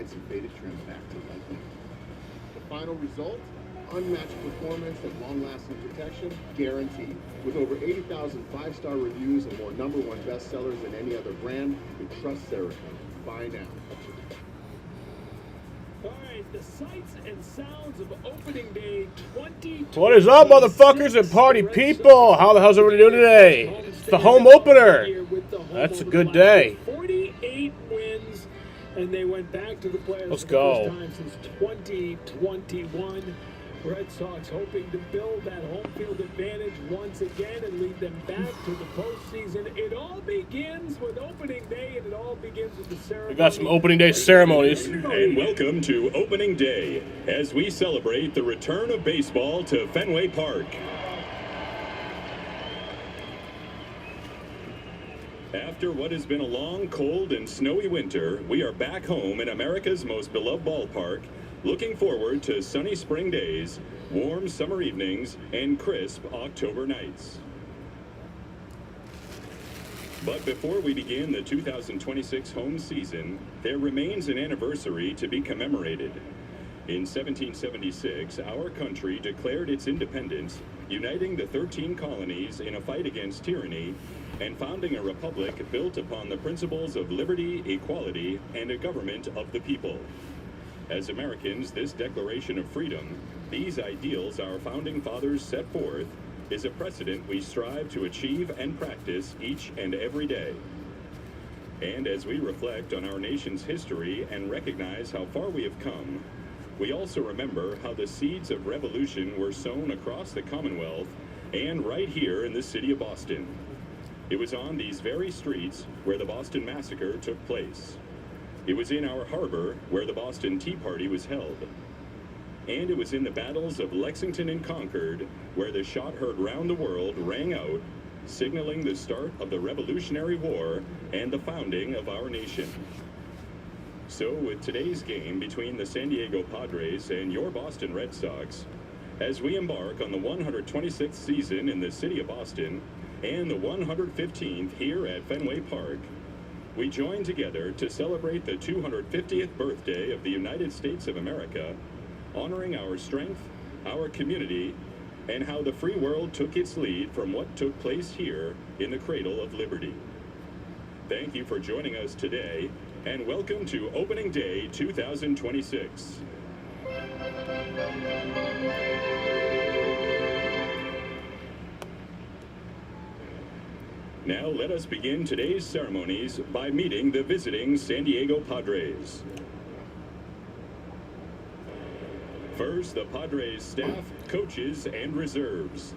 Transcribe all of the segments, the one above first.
slides and faded trim back to light new. The final result? Unmatched performance and long-lasting protection guaranteed. With over 80,000 five-star reviews and more #1 bestsellers than any other brand, you trust Cerakote. Buy now. All right, the sights and sounds of opening day 20. What is up, motherfuckers and party people? How the hell's everybody doing today? It's the home opener. That's a good day. 48 wins, and they went back to the playoffs Let's for go. the first time since 2021. Red Sox hoping to build that home field advantage once again and lead them back to the postseason. It all begins with opening day, and it all begins with the ceremony. We got some opening day ceremonies. And welcome to opening day as we celebrate the return of baseball to Fenway Park. After what has been a long, cold, and snowy winter, we are back home in America's most beloved ballpark, looking forward to sunny spring days, warm summer evenings, and crisp October nights. But before we begin the 2026 home season, there remains an anniversary to be commemorated. In 1776, our country declared its independence, uniting the 13 colonies in a fight against tyranny and founding a republic built upon the principles of liberty, equality, and a government of the people. As Americans, this Declaration of Freedom, these ideals our founding fathers set forth, is a precedent we strive to achieve and practice each and every day. And as we reflect on our nation's history and recognize how far we have come, we also remember how the seeds of revolution were sown across the Commonwealth and right here in the city of Boston. It was on these very streets where the Boston Massacre took place. It was in our harbor where the Boston Tea Party was held. And it was in the battles of Lexington and Concord where the shot heard round the world rang out, signaling the start of the Revolutionary War and the founding of our nation. So with today's game between the San Diego Padres and your Boston Red Sox, as we embark on the 126th season in the city of Boston and the 115th here at Fenway Park, we join together to celebrate the 250th birthday of the United States of America, honoring our strength, our community, and how the free world took its lead from what took place here in the cradle of liberty. Thank you for joining us today, and welcome to Opening Day 2026. Now let us begin today's ceremonies by meeting the visiting San Diego Padres. First, the Padres staff, coaches, and reserves.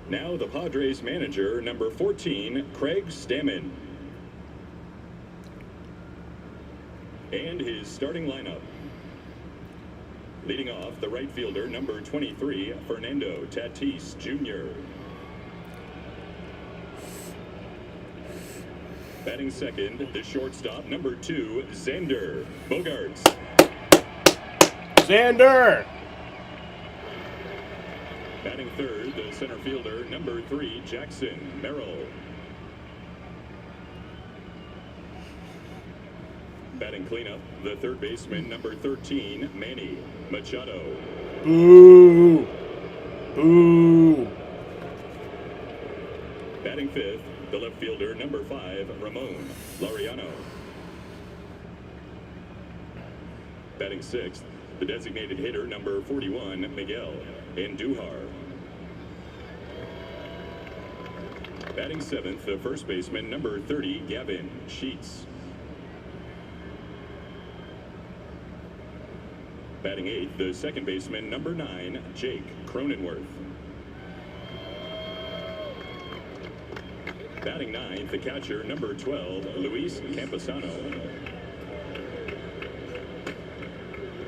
Now the Padres manager, number 14, Craig Stammen. And his starting lineup. Leading off, the right fielder, number 23, Fernando Tatis Jr. Batting second, the shortstop, number 2, Xander Bogaerts. Xander! Batting third, the center fielder, number 3, Jackson Merrill. Batting cleanup, the third baseman, number 13, Manny Machado. Boo! Boo! Batting fifth, the left fielder, number 5, Ramon Laureano. Batting sixth, the designated hitter, number 41, Miguel Andujar. Batting seventh, the first baseman, number 30, Gavin Sheets. Batting eighth, the second baseman, number 9, Jake Cronenworth. Batting ninth, the catcher, number 12, Luis Camposano.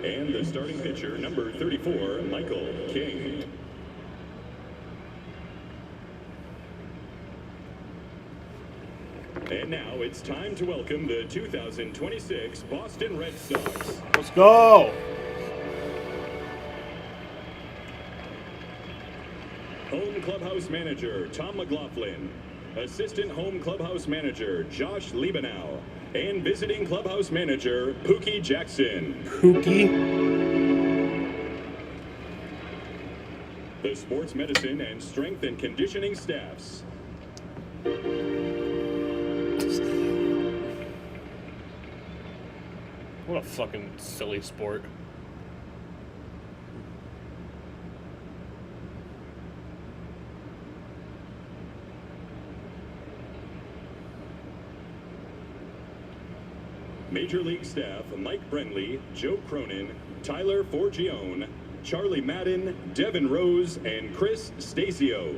And the starting pitcher, number 34, Michael King. And now it's time to welcome the 2026 Boston Red Sox. Let's go. Home clubhouse manager, Tom McLaughlin. Assistant home clubhouse manager, Josh Liebenow. And visiting clubhouse manager, Pookie Jackson. Pookie. The sports medicine and strength and conditioning staffs. What a fucking silly sport. Major League staff, Mike Brenly, Joe Cronin, Tyler Forgione, Charlie Madden, Devin Rose, and Chris Stasio.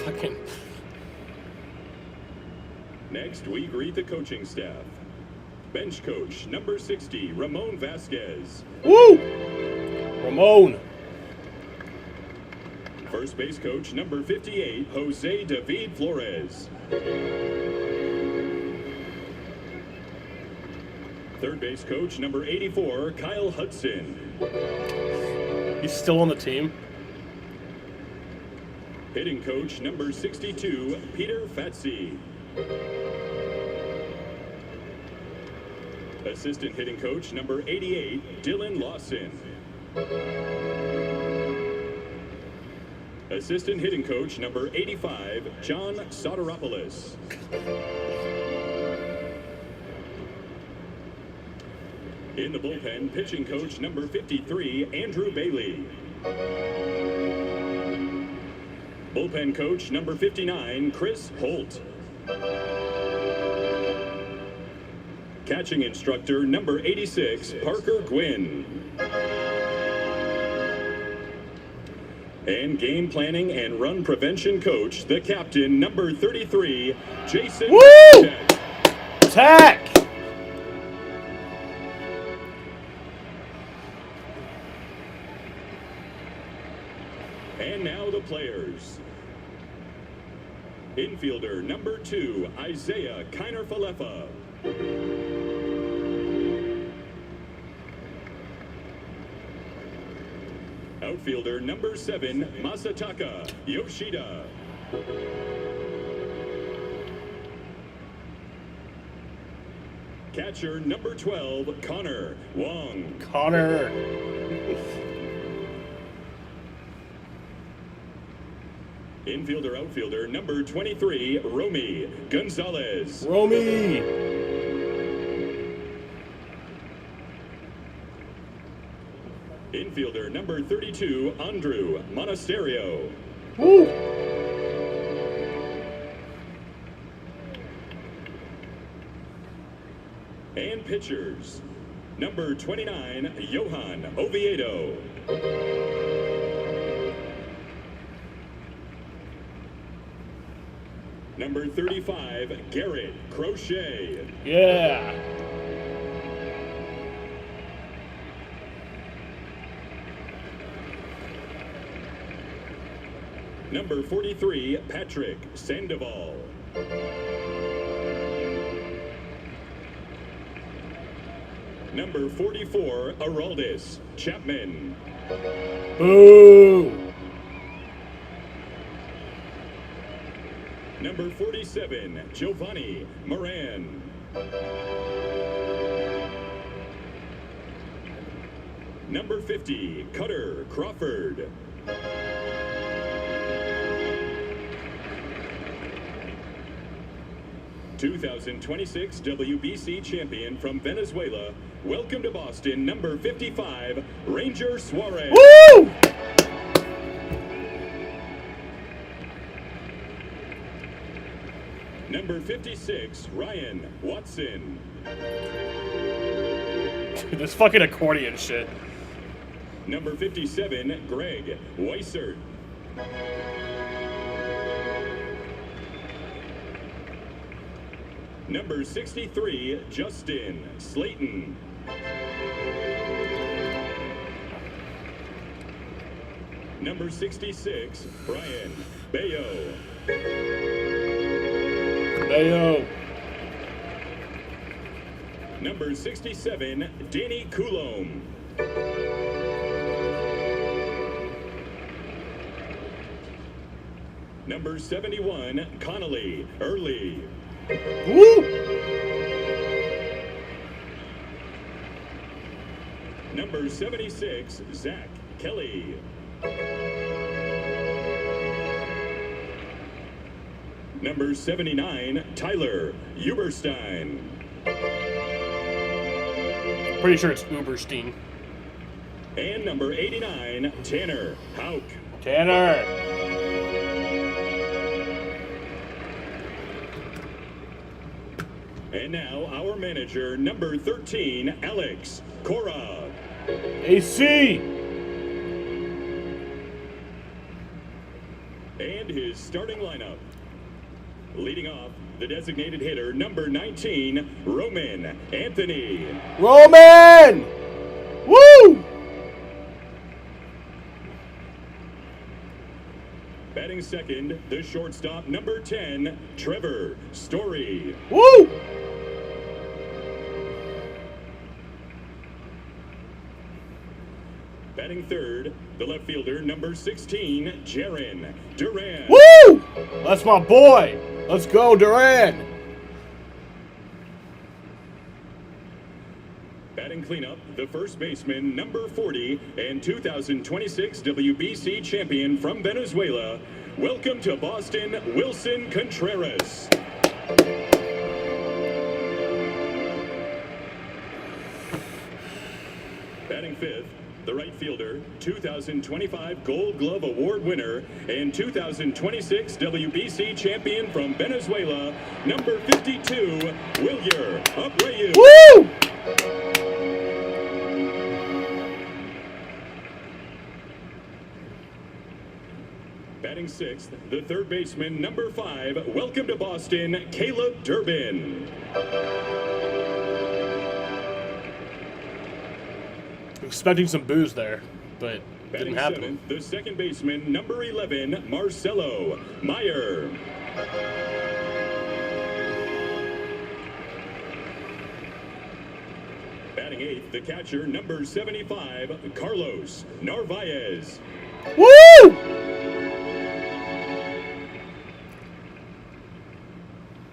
Fucking. Next, we greet the coaching staff. Bench coach, number 60, Ramon Vasquez. Woo! Ramon. First base coach, number 58, Jose David Flores. Third base coach, number 84, Kyle Hudson. He's still on the team. Hitting coach, number 62, Peter Fatsi. Assistant hitting coach, number 88, Dylan Lawson. Assistant hitting coach, number 85, John Soteropoulos. In the bullpen, pitching coach, number 53, Andrew Bailey. Bullpen coach, number 59, Chris Holt. Catching instructor, number 86, Parker Gwynn. And game planning and run prevention coach, the captain, number 33, Jason. Woo! Attack! And now the players. Infielder, number 2, Isaiah Kiner-Falefa. Outfielder, number 7, Masataka Yoshida. Catcher, number 12, Connor Wong. Connor. Infielder, outfielder, number 23, Romy Gonzalez. Romy. Infielder, number 32, Andrew Monasterio. Woo! And pitchers, number 29, Johan Oviedo. Number 35, Garrett Crochet. Yeah. Number 43, Patrick Sandoval. Number 44, Araldis Chapman. Boo! Number 47, Giovanni Moran. Number 50, Cutter Crawford. (2026) WBC champion from Venezuela. Welcome to Boston, number 55, Ranger Suarez. Woo! Number 56, Ryan Watson. This fucking accordion shit. Number 57, Greg Weissert. Number 63, Justin Slayton. Number 66, Brian Bayo. Bayo. Number 67, Danny Coulomb. Number 71, Connolly Early. Woo! Number 76, Zach Kelly. Number 79, Tyler Uberstein. Pretty sure it's Uberstein. And number 89, Tanner Houck. Tanner. And now our manager, number 13, Alex Cora. AC. And his starting lineup. Leading off, the designated hitter, number 19, Roman Anthony. Roman. Woo! Batting second, the shortstop, number 10, Trevor Story. Woo! Batting third, the left fielder, number 16, Jaron Duran. Woo! That's my boy. Let's go, Duran. Batting cleanup, the first baseman, number 40, and 2026 WBC champion from Venezuela. Welcome to Boston, Wilson Contreras. Batting fifth, the right fielder, 2025 Gold Glove Award winner and 2026 WBC champion from Venezuela, number 52, Wilyer Abreu. Woo! Batting sixth, the third baseman, number 5, welcome to Boston, Caleb Durbin. Expecting some booze there, but Batting didn't happen. seventh, the second baseman, number 11, Marcelo Meyer. Batting eighth, the catcher, number 75, Carlos Narvaez. Woo!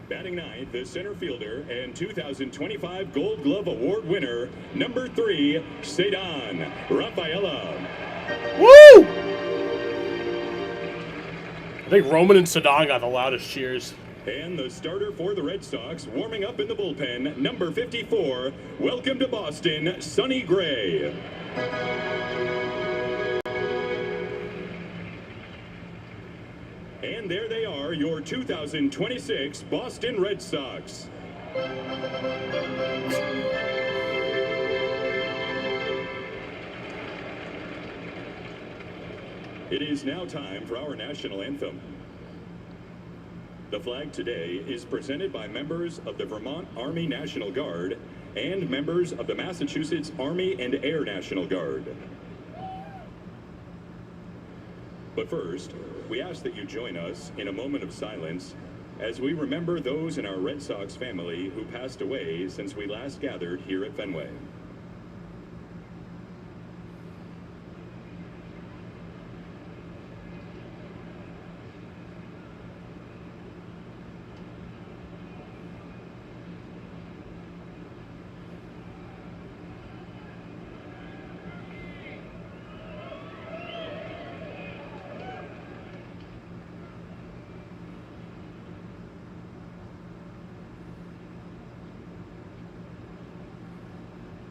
Batting ninth, the center fielder and 2025 Gold Glove Award winner, number 3, Cedon Rafaela. Woo! I think Roman and Cedon got the loudest cheers. And the starter for the Red Sox, warming up in the bullpen, number 54, welcome to Boston, Sonny Gray. And there they are, your 2026 Boston Red Sox. It is now time for our national anthem. The flag today is presented by members of the Vermont Army National Guard and members of the Massachusetts Army and Air National Guard. But first, we ask that you join us in a moment of silence as we remember those in our Red Sox family who passed away since we last gathered here at Fenway.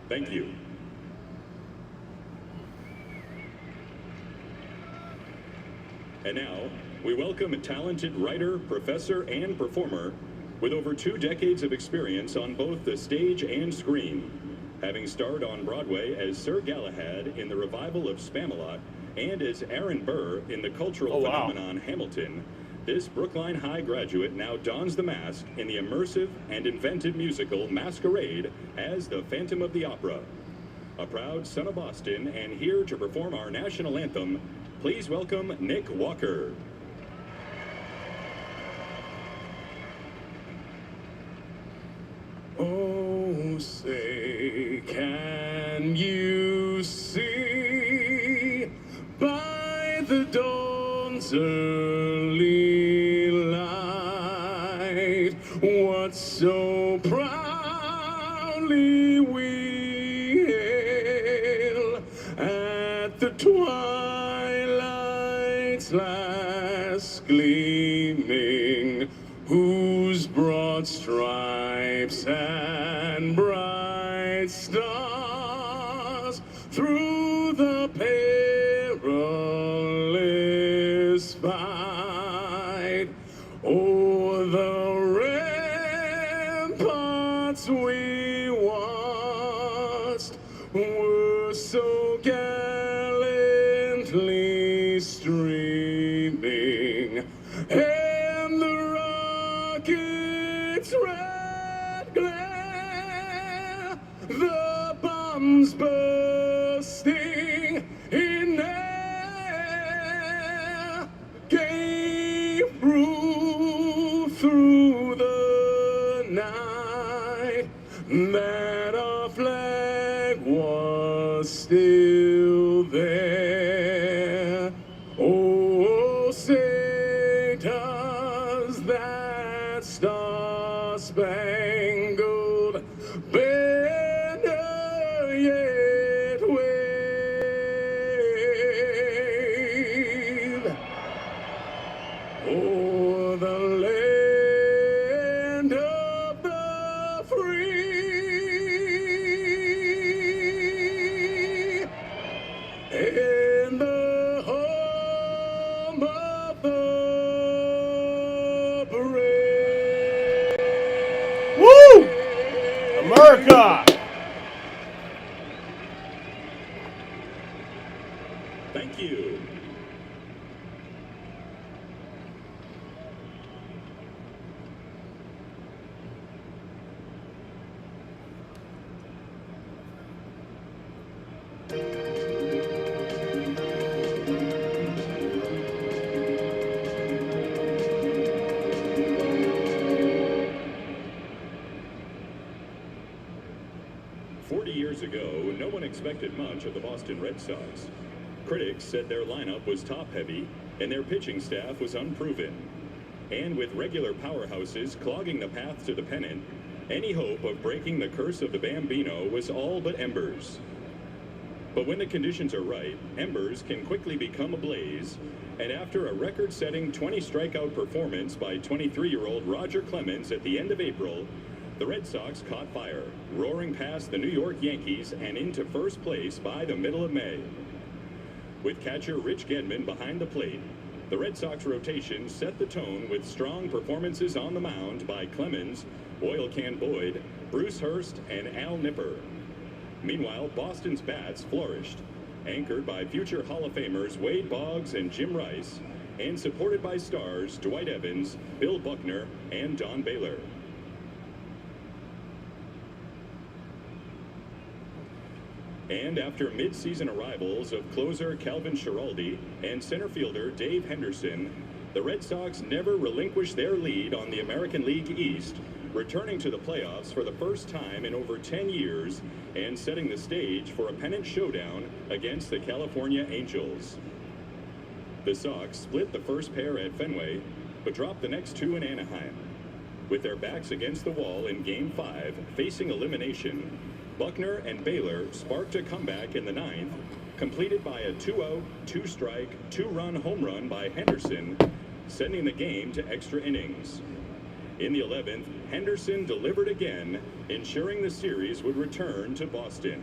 Thank you. And now, we welcome a talented writer, professor, and performer with over 2 decades of experience on both the stage and screen, having starred on Broadway as Sir Galahad in the revival of Spamalot And as Aaron Burr in the cultural Oh, wow. phenomenon Hamilton, this Brookline High graduate now dons the mask in the immersive and inventive musical Masquerade as the Phantom of the Opera. A proud son of Boston and here to perform our national anthem, please welcome Nick Walker. Oh, say, can you see by the dawn's early light what so proudly we hail at the twilight's last gleaming, whose broad stripes and bright stars through the perilous fight o'er the ramparts we watched were so gallantly streaming, and the rocket's red glare, the bombs bursting in air, gave proof through the night that our flag was still there. Oh, say does that star-spangled banner yet wave o'er the land of the free and the home of the brave? Woo! America! Thank you. Years ago, no one expected much of the Boston Red Sox. Critics said their lineup was top-heavy and their pitching staff was unproven. And with regular powerhouses clogging the path to the pennant, any hope of breaking the curse of the Bambino was all but embers. But when the conditions are right, embers can quickly become a blaze, and after a record-setting 20-strikeout performance by 23-year-old Roger Clemens at the end of April, the Red Sox caught fire, roaring past the New York Yankees and into first place by the middle of May. With catcher Rich Gedman behind the plate, the Red Sox rotation set the tone with strong performances on the mound by Clemens, Oil Can Boyd, Bruce Hurst, and Al Nipper. Meanwhile, Boston's bats flourished, anchored by future Hall of Famers Wade Boggs and Jim Rice, and supported by stars Dwight Evans, Bill Buckner, and Don Baylor. And after mid-season arrivals of closer Calvin Schiraldi and center fielder Dave Henderson, the Red Sox never relinquished their lead on the American League East, returning to the playoffs for the first time in over 10 years and setting the stage for a pennant showdown against the California Angels. The Sox split the first pair at Fenway, but dropped the next two in Anaheim. With their backs against the wall in Game 5, facing elimination, Buckner and Baylor sparked a comeback in the ninth, completed by a 2-out, 2-strike, 2-run home run by Henderson, sending the game to extra innings. In the 11th, Henderson delivered again, ensuring the series would return to Boston.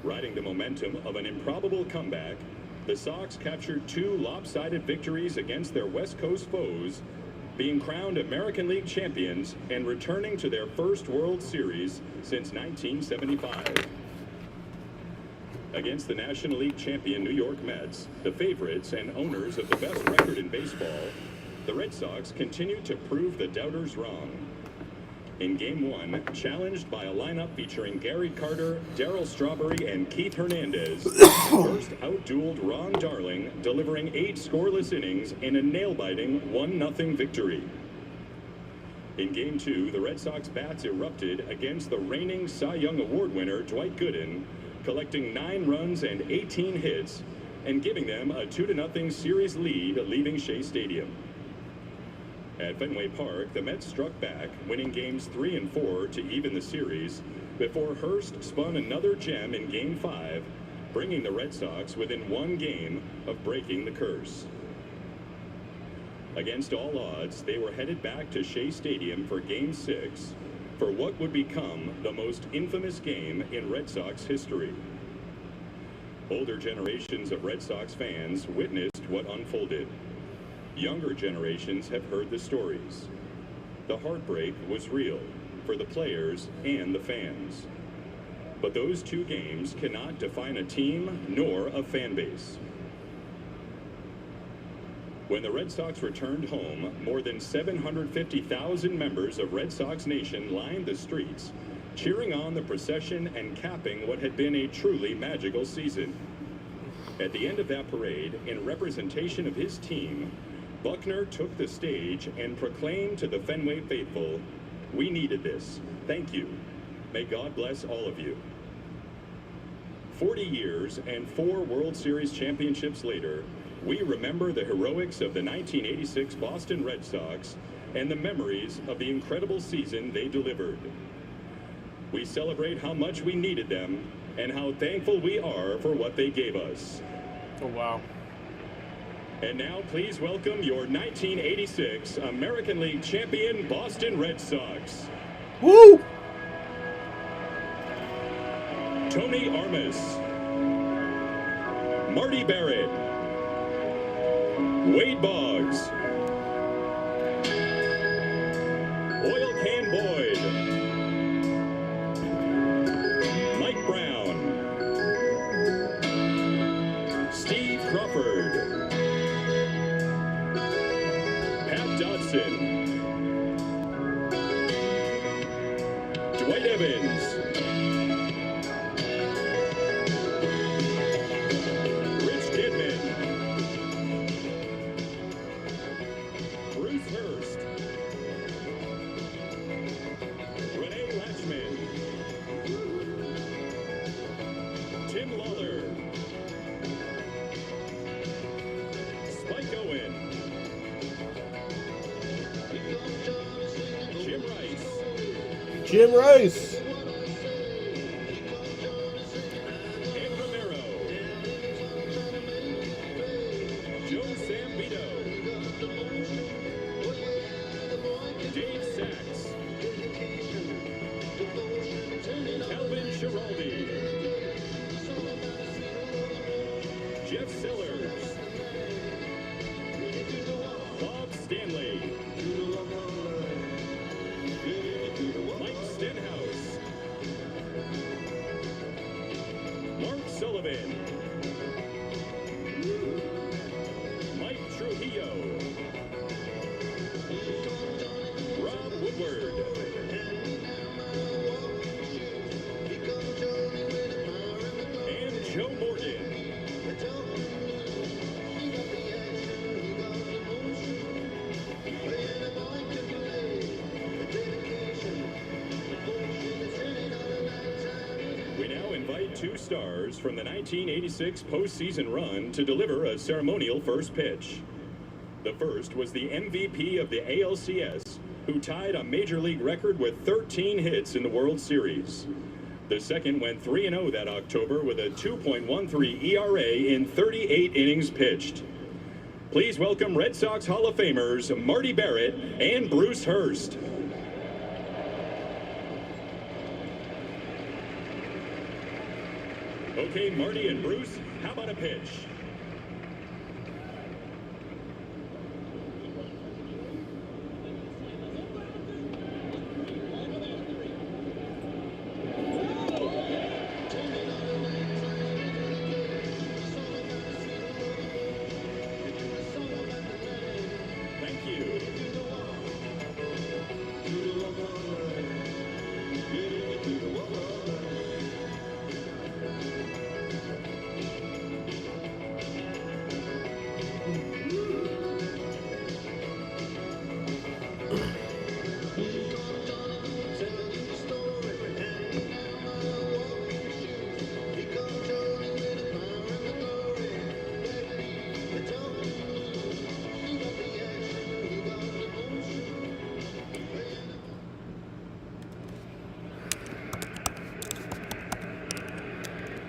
Riding the momentum of an improbable comeback, the Sox captured two lopsided victories against their West Coast foes, being crowned American League champions and returning to their first World Series since 1975. Against the National League champion New York Mets, the favorites and owners of the best record in baseball, the Red Sox continued to prove the doubters wrong. In Game 1, challenged by a lineup featuring Gary Carter, Darryl Strawberry, and Keith Hernandez, first outdueled Ron Darling, delivering 8 scoreless innings in a nail-biting 1-0 victory. In Game 2, the Red Sox bats erupted against the reigning Cy Young Award winner Dwight Gooden, collecting 9 runs and 18 hits, and giving them a 2-0 series lead leaving Shea Stadium. At Fenway Park, the Mets struck back, winning games 3 and 4 to even the series, before Hurst spun another gem in Game 5, bringing the Red Sox within 1 game of breaking the curse. Against all odds, they were headed back to Shea Stadium for Game 6, for what would become the most infamous game in Red Sox history. Older generations of Red Sox fans witnessed what unfolded. Younger generations have heard the stories. The heartbreak was real for the players and the fans. But those 2 games cannot define a team nor a fan base. When the Red Sox returned home, more than 750,000 members of Red Sox Nation lined the streets, cheering on the procession and capping what had been a truly magical season. At the end of that parade, in representation of his team, Buckner took the stage and proclaimed to the Fenway faithful, "We needed this. Thank you. May God bless all of you." 40 years and 4 World Series championships later, we remember the heroics of the 1986 Boston Red Sox and the memories of the incredible season they delivered. We celebrate how much we needed them and how thankful we are for what they gave us. Oh, wow. And now, please welcome your 1986 American League champion Boston Red Sox. Woo! Tony Armas, Marty Barrett, Wade Boggs, Oil Can Boyd, Mike Brown, Steve Crawford, Dwight Evans, Rich Kidman, Bruce Hurst, Renee Latchman, Tim Lawler, Spike Owen, Jim Rice. Ed Romero, Joe Sambito, Dave Sachs, Calvin Schiraldi, Jeff Sellers, Bob Stanley, Mike Stenhouse, Mark Sullivan, Mike Trujillo, Rob Woodward, and Joe Morgan. We now invite 2 stars from the 1986 postseason run to deliver a ceremonial first pitch. The first was the MVP of the ALCS, who tied a major league record with 13 hits in the World Series. The second went 3-0 that October with a 2.13 ERA in 38 innings pitched. Please welcome Red Sox Hall of Famers Marty Barrett and Bruce Hurst. Okay, Marty and Bruce, how about a pitch?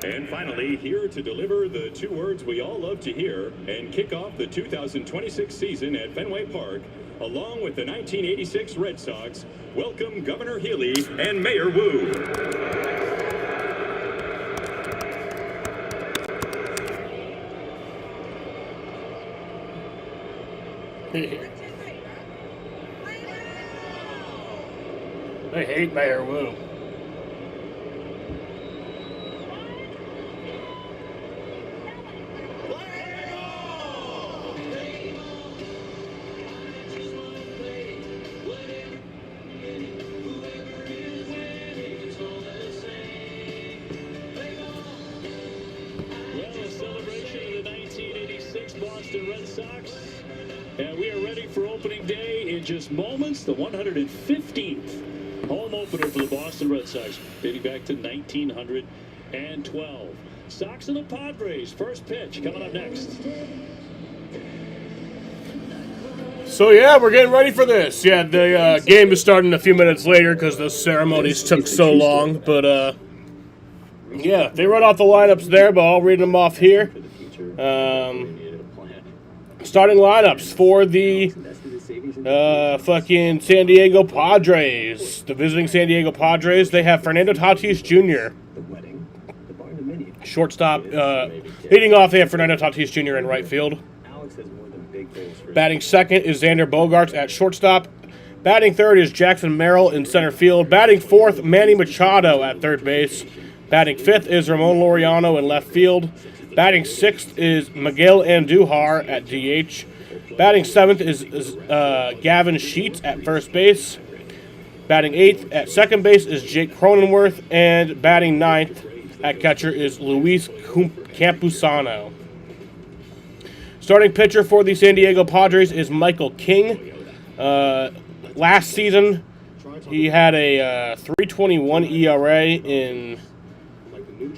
And finally, here to deliver the two words we all love to hear and kick off the 2026 season at Fenway Park, along with the 1986 Red Sox, welcome Governor Healy and Mayor Wu. They hate Mayor Wu. Boston Red Sox, and we are ready for opening day in just moments. The 115th home opener for the Boston Red Sox, dating back to 1912. Sox and the Padres, first pitch coming up next. So yeah, we're getting ready for this. Yeah, the game is starting a few minutes later because those ceremonies took so long. But yeah, they read off the lineups there, but I'll read them off here. Starting lineups for the fucking San Diego Padres. The visiting San Diego Padres, they have Fernando Tatis Jr. Shortstop. Leading off, they have Fernando Tatis Jr. in right field. Batting second is Xander Bogaerts at shortstop. Batting third is Jackson Merrill in center field. Batting fourth, Manny Machado at third base. Batting fifth is Ramon Laureano in left field. Batting sixth is Miguel Andujar at DH. Batting seventh is Gavin Sheets at first base. Batting eighth at second base is Jake Cronenworth. And batting ninth at catcher is Luis Campusano. Starting pitcher for the San Diego Padres is Michael King. Last season, he had a 3.21 ERA in...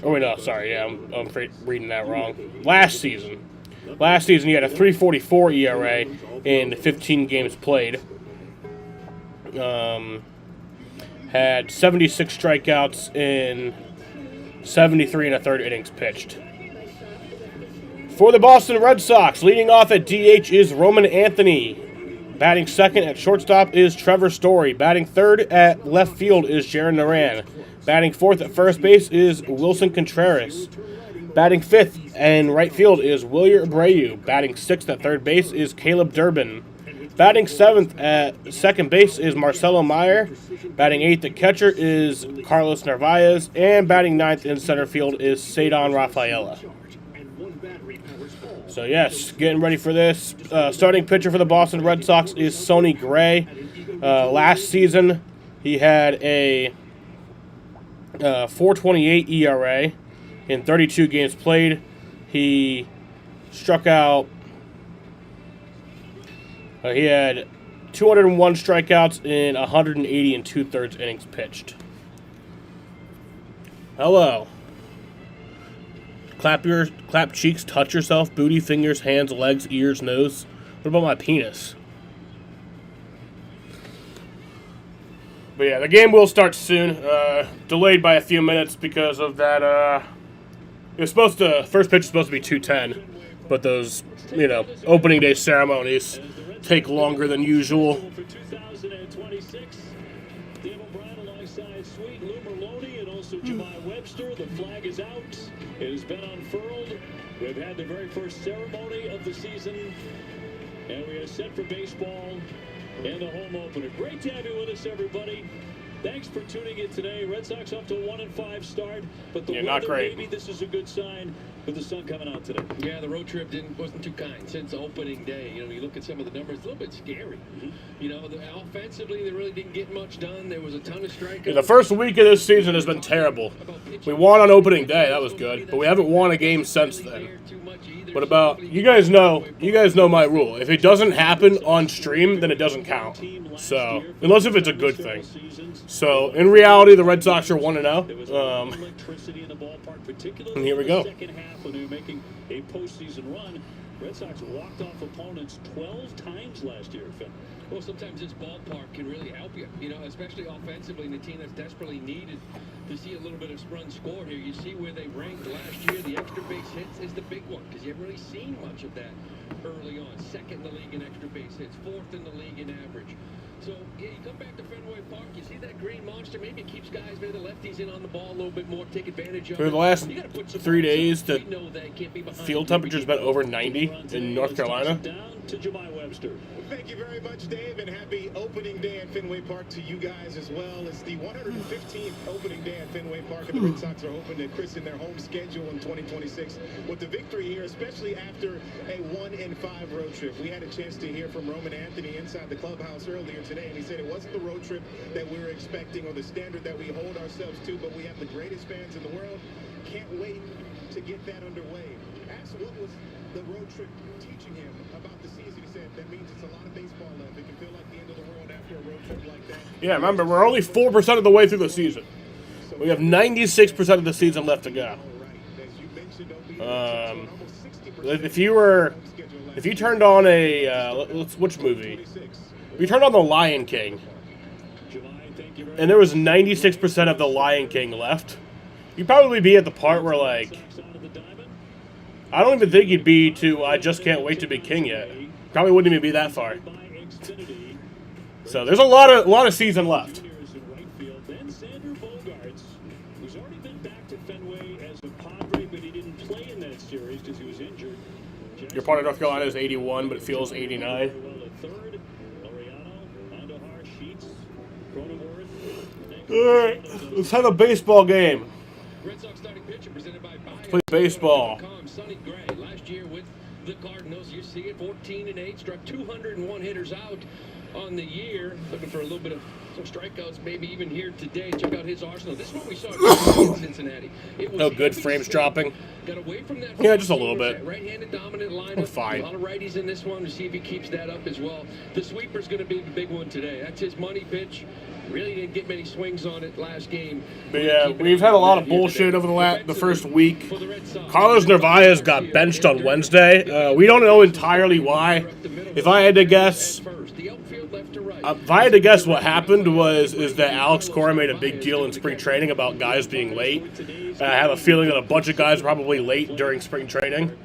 Oh, wait, no, sorry. Yeah, I'm reading that wrong. Last season, he had a 3.44 ERA in 15 games played. Had 76 strikeouts in 73 and a third innings pitched. For the Boston Red Sox, leading off at DH is Roman Anthony. Batting second at shortstop is Trevor Story. Batting third at left field is Jaron Moran. Batting fourth at first base is Wilson Contreras. Batting fifth and right field is Wilyer Abreu. Batting sixth at third base is Caleb Durbin. Batting seventh at second base is Marcelo Meyer. Batting eighth at catcher is Carlos Narvaez. And batting ninth in center field is Cedar Rafaela. So yes, getting ready for this. Starting pitcher for the Boston Red Sox is Sonny Gray. Last season, he had a 4.28 ERA in 32 games played. He struck out. He had 201 strikeouts in 180 and 2/3 innings pitched. Hello. Clap cheeks, touch yourself, booty, fingers, hands, legs, ears, nose. What about my penis? But yeah, the game will start soon. Delayed by a few minutes because of that. It was first pitch was supposed to be 2:10, but those, opening day ceremonies take longer than usual. For 2026, Dave O'Brien alongside Sweet Lou Merlone and also Jemai Webster. The flag is out. It has been unfurled. We've had the very first ceremony of the season, and we are set for baseball and the home opener. Great to have you with us, everybody. Thanks for tuning in today. Red Sox off to a 1-5 start, but the not weather, great. maybe this is a good sign with the sun coming out today. Yeah, the road trip wasn't too kind since opening day. You look at some of the numbers, a little bit scary. Offensively, they really didn't get much done. There was a ton of strikeouts. Yeah, the first week of this season has been terrible. We won on opening day, that was good, but we haven't won a game since then. But you guys know my rule. If it doesn't happen on stream, then it doesn't count. So, unless if it's a good thing. So, in reality, the Red Sox are 1-0. And here we go. Second half when they were making a postseason run, Red Sox walked off opponents 12 times last year, Finn. Well, sometimes this ballpark can really help you, especially offensively in a team that's desperately needed to see a little bit of run scored here. You see where they ranked last year. The extra base hits is the big one because you haven't really seen much of that early on. Second in the league in extra base hits, fourth in the league in average. So, yeah, you come back to Fenway Park, you see that green monster, maybe it keeps guys, maybe the lefties in on the ball a little bit more, take advantage of For it. the last You gotta put some 3 days, we the know that can't be behind field you. temperature's been over 90 in North Carolina. Down to Jemai Webster. Thank you very much, Dave, and happy opening day at Fenway Park to you guys as well. It's the 115th opening day at Fenway Park, and the Red Sox are hoping to christen their home schedule in 2026 with the victory here, especially after a 1-5 road trip. We had a chance to hear from Roman Anthony inside the clubhouse earlier today, and he said it wasn't the road trip that we were expecting or the standard that we hold ourselves to, but we have the greatest fans in the world. Can't wait to get that underway. Asked what was the road trip teaching him about the season, he said that means it's a lot of baseball left. It can feel like the end of the world after a road trip like that. Yeah, remember, we're only 4% of the way through the season. We have 96% of the season left to go. If you turned on which movie? If you turned on The Lion King, and there was 96% of The Lion King left, you'd probably be at the part where, like, I don't even think you'd be to I just can't wait to be king yet. Probably wouldn't even be that far. So there's a lot of season left. Then Xander Bogaerts, who's already been back to Fenway as a Padre, but he didn't play in that series because he was injured. Your part of North Carolina is 81, but it feels 89. Well at third, Laureano, Andahar, Sheets, Cronenworth. All right, let's have a baseball game. Red Sox starting pitcher presented by Bayer. Play baseball. Sonny Gray last year with the Cardinals. You see it, 14-8, struck 201 hitters out on the year. Looking for a little bit of some strikeouts, maybe even here today. Check out his arsenal. This is what we saw in Cincinnati. It was No good heavy frames swing. dropping. Got away from that. Yeah, just a little bit. Right-handed dominant lineup. We're fine. A lot of righties in this one to see if he keeps that up as well. The sweeper's going to be the big one today. That's his money pitch. Really didn't get many swings on it last game. But yeah, we've had a lot of bullshit over the first week. Carlos Narvaez got benched on Wednesday. We don't know entirely why. If I had to guess, what happened is that Alex Cora made a big deal in spring training about guys being late. And I have a feeling that a bunch of guys were probably late during spring training.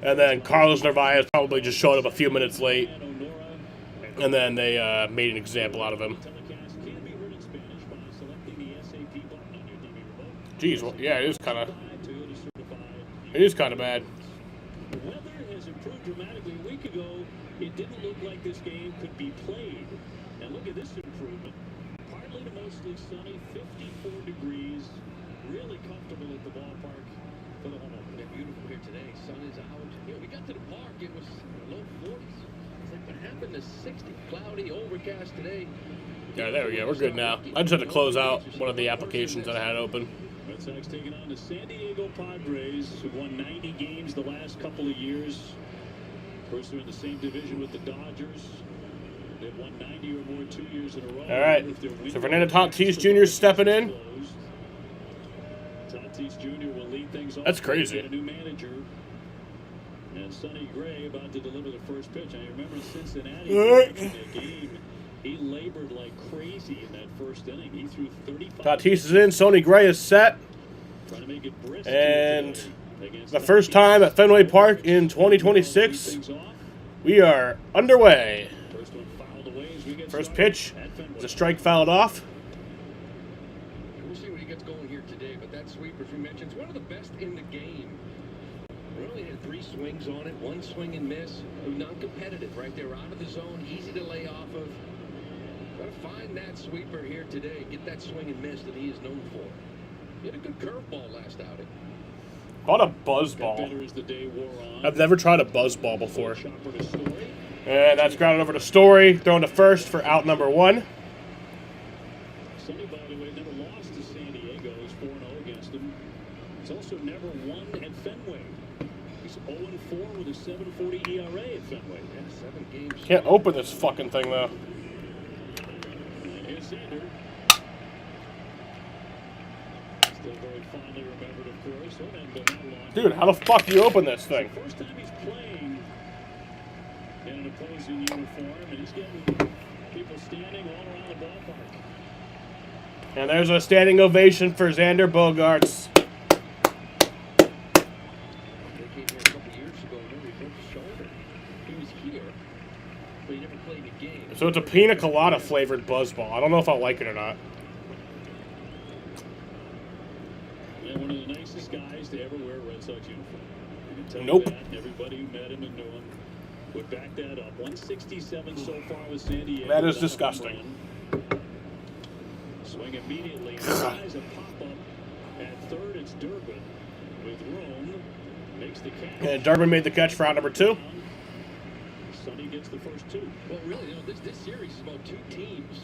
And then Carlos Narvaez probably just showed up a few minutes late. And then they made an example out of him. Jeez, well, yeah, it is kind of bad. The weather has improved dramatically. A week ago, it didn't look like this game could be played. And look at this improvement. Partly to mostly sunny, 54 degrees. Really comfortable at the ballpark for the home opener. Beautiful here today. Sun is out. You know, we got to the park. It was low 40s. It's like what happened to 60? Cloudy, overcast today. Yeah, there we go. We're good now. I just had to close out one of the applications that I had open. Red Sox taking on the San Diego Padres, who won 90 games the last couple of years. Of course, they're in the same division with the Dodgers. They've won 90 or more 2 years in a row. All right. So Fernando Tatis Jr. stepping in. Tatis Jr. will lead things off. That's crazy. A new manager. And Sonny Gray about to deliver the first pitch. I remember Cincinnati All in that game. He labored like crazy in that first inning. He threw 35. Tatis is in. Sonny Gray is set. Trying to make it brisk And against the first time at Fenway Park in 2026, we are underway. First one fouled away as we get First started pitch at Fenway. is a strike fouled off. We'll see what he gets going here today, but that sweeper, as we mentioned, is one of the best in the game. We only had 3 swings on it, 1 swing and miss. Non-competitive, right there, out of the zone, easy to lay off of. Got to find that sweeper here today, get that swing and miss that he is known for. He had a good curveball last outing. Caught a buzz ball. Better as the day wore on. I've never tried a buzz ball before. Chopper to Story. And that's grounded over to Story, thrown to first for out number 1. Sonny, by the way, never lost to San Diego. He's 4-0 against them. He's also never won at Fenway. He's 0-4 with a 7.40 ERA at Fenway. Yeah, 7 games. Can't open this fucking thing though. And here's Xander. Still very fondly remembered, of course. It hadn't been that long. Dude, how the fuck do you open this thing? First time he's playing in an opposing uniform, and he's getting people standing all around the ballpark. And there's a standing ovation for Xander Bogaerts. They came here a couple years ago. Remember, he broke his shoulder. He was here, but he never played a game. So it's a pina colada flavored buzzball. I don't know if I'll like it or not. And one of the nicest guys to ever wear a Red Sox uniform. I can tell Nope. you that. Everybody who met him and knew him would back that up. 167 so far with San Diego. That is Without a disgusting. home run. Swing immediately. Tries a pop-up at third. It's Durbin with room. Makes the catch. And Durbin made the catch for out number 2. Sonny gets the first 2. Well, really, this series is about two teams.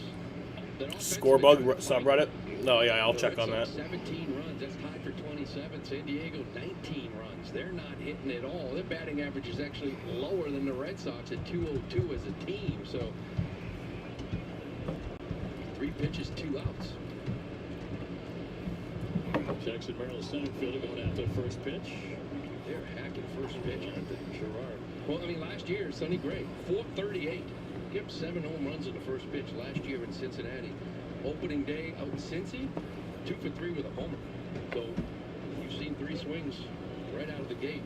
that Scorebug offensively subreddit. No, yeah, I'll The check Red on that. Sox 17 runs. That's tied for 27. San Diego 19 runs. They're not hitting at all. Their batting average is actually lower than the Red Sox at 202 as a team. So 3 pitches, 2 outs. Jackson Merrill, center fielder, going after the first pitch. They're hacking first pitch, aren't they? Sure are. Well, I mean, last year, Sonny Gray, 438. Gave up 7 home runs in the first pitch last year in Cincinnati. Opening day out in Cincy, 2 for 3 with a homer. So you've seen 3 swings right out of the gate.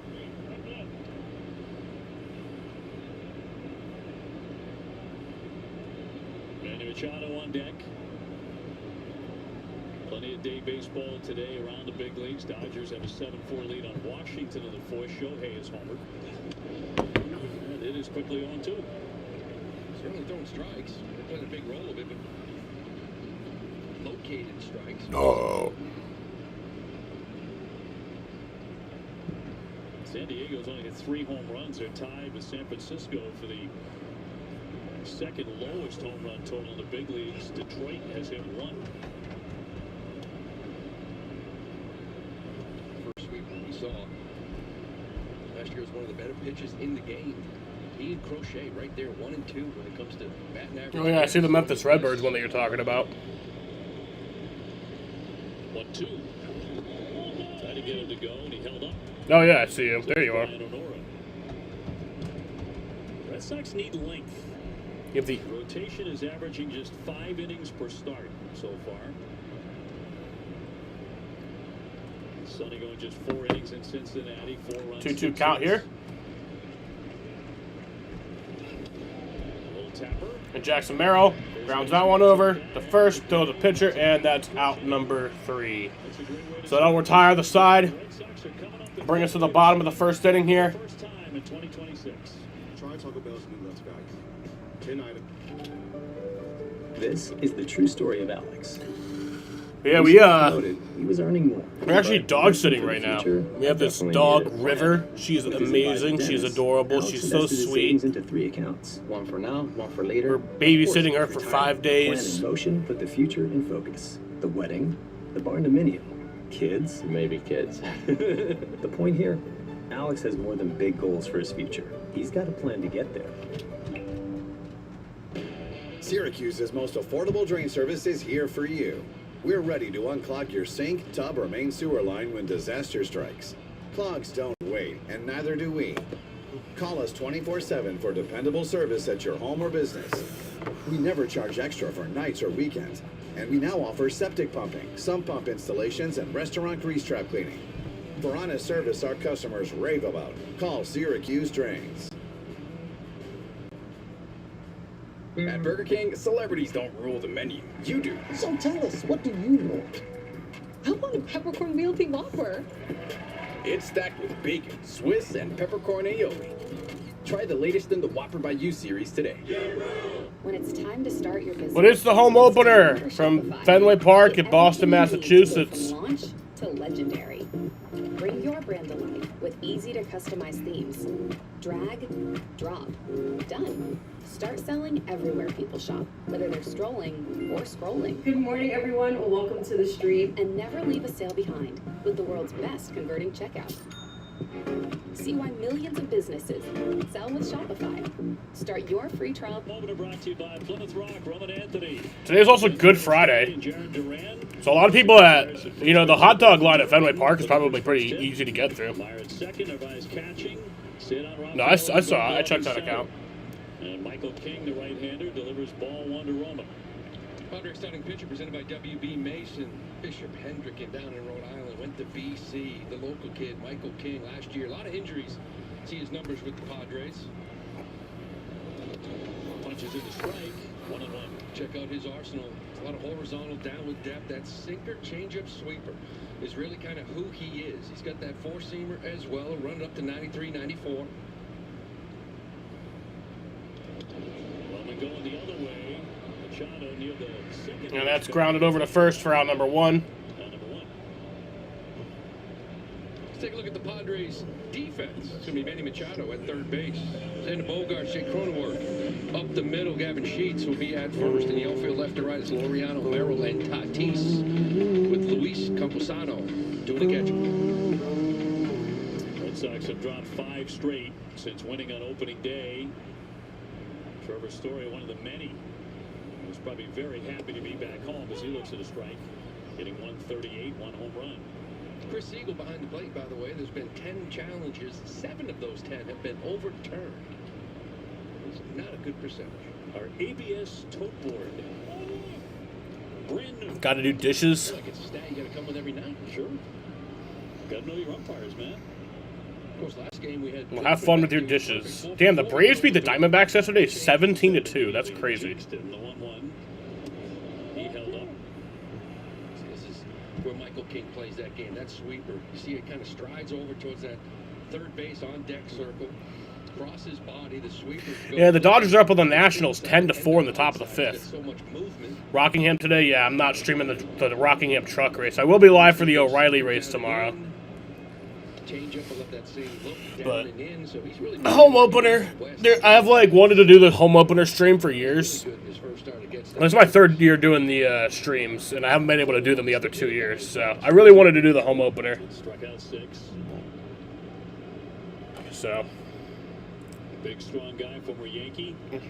Manny Machado on deck. Plenty of day baseball today around the big leagues. Dodgers have a 7-4 lead on Washington in the 4th. Shohei is homered. And it is quickly on 2. Certainly throwing strikes. They're playing a big role of it, but located strikes. Oh. San Diego's only hit 3 home runs. They're tied with San Francisco for the second lowest home run total in the big leagues. Detroit has hit 1. First sweep we saw last year was one of the better pitches in the game. He and Crochet right there, 1 and 2 when it comes to batting average. Oh, yeah, I see the Memphis Redbirds one that you're talking about. 1-2. Tried to get him to go, and he held up. Oh, yeah, I see him. There you are. Brian O'Nora. Red Sox need length. You have the Rotation is averaging just 5 innings per start so far. Sonny going just 4 innings in Cincinnati. 4 runs. 2-2 count here. Little tapper. And Jackson Merrill grounds that one over. The first, throws a pitcher, and that's out number 3. That's a great way to So that'll retire the side. The Red Sox are coming up the Bring us to the bottom of the first inning here. first time in 2026. Try Taco Bell's new nuts, guys. 10 item. This is the true story of Alex. Yeah, He was earning more. we're actually But dog sitting for the right now. future, We have this definitely dog, needed a River. plan. She's With his amazing. advisor, She's Dennis, adorable. Alex She's so invested his savings sweet. into 3 accounts. One for now, one for later. We're babysitting her Of course, for 5 retirement. days. Plan in motion, put the future in focus. The wedding, the barn-dominium, kids. Maybe kids. The point here, Alex has more than big goals for his future. He's got a plan to get there. Syracuse's most affordable drain service is here for you. We're ready to unclog your sink, tub, or main sewer line when disaster strikes. Clogs don't wait, and neither do we. Call us 24/7 for dependable service at your home or business. We never charge extra for nights or weekends, and we now offer septic pumping, sump pump installations, and restaurant grease trap cleaning. For honest service our customers rave about, call Syracuse Drains. At Burger King, celebrities don't rule the menu. You do. So tell us, what do you want? I want a peppercorn BLT Whopper. It's stacked with bacon, Swiss, and peppercorn aioli. Try the latest in the Whopper by You series today. When it's time to start your business. But it's the home opener from Fenway Park in Boston, Massachusetts. From launch to legendary. Bring your brand to life with easy to customize themes. Drag, drop, done. Start selling everywhere people shop, whether they're strolling or scrolling. Good morning, everyone. Welcome to the street. And never leave a sale behind with the world's best converting checkout. See why millions of businesses sell with Shopify. Start your free trial. Moment brought to you by Plymouth Rock, Roman Anthony. Today's also Good Friday. Jared Duran. So a lot of people at, the hot dog line at Fenway Park is probably pretty easy to get through. Meyer at second, Narvaez catching. Sid on No, I saw it. I checked that account. And Michael King, the right-hander, delivers ball 1 to Roman. Padres starting pitcher presented by WB Mason. Bishop Hendricken down in Rhode Island went to BC. The local kid, Michael King, last year. A lot of injuries. See his numbers with the Padres. Punches in the strike. 1-1. Check out his arsenal. A lot of horizontal down with depth. That sinker, changeup, sweeper is really kind of who he is. He's got that four-seamer as well, running up to 93, 94. Bowman going the other way. Machado near the second. And that's grounded over to first for out number 1. Let's take a look at the Padres' defense. It's going to be Manny Machado at third base. Xander Bogaerts, Jake Cronenworth. Up the middle, Gavin Sheets will be at first. In the outfield, left to right, is Laureano, Merrill, and Tatis. With Luis Camposano doing the catching. Red Sox have drawn 5 straight since winning on opening day. Trevor Story, one of the many, was probably very happy to be back home as he looks at a strike. Hitting 138, 1 home run. Chris Siegel behind the plate, by the way. There's been 10 challenges. 7 of those 10 have been overturned. It's not a good percentage. Our ABS tote board. Brand new. Got to do dishes. Like it's a stat you got to come with every night. Sure. Got to know your umpires, man. Of course, last game we had. Well, have fun with your dishes. Damn, the Braves beat the Diamondbacks yesterday 17-2. That's crazy. The 1-1. He held up. This is where Michael King plays that game. That sweeper. You see it kind of strides over towards that third base on deck circle. Cross his body. The sweeper. Yeah, the Dodgers are up on the Nationals 10-4 in the top of the 5th. So much movement. Rockingham today, yeah, I'm not streaming the Rockingham truck race. I will be live for the O'Reilly race tomorrow. Change up, let that same look down But and in, so he's really home opener. I've like wanted to do the home opener stream for years. This is my 3rd year doing the streams, and I haven't been able to do them the other 2 years. So I really wanted to do the home opener. Struck out 6. So. Big, strong guy, former Yankee. And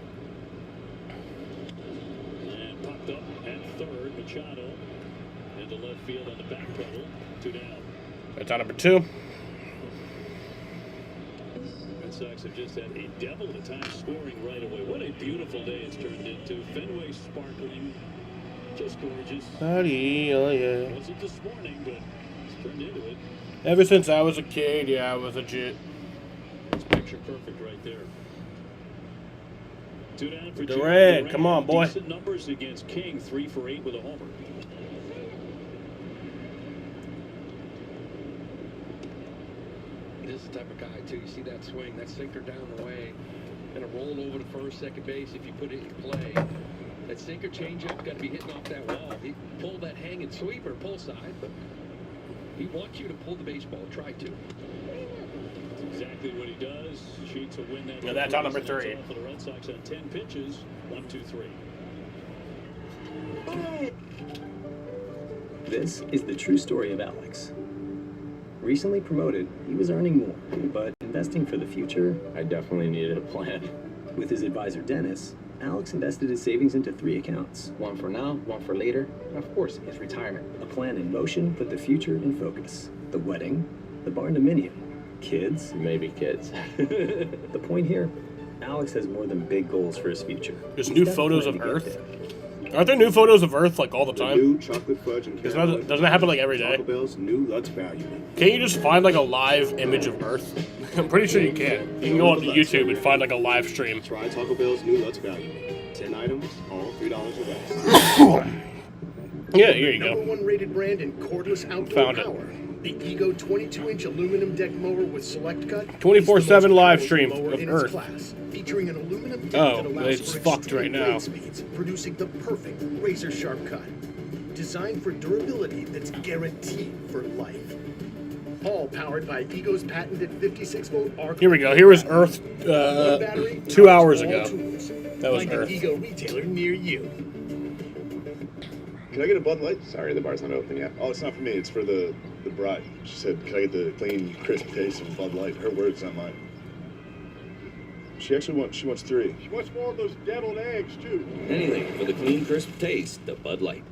popped up at third. Machado into left field on the back pedal. 2 down. That's out number 2. Red Sox have just had a devil of a time scoring right away. What a beautiful day it's turned into. Fenway sparkling. Just gorgeous. Buddy, oh yeah. Wasn't this morning, but it's turned into it. Ever since I was a kid, yeah, I was legit. It's picture perfect right there. 2 down for Durant, come on, boy. Decent numbers against King, 3 for 8 with a homer. This is the type of guy, too. You see that swing, that sinker down the way, and a roll over to first, second base if you put it in play. That sinker changeup got to be hitting off that wall. He pulled that hanging sweeper, pull side, but he wants you to pull the baseball. Try to. That's exactly what he does. Sheets will win that. Yeah, that's on number 3. For the Red Sox on 10 pitches. 1, 2, 3. This is the true story of Alex. Recently promoted, he was earning more, but investing for the future, I definitely needed a plan. With his advisor Dennis, Alex invested his savings into 3 accounts. One for now, one for later, and of course, his retirement. A plan in motion put the future in focus. The wedding, the barn dominium, kids, maybe kids. The point here, Alex has more than big goals for his future. There's new photos of Earth. Aren't there new photos of Earth like all the time? New chocolate fudge and doesn't that happen like every day? Taco Bell's new Lutz value. Can't you just find like a live image of Earth? I'm pretty sure you can. You can go on YouTube and find like a live stream. Try Taco Bell's new Lutz value. 10 items, all $3 or less. Yeah, here you go. #1 rated brand in cordless outdoor Found it. power. The Ego 22-inch aluminum deck mower with select cut. 24/7 live stream mower of in Earth. its class, featuring an aluminum deck Oh, that allows it's for fucked extreme right now. blade speeds, producing the perfect razor sharp cut. Designed for durability that's guaranteed for life. All powered by Ego's patented 56-volt arc. Here we go. Here was Earth 2 hours ago. That was Find Earth. an Ego retailer near you. Can I get a Bud Light? Sorry, the bar's not open yet. Oh, it's not for me. It's for the bride. She said, can I get the clean, crisp taste of Bud Light? Her words, not mine. She wants 3. She wants more of those deviled eggs, too. Anything for the clean, crisp taste of Bud Light.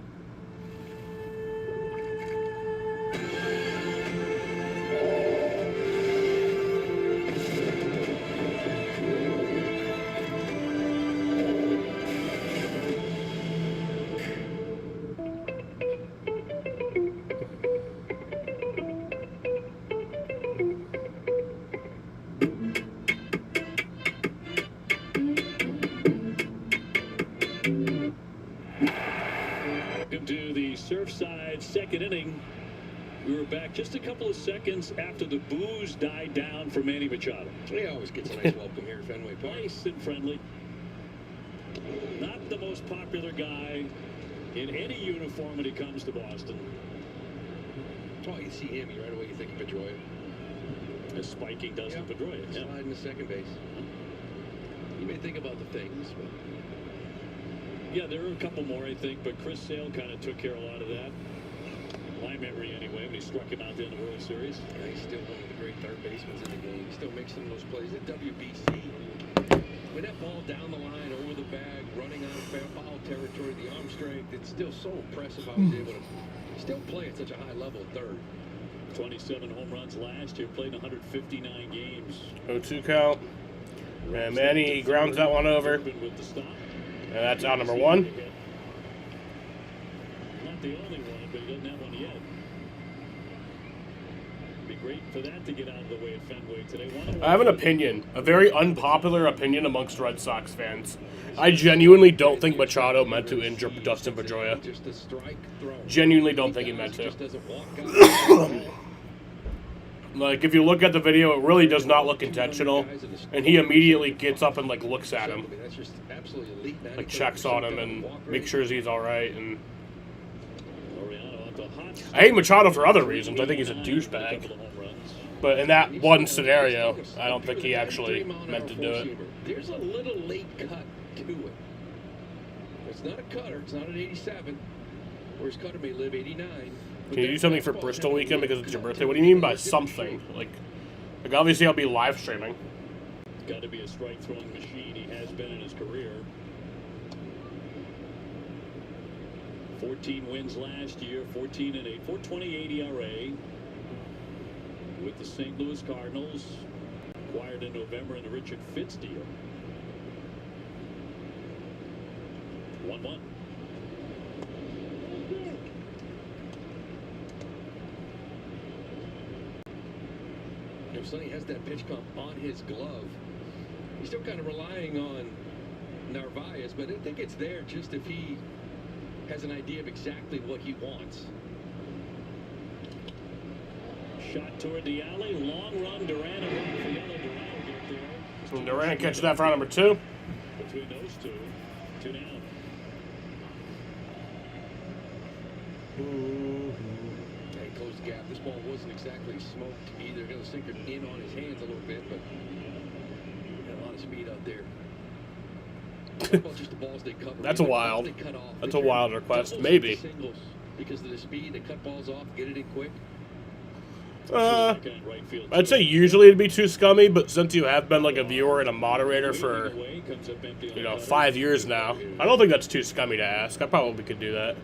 second inning. We were back just a couple of seconds after the boos died down for Manny Machado. He always gets a nice welcome here at Fenway Park. Nice and friendly. Not the most popular guy in any uniform when he comes to Boston. Oh, you see him, right away you think of Pedroia. As spiking Dustin Pedroia. Yeah. Sliding to second base. You may think about the things, but... Yeah, there were a couple more, I think, but Chris Sale kind of took care of a lot of that. My memory, anyway, when he struck him out there in the World Series. Yeah, he's still one of the great third basemen in the game. He still makes some of those plays at WBC. When that ball down the line, over the bag, running out of foul territory, the arm strength, it's still so impressive how he's able to still play at such a high level at third. 27 home runs last year, played 159 games. 0-2 count. And Manny grounds that one over. With the stop. And that's out number 1. Not the only one, but he doesn't have one yet. It'd be great for that to get out of the way at Fenway today. I have an opinion, a very unpopular opinion amongst Red Sox fans. I genuinely don't think Machado meant to injure Dustin Pedroia. Just a strike throw. Genuinely don't think he meant to. Just doesn't walk out. Like, if you look at the video, it really does not look intentional. And he immediately gets up and, like, looks at him. That's just absolutely elite. Like, checks on him and makes sure he's all right. And I hate Machado for other reasons. I think he's a douchebag. But in that one scenario, I don't think he actually meant to do it. There's a little late cut to it. It's not a cutter. It's not an 87. Whereas cutter may live 89. Can you do something for Bristol weekend because it's your birthday? What do you mean by something? Like obviously I'll be live streaming. Got to be a strike throwing machine. He has been in his career. 14 wins last year, 14-8, 4.28 ERA with the St. Louis Cardinals. Acquired in November in the Richard Fitz deal. 1-1. If Sonny has that pitch comp on his glove, he's still kind of relying on Narvaez, but I think it's there just if he has an idea of exactly what he wants. Shot toward the alley, long run, Duran away for yellow. Duran will get there. Duran catches that for round number 2. Between those two, 2 down. Yeah, he closed the gap. This ball wasn't exactly smoked either. Got the sinker in on his hands a little bit, but got a lot of speed out there. Just the balls they cover. That's a wild. That's a wild request. Maybe. Singles because of the speed, they cut balls off, get it in quick. I'd say usually it'd be too scummy, but since you have been like a viewer and a moderator for 5 years now, I don't think that's too scummy to ask. I probably could do that.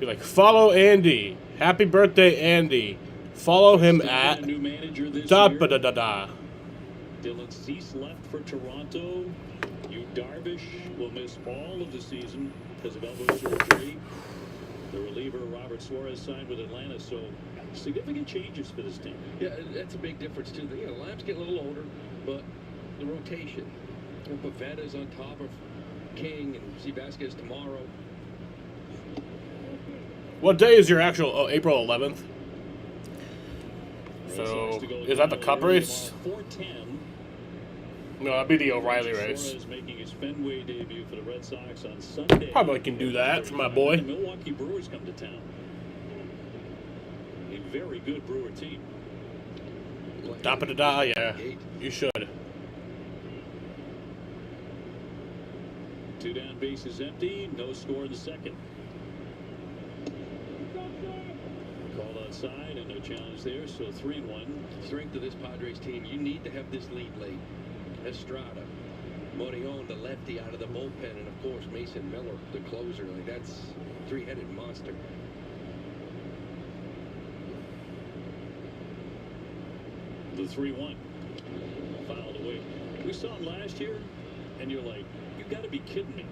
Be like, follow Andy. Happy birthday, Andy. Follow him at da-da-da-da. Dylan Cease left for Toronto. Yu Darvish will miss all of the season because of elbow surgery. The reliever, Robert Suarez, signed with Atlanta, so significant changes for this team. Yeah, that's a big difference, too. The Lamb's getting a little older, but the rotation. Pavetta's on top of King and see Vasquez tomorrow. What day is your actual... Oh, April 11th. So, is that the Cup race? 410. No, that'd be the O'Reilly race. Suarez making his Fenway debut for the Red Sox on Sunday. Probably can do that for my boy. The Milwaukee Brewers come to town. A very good Brewer team. Da-da-da, yeah. You should. 2 down, bases empty. No score in the second. Called outside and no challenge there, so 3-1. Strength of this Padres team, you need to have this lead late. Estrada, Morillon, the lefty out of the bullpen, and of course Mason Miller, the closer. Like that's three-headed monster. The 3-1 fouled away. We saw him last year, and you're like, you got to be kidding me.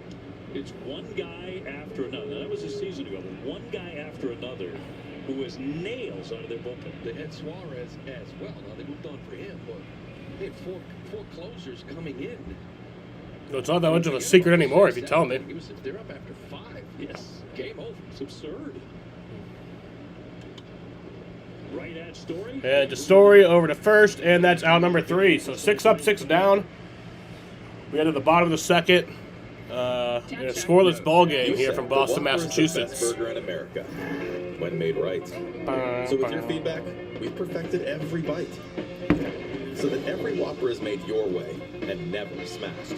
It's one guy after another. Now, that was a season ago, but one guy after another who has nails out of their bullpen. They had Suarez as well. Now they moved on for him, but they had four closers coming in. No, it's not that much of a secret anymore if you tell me. They're up after 5. Yes. Game over. It's absurd. Right at Story. And to Story over to first, and that's out number 3. So 6 up, 6 down. We got to the bottom of the second. In a scoreless ball game here from Boston, Massachusetts. The best burger in America, when made right. So with your feedback, we've perfected every bite, so that every Whopper is made your way and never smashed.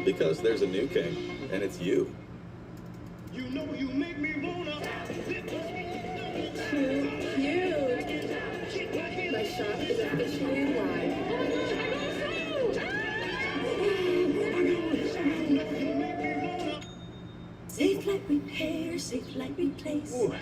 Because there's a new king, and it's you. You know you make me wanna. Cute. My shop is officially live. Safe Light Repair, Safe Light Replace. Ooh,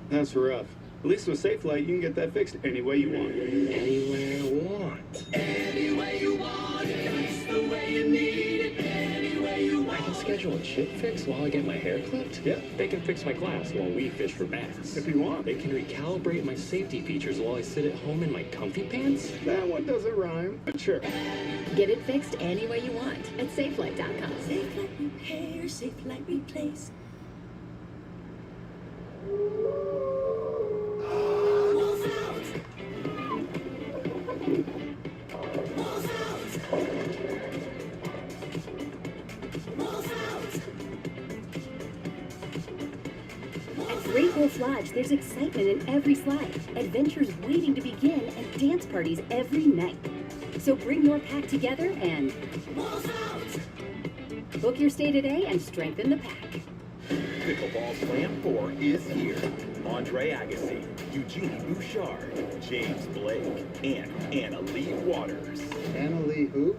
that's rough. At least with Safe Light, you can get that fixed any way you want. Anywhere I want. Any way you want it, that's the way you need it. Any way you I want can schedule a chip fix while I get my hair clipped? Yeah. They can fix my glass while we fish for bass. If you want. They can recalibrate my safety features while I sit at home in my comfy pants? That one doesn't rhyme, but sure. Get it fixed any way you want at SafeLight.com. Safe Light Repair, Safe Light Replace. Wolf out! Wolf out! Wolf out! At Great Wolf Lodge, there's excitement in every slide, adventures waiting to begin, and dance parties every night. So bring your pack together and Wolf out! book your stay today and strengthen the pack. Pickleball Slam 4 is here. Andre Agassi, Eugenie Bouchard, James Blake, and Anna Lee Waters. Anna Lee who?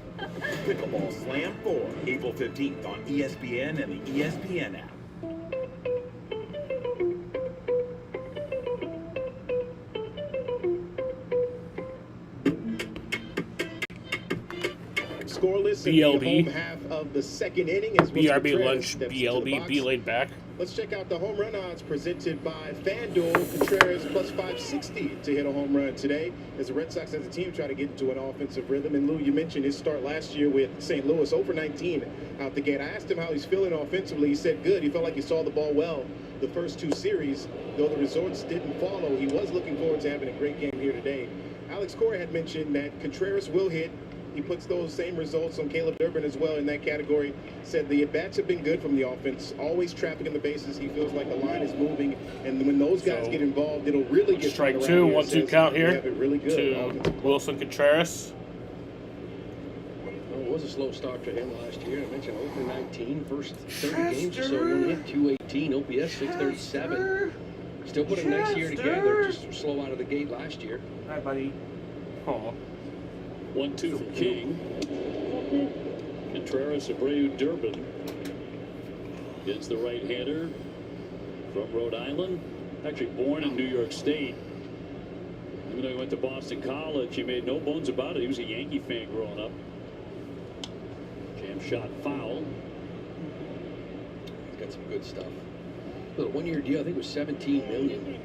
Pickleball Slam 4, April 15th on ESPN and the ESPN app. Scoreless in BLB. the home half of the second inning as Wilson BRB Contreras lunch, steps into the BLB, box. be laid back. Let's check out the home run odds presented by FanDuel. Contreras plus 560 to hit a home run today as the Red Sox as a team try to get into an offensive rhythm. And Lou, you mentioned his start last year with St. Louis, over 19 out the gate. I asked him how he's feeling offensively. He said good. He felt like he saw the ball well the first 2 series. Though the results didn't follow, he was looking forward to having a great game here today. Alex Cora had mentioned that Contreras will hit. He puts those same results on Caleb Durbin as well in that category. Said the at-bats have been good from the offense. Always traffic in the bases. He feels like the line is moving. And when those guys get involved, it'll really get Strike around 2, here. 1-2 Says count we here have it really good to Wilson Contreras. Well, it was a slow start to him last year. I mentioned 0 for 19, first 30 games or so. He only hit 218, OPS 637. Still put a nice year together. Just slow out of the gate last year. Hi, buddy. Aw. 1-2 from King. Contreras, Abreu, Durbin is the right-hander from Rhode Island. Actually born in New York State. Even though he went to Boston College, he made no bones about it. He was a Yankee fan growing up. Jam shot foul. He's got some good stuff. The one-year deal, I think, was $17 million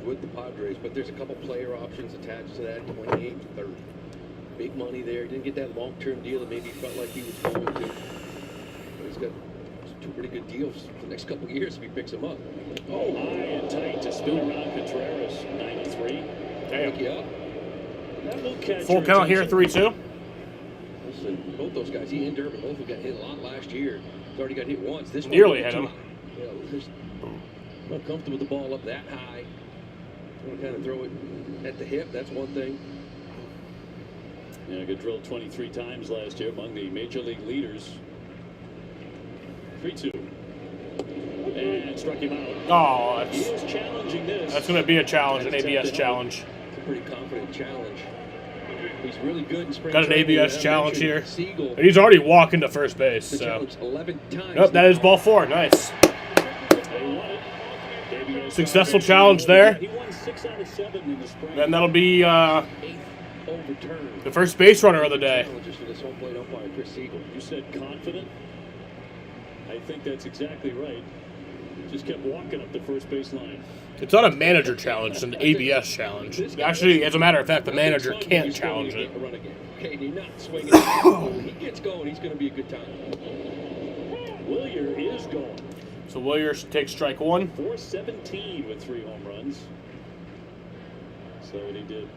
with the Padres, but there's a couple player options attached to that, 28 and 30. Big money there. Didn't get that long-term deal that maybe he felt like he was going to. But he's got 2 pretty good deals for the next couple of years if he picks them up. Oh, high and tight to spin around Contreras. 93. Damn. Yeah. That will catch Full your count here, attention. 3-2. Listen, both those guys, he and Durbin, both have got hit a lot last year. He's already got hit once. This Nearly one, hit him. Yeah, just not comfortable with the ball up that high. Want to kind of throw it at the hip. That's one thing. Yeah, got drilled 23 times last year among the major league leaders. 3-2. And struck him out. Oh, He is challenging this. that's going to be a challenge, an That's ABS tempting. challenge. It's a pretty confident challenge. He's really good in spring Got an training. ABS I challenge here. mentioned Siegel. And he's already walking to first base. Been So. challenged 11 times. Yep, that is ball 4. Nice. They won it. ABS Successful challenge there. He won 6 out of 7 in the spring. And that'll be Overturned. the first base runner of the day. Challenges for this home plate umpire, Chris Siegel. You said confident? I think that's exactly right. Just kept walking up the first base line. It's not a manager challenge, it's an ABS challenge. Actually, as a matter of fact, the manager can't challenge it. Run again. Okay, you're not swinging. When he gets going, he's going to be a good time. Willier is going. So Williers takes strike 1. 417 with 3 home runs. So what he did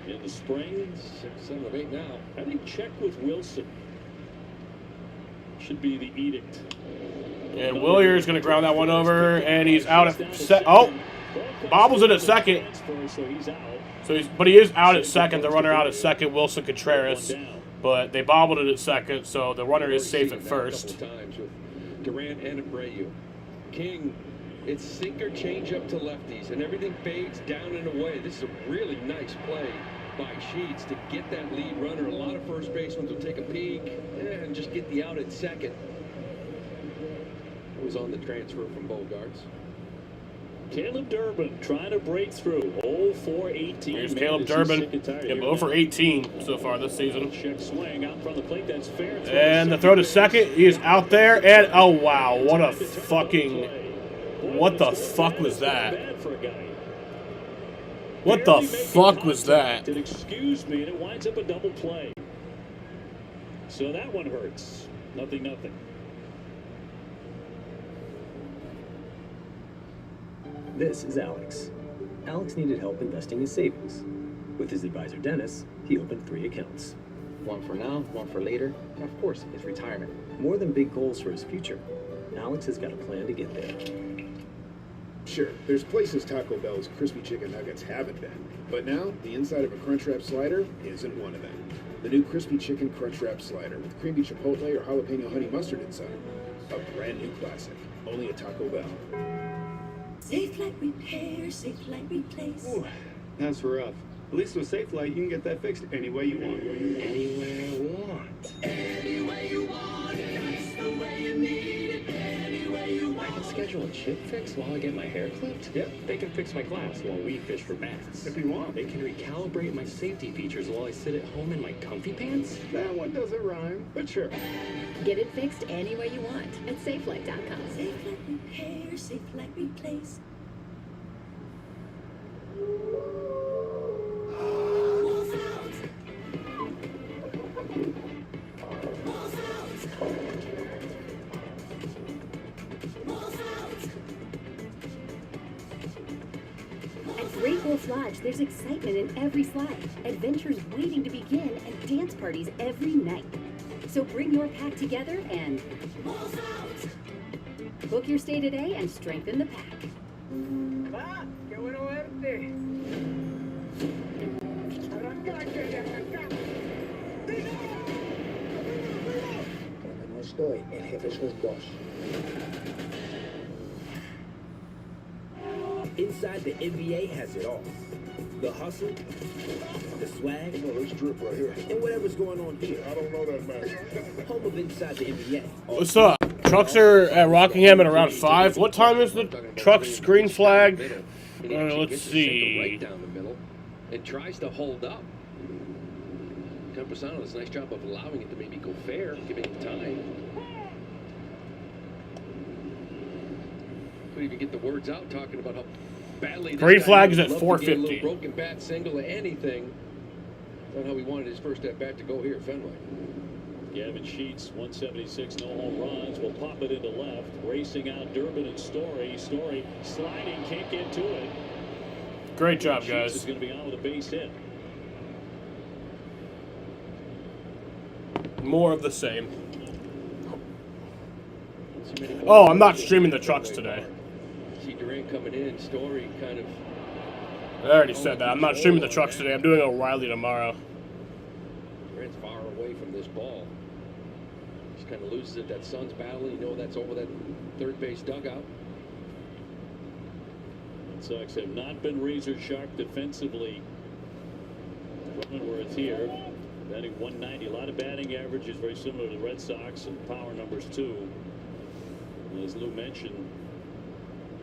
in the spring. 6, 7 of 8 now. I think check with Wilson. Should be the edict. And Willier's going to ground that one over, and he's out at oh, bobbles it at second. So he's out. But he is out at second. The runner out at second, Wilson Contreras. But they bobbled it at second, so the runner is safe at first. Times with Durant and Abreu. King, it's sinker change up to lefties, and everything fades down and away. This is a really nice play by Sheets to get that lead runner. A lot of first basemen will take a peek and just get the out at second. It was on the transfer from Bogarts. Caleb Durbin trying to break through. 0-for-18. Here's Caleb Durbin. Yep, 0-for-18 so far this season. Check swing out from the plate. That's fair. And the throw to second. He is out there. And oh wow, what a fucking. What the fuck was that? What the fuck was that? Excuse me, and it winds up a double play. So that one hurts. 0-0. This is Alex. Alex needed help investing his savings. With his advisor Dennis, he opened 3 accounts. One for now, one for later, and of course, his retirement. More than big goals for his future, Alex has got a plan to get there. Sure, there's places Taco Bell's crispy chicken nuggets haven't been, but now the inside of a Crunchwrap slider isn't one of them. The new crispy chicken Crunchwrap slider with creamy chipotle or jalapeno honey mustard inside. A brand new classic, only at Taco Bell. Safe Light Repair, Safe Light Replace. Ooh, that's rough. At least with Safe Light, you can get that fixed any way you want. Anywhere I want. Any way you want it, that's the way you need it. Any way you want I can schedule a chip fix while I get my hair clipped? Yep. They can fix my glass while we fish for bass. If you want. They can recalibrate my safety features while I sit at home in my comfy pants? That one doesn't rhyme, but sure. Get it fixed any way you want at SafeLight.com. Safe Light Repair, Safe Light Replace. Wolf out! Wolf out! Wolf out! At Great Wolf Lodge, there's excitement in every slide, adventures waiting to begin, and dance parties every night. So bring your pack together and Wolf out! book your stay today and strengthen the pack. ¡Ah! ¡Qué bueno verte! Donde no estoy, el jefe sos vos. Inside the NBA has it all. The hustle, the swag, this drip right here. and whatever's going on here. I don't know that, man. Home of Inside the NBA. What's up? Trucks are at Rockingham at around 5. What time is the truck's green flag? Let's see. Right down the middle. It tries to hold up. Camposano does a nice job of allowing it to maybe go fair, giving him time. Could even get the words out talking about how badly. Green flag is at would love to get a 4:50. little broken bat single or anything. Not how he wanted his first at bat to go here at Fenway. Gavin Sheets, 176, no home runs. Will pop it into left. Racing out Durbin and Story. Story sliding, can't get to it. Great job, Sheets guys. is going to be on with a base hit. More of the same. Oh, I'm not streaming the trucks today. See Durant coming in. Story kind of. I already said that. I'm not streaming the trucks today. I'm doing O'Reilly tomorrow. Durant's far away from this ball. Just kind of loses it. That Suns battle. You know that's over that third base dugout. Red Sox have not been razor sharp defensively. Cronenworth here, batting 190. A lot of batting averages, very similar to the Red Sox, and power numbers too. And as Lou mentioned,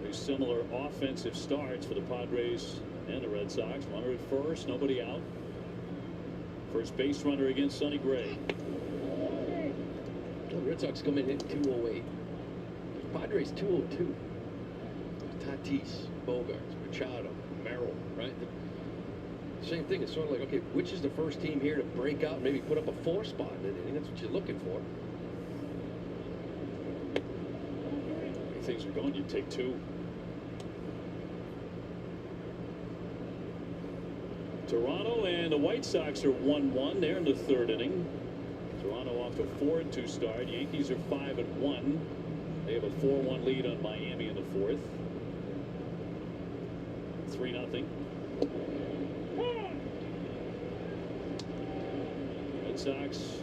very similar offensive starts for the Padres and the Red Sox. Runner at first, nobody out. First base runner against Sonny Gray. The Red Sox come in at 208. Padres 202. Tatis, Bogarts, Machado, Merrill, right? Same thing. It's sort of like, okay, which is the first team here to break out, maybe put up a 4 spot? And that's what you're looking for. If things are going, you take 2. Toronto and the White Sox are 1-1. They're in the third inning. Toronto off to a 4-2 start. Yankees are 5-1. They have a 4-1 lead on Miami in the fourth. 3-0. Red Sox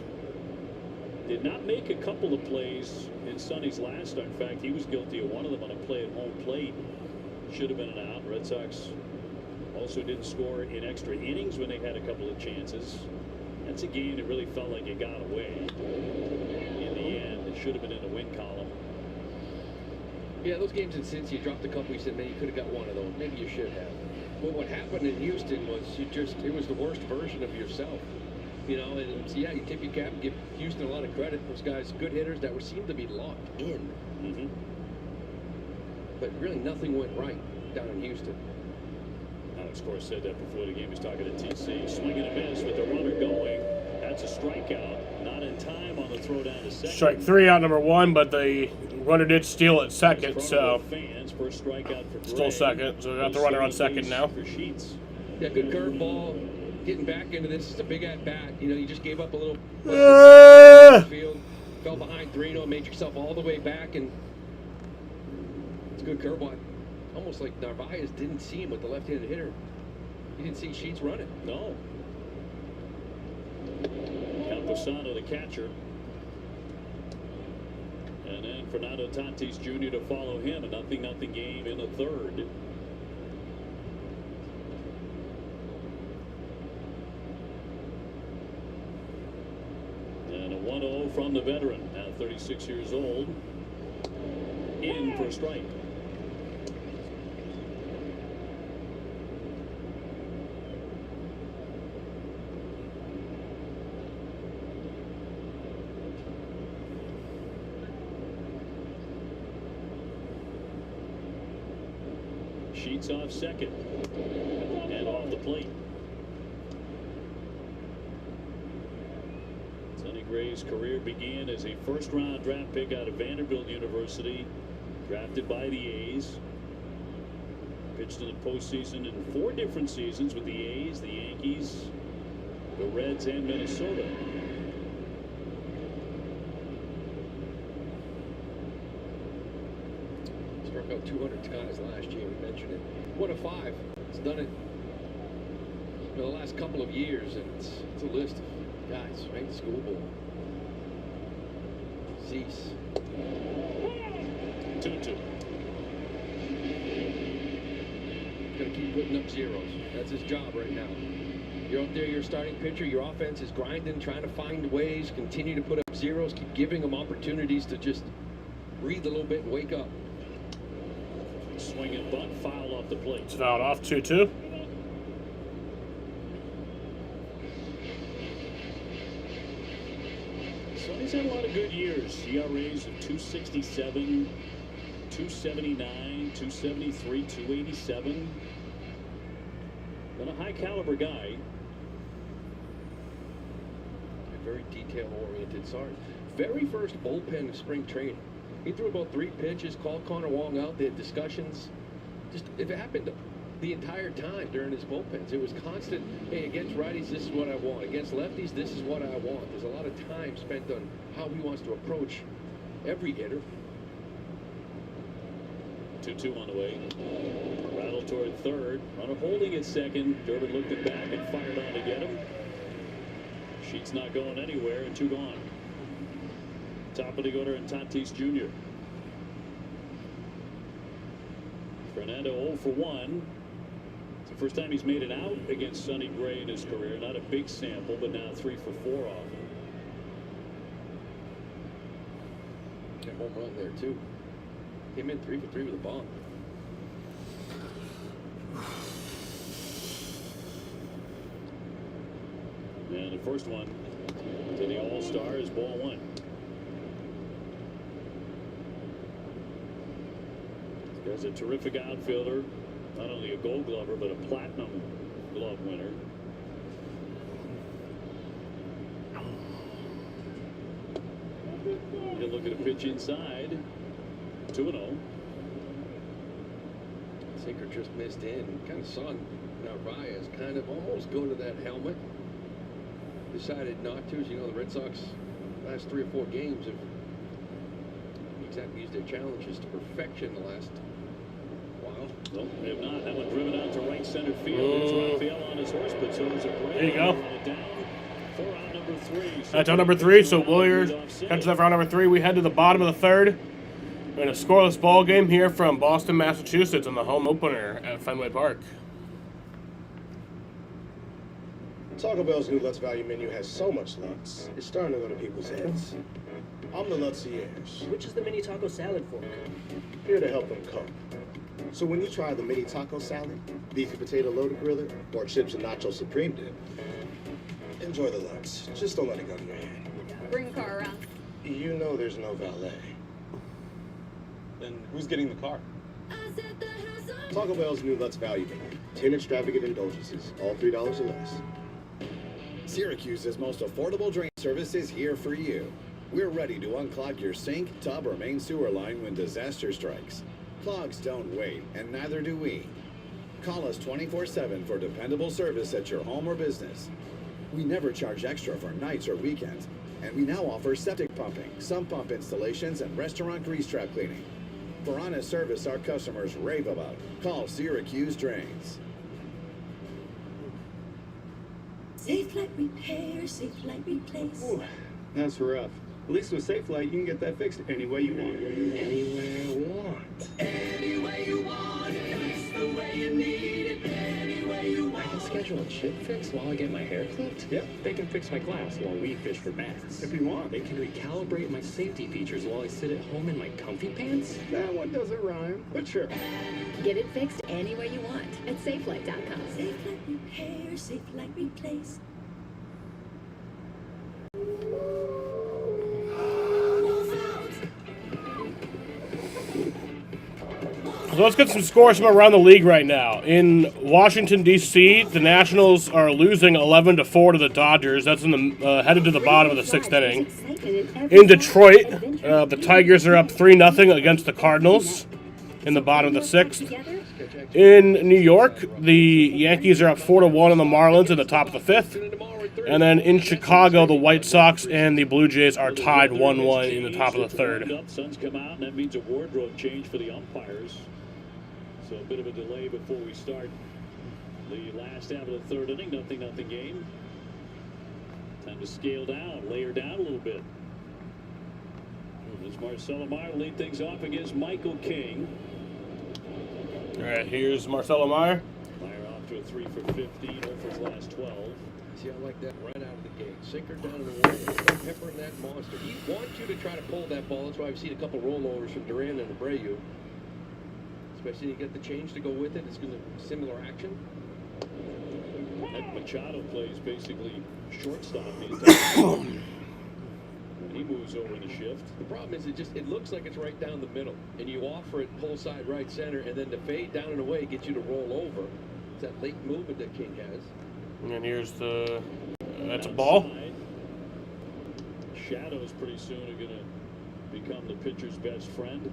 did not make a couple of plays in Sonny's last start. In fact, he was guilty of one of them on a play at home plate. Should have been an out. Red Sox also didn't score in extra innings when they had a couple of chances. That's a game that really felt like it got away. In the end, it should have been in the win column. Yeah, those games in Cincy, you dropped a couple, you said, man, you could have got one of those. Maybe you should have. But what happened in Houston was it was the worst version of yourself. You know, and so, yeah, you tip your cap and give Houston a lot of credit. Those guys, good hitters that seemed to be locked in. Mm-hmm. But really nothing went right down in Houston. Alex Cora said that before the game. He was talking to TC. Swing and a miss with the runner going. That's a strikeout. Not in time on the throw down to second. Strike 3 out number 1, but the runner did steal at second, so fans, first strikeout for Gray. still second. So we got the runner on second now. For Sheets. Yeah, good curveball. Getting back into this. It's a big at bat. You know, you just gave up a little field, fell behind 3-0, made yourself all the way back, and it's a good curveball. Almost like Narvaez didn't see him with the left-handed hitter. He didn't see Sheets running. No. Camposano, the catcher. And then Fernando Tatis Jr. to follow him. A 0-0 game in the third. And a 1-0 from the veteran, now 36 years old. In for a strike. Sheets off second and off the plate. Sonny Gray's career began as a first-round draft pick out of Vanderbilt University, drafted by the A's. Pitched in the postseason in 4 different seasons with the A's, the Yankees, the Reds, and Minnesota. Struck out 200 times last year. We mentioned it. 1 of 5. It's done it in the last couple of years, and it's a list of guys, right? School Bowl. Cease. 2-2. Gonna keep putting up zeros. That's his job right now. You're out there, you're a starting pitcher. Your offense is grinding, trying to find ways, continue to put up zeros, keep giving them opportunities to just breathe a little bit and wake up. Swing and bunt, foul off the plate. It's fouled off 2-2. Sonny's had a lot of good years. ERAs of 267, 279, 273, 287. Been a high caliber guy. Very detail-oriented. Sorry. Very first bullpen of spring training. He threw about 3 pitches, called Connor Wong out. They had discussions. Just, it happened the entire time during his bullpens. It was constant, hey, against righties, this is what I want. Against lefties, this is what I want. There's a lot of time spent on how he wants to approach every hitter. 2-2 on the way. Rattle toward third. Runner holding at second. Durbin looked it back and fired on to get him. Sheets not going anywhere, and 2 gone. Top of the order and Tatis Jr. Fernando 0 for 1. It's the first time he's made it out against Sonny Gray in his career. Not a big sample, but now 3 for 4 off him. A home run there, too. Came in 3 for 3 with a bomb. And the first one to the All-Star is ball 1. This guy's a terrific outfielder. Not only a Gold Glover, but a Platinum Glove winner. You look at a pitch inside. 2-0. Sinker just missed in. Kind of saw Narvaez kind of almost go to that helmet. Decided not to. As you know, the Red Sox last 3 or 4 games have exactly used their challenges to perfection the last while. Nope, they have not. That one driven out to right center field. There's Raphael on his horse, but so is a break. There you go. For out number 3. That's out number 3, so Williers catches that for out number 3. We head to the bottom of the third. We're in a scoreless ball game here from Boston, Massachusetts, in the home opener at Fenway Park. Taco Bell's new Lutz Value menu has so much Lutz, it's starting to go to people's heads. I'm the Lutzierge. Which is the mini taco salad for? Here to help them cook. So when you try the mini taco salad, beefy potato loaded griller, or chips and nacho supreme dip, enjoy the Lutz. Just don't let it go to your head. Bring the car around. You know there's no valet. Then who's getting the car? Taco Bell's new Lutz Value menu. 10 extravagant indulgences, all $3 or less. Syracuse's most affordable drain service is here for you. We're ready to unclog your sink, tub, or main sewer line when disaster strikes. Clogs don't wait, and neither do we. Call us 24/7 for dependable service at your home or business. We never charge extra for nights or weekends, and we now offer septic pumping, sump pump installations, and restaurant grease trap cleaning. For honest service our customers rave about, call Syracuse Drains. Safe Light Repair, Safe Light Replace. Ooh, that's rough. At least with Safe Light, you can get that fixed any way you want. Anywhere I want. Any way you want it, that's the way you need it. Any way you want it. I can schedule a chip fix while I get my hair clipped? Yep. They can fix my glass while we fish for bass. If you want. They can recalibrate my safety features while I sit at home in my comfy pants? That one doesn't rhyme, but sure. Get it fixed any way you want at SafeLight.com. Safe Light Repair, Safe Light Replace. So let's get some scores from around the league right now. In Washington, D.C., the Nationals are losing 11-4 to the Dodgers. That's in the headed to the bottom of the 6th inning. In Detroit, the Tigers are up 3-0 against the Cardinals in the bottom of the 6th. In New York, the Yankees are up 4-1 on the Marlins in the top of the 5th. And then in Chicago, the White Sox and the Blue Jays are tied 1-1 in the top of the 3rd. Suns come out, and that means a wardrobe change for the umpires. So a bit of a delay before we start the last half of the 3rd inning. 0-0 game. Time to scale down, layer down a little bit. As Marcelo Meyer lead things off against Michael King. All right, here's Marcelo Meyer. Meyer off to a 3 for 15 over his last 12. See, I like that right out of the gate. Sinker down in the wall, peppering that monster. He wants you to try to pull that ball. That's why I've seen a couple rollovers from Duran and Abreu. Especially when you get the change to go with it. It's going to similar action. That Machado plays basically shortstop the entire time. He moves over in the shift. The problem is it looks like it's right down the middle, and you offer it pull side right center, and then the fade down and away gets you to roll over. It's that late movement that King has. And then here's the that's a ball. Shadows pretty soon are going to become the pitcher's best friend.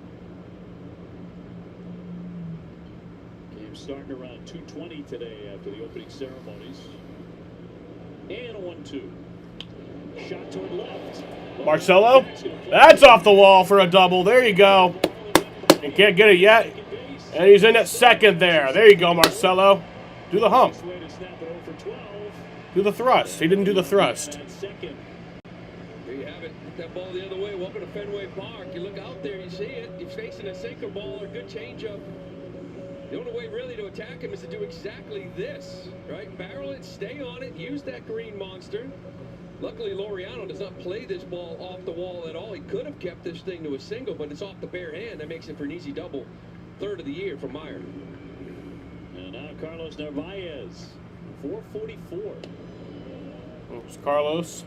Game starting around 2:20 today after the opening ceremonies. And a 1-2. Shot toward left. Marcelo, that's off the wall for a double. There you go. You can't get it yet. And he's in at second there. There you go, Marcelo. Do the hump. Do the thrust. He didn't do the thrust. There you have it. Hit that ball the other way. Welcome to Fenway Park. You look out there, you see it. He's facing a sinker ball or a good changeup. The only way really to attack him is to do exactly this, right? Barrel it, stay on it, use that green monster. Luckily, Laureano does not play this ball off the wall at all. He could have kept this thing to a single, but it's off the bare hand. That makes it for an easy double. 3rd of the year for Meyer. And now Carlos Narvaez, 444. Oops, Carlos.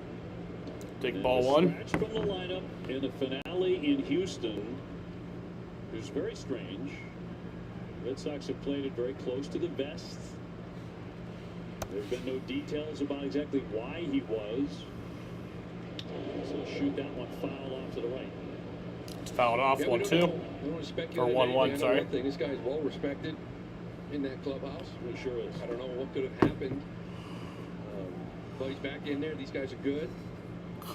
Take ball 1. Scratch from the lineup in the finale in Houston. It was very strange. Red Sox have played it very close to the vest. There have been no details about exactly why he was. So shoot that one foul off to the right. It's fouled off, 1-2. Or 1-1, sorry. This guy is well respected. in that clubhouse. It sure is. I don't know what could have happened. But he's back in there. These guys are good.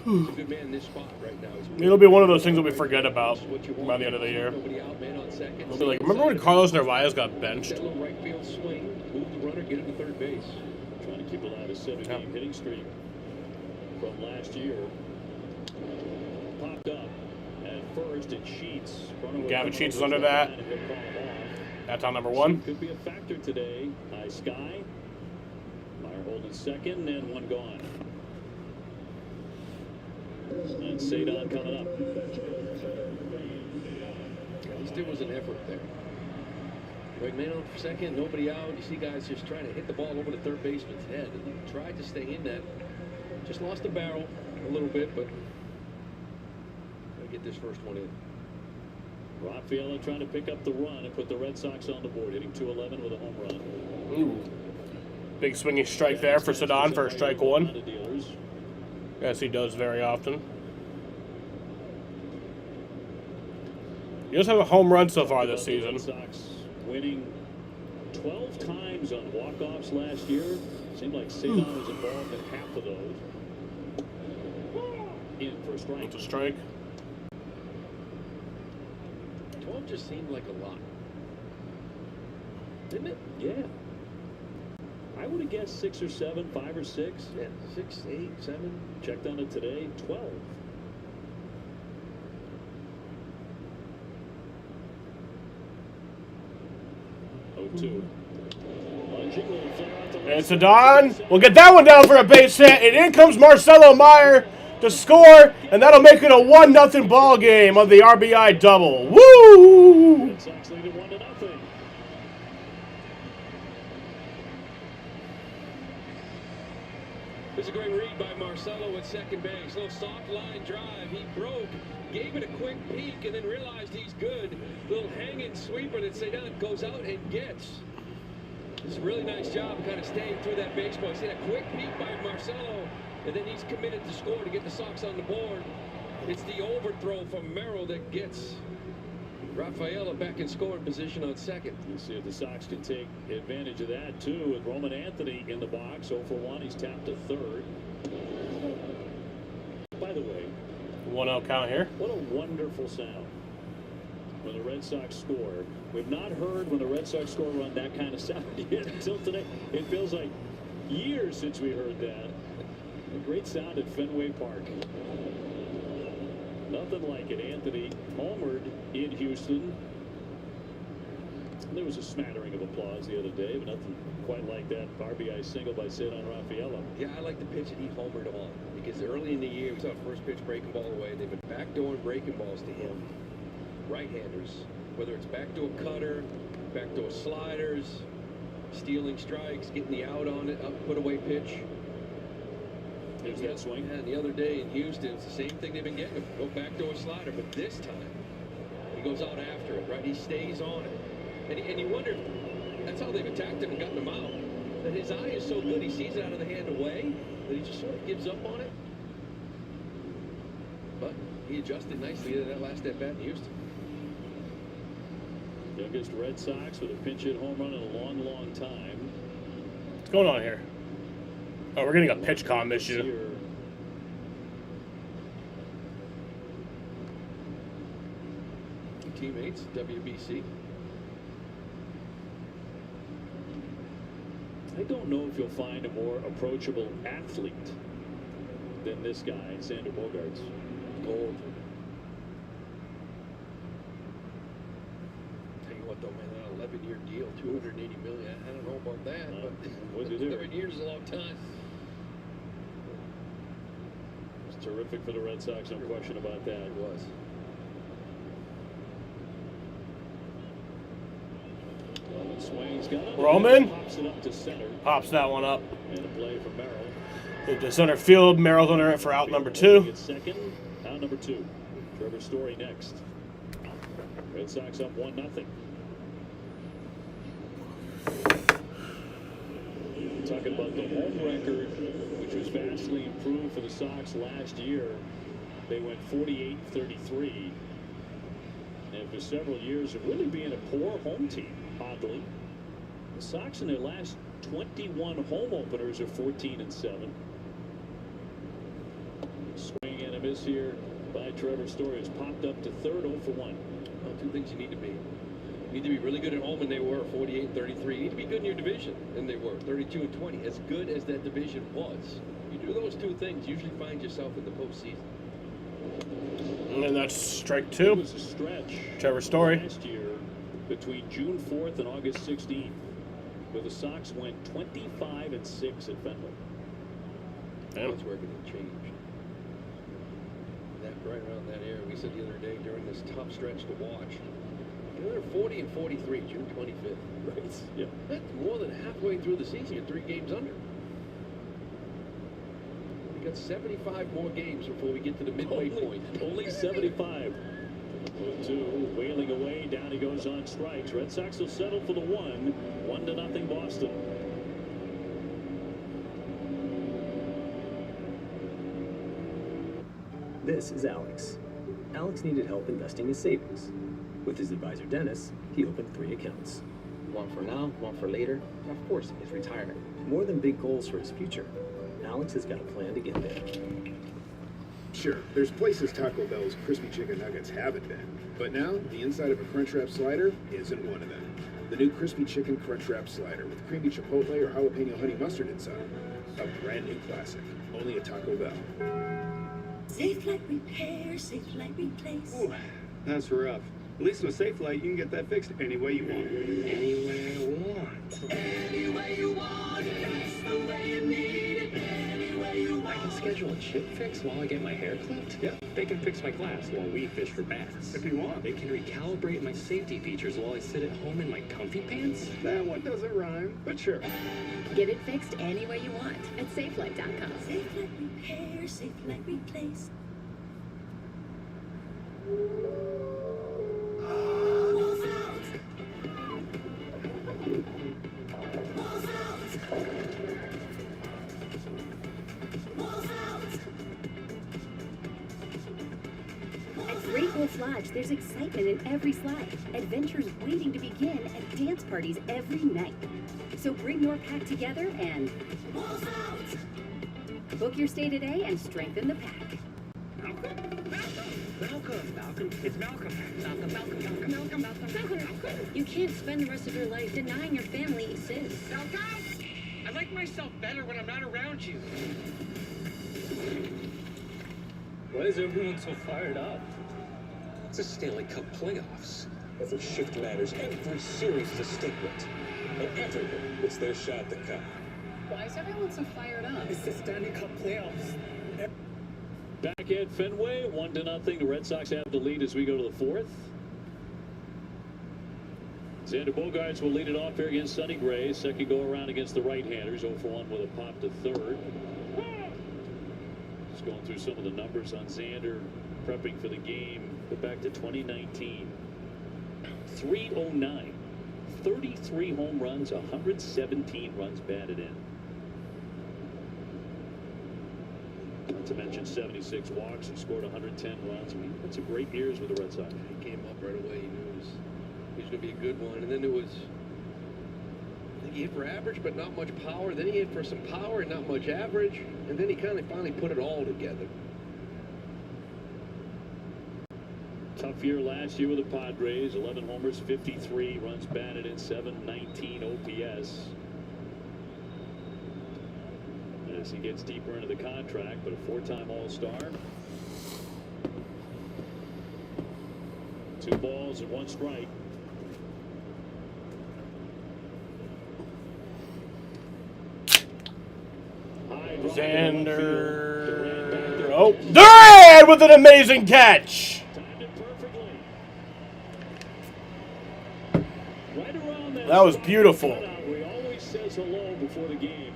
He's a good man in this spot right now. It'll be one of those things that we forget about by the end of the year. Nobody out, man on second. We'll be like, remember when Carlos Narvaez got benched? That little right field swing, move the runner, get him to third base. Trying to keep alive a 7-game hitting streak from last year. Popped up at first, and Sheets. Gavin Sheets is under that. That's on number 1. Could be a factor today. High Sky. Meyer holding second, and one gone. And Cedon coming up. At least there was an effort there. Right man on for second, nobody out. You see guys just trying to hit the ball over the third baseman's head. And he tried to stay in that. Just lost the barrel a little bit, but gotta get this first one in. Rafaela trying to pick up the run and put the Red Sox on the board, hitting .211 with a home run. Ooh. Big swinging strike there for Cedon for strike 1. As he does very often. He does have a home run so far this season. Red Sox winning 12 times on walk-offs last year. Seemed like Cedon was involved in half of those. In for a strike. It's a strike. 12 just seemed like a lot. Didn't it? Yeah. I would have guessed 6 or 7, 5 or 6. Yeah, 6, 8, 7. Checked on it today, 12. Oh-2. And Cedon will get that one down for a base hit, and in comes Marcelo Meyer to score, and that'll make it a 1-0 ball game of the RBI double. Woo! Red Sox lead it 1-0. There's a great read by Marcelo at second base. Little soft line drive. He broke, gave it a quick peek, and then realized he's good. Little hanging sweeper that Cedon goes out and gets. It's a really nice job kind of staying through that baseball. See that quick peek by Marcelo, and then he's committed to score to get the Sox on the board. It's the overthrow from Merrill that gets Rafaela back in scoring position on second. You see if the Sox can take advantage of that, too, with Roman Anthony in the box. 0 for 1. He's tapped to third. By the way, 1-0 count here. What a wonderful sound when the Red Sox score. We've not heard when the Red Sox score run that kind of sound yet until today. It feels like years since we heard that. A great sound at Fenway Park. Nothing like it. Anthony homered in Houston. There was a smattering of applause the other day, but nothing quite like that RBI single by Cedon Rafaela. Yeah, I like the pitch that he homered on, because early in the year we saw first pitch breaking ball away. They've been backdooring breaking balls to him. Right-handers, whether it's backdoor cutter, backdoor sliders, stealing strikes, getting the out on it, up put away pitch. There's that swing. And the other day in Houston, it's the same thing they've been getting him. Go backdoor slider, but this time he goes out after it, right? He stays on it. And you wonder, that's how they've attacked him and gotten him out. That his eye is so good, he sees it out of the hand away, that he just sort of gives up on it. But he adjusted nicely to that last at bat in Houston. Youngest Red Sox with a pinch hit home run in a long, long time. What's going on here? Oh, we're getting a pitch comm issue. Teammates, WBC. I don't know if you'll find a more approachable athlete than this guy, Xander Bogaerts. Gold. Tell you what, though, man, that 11-year deal, $280 million. I don't know about that, but 11 years is a long time. It's terrific for the Red Sox, no question about that. It was. Roman swings, got it. Roman Pops it up to center. Pops that one up. And a play from Merrill. Into center field. Merrill's under it for out number 2. It's second, out number 2. Trevor Story next. Red Sox up 1-0. Talking about the home record, which was vastly improved for the Sox last year. They went 48-33. After several years of really being a poor home team, oddly. The Sox in their last 21 home openers are 14-7. Swing and a miss here by Trevor Story. Has popped up to third, 0 for 1. Well, two things you need to be. You need to be really good at home, and they were 48-33. You need to be good in your division, and they were 32-20. As good as that division was, you do those two things, you usually find yourself in the postseason. And that's strike 2. It was a stretch. Trevor Story. Last year, between June 4th and August 16th, where the Sox went 25-6 at Fenway. That's where everything changed. That right around that area, we said the other day during this tough stretch to watch. They're 40-43, June 25th. Right. Yeah. That's more than halfway through the season. You're 3 games under. We got 75 more games before we get to the midway point. Only 75. 0-2, wailing away. Down he goes on strikes. Red Sox will settle for the 1. 1-0 Boston. This is Alex. Alex needed help investing his savings. With his advisor Dennis, he opened 3 accounts. One for now, one for later, and of course, his retirement. More than big goals for his future, Alex has got a plan to get there. Sure, there's places Taco Bell's crispy chicken nuggets haven't been, but now the inside of a Crunchwrap slider isn't one of them. The new crispy chicken Crunchwrap slider with creamy chipotle or jalapeno honey mustard inside. A brand new classic, only at Taco Bell. Safe like repair, safe like replace. Ooh, that's rough. At least with SafeLight, you can get that fixed any way you want. Anywhere I want. Any way you want it, that's the way you need it. Any way you want I can schedule a chip fix while I get my hair clipped? Yeah. They can fix my glass while we fish for bass. If you want. They can recalibrate my safety features while I sit at home in my comfy pants? That one doesn't rhyme, but sure. Get it fixed any way you want at SafeLight.com. Safe like repair, safe like replace. At Great Wolf Lodge, there's excitement in every slide, adventures waiting to begin, and dance parties every night. So bring your pack together and book your stay today and strengthen the pack. Malcolm. You can't spend the rest of your life denying your family sis. Malcolm! I like myself better when I'm not around you. Why is everyone so fired up? It's a Stanley Cup playoffs. Every shift matters, every series is a statement. And everyone gets their shot at the cup. Why is everyone so fired up? It's the Stanley Cup playoffs. Back at Fenway, 1-0. The Red Sox have the lead as we go to the 4th. Xander Bogaerts will lead it off here against Sonny Gray. Second go around against the right-handers. 0 for 1 with a pop to third. Just going through some of the numbers on Xander, prepping for the game. Go back to 2019. 309. 33 home runs, 117 runs batted in. Not to mention 76 walks and scored 110 runs. I mean, that's some great years with the Red Sox. He came up right away. He knew he was going to be a good one. And then it was, I think he hit for average, but not much power. Then he hit for some power and not much average. And then he kind of finally put it all together. Tough year last year with the Padres. 11 homers, 53 runs batted in, 719 OPS. As he gets deeper into the contract, but a 4-time All-Star. 2 balls and 1 strike. Xander. Oh, Duran with an amazing catch. That was beautiful. He always says hello before the game.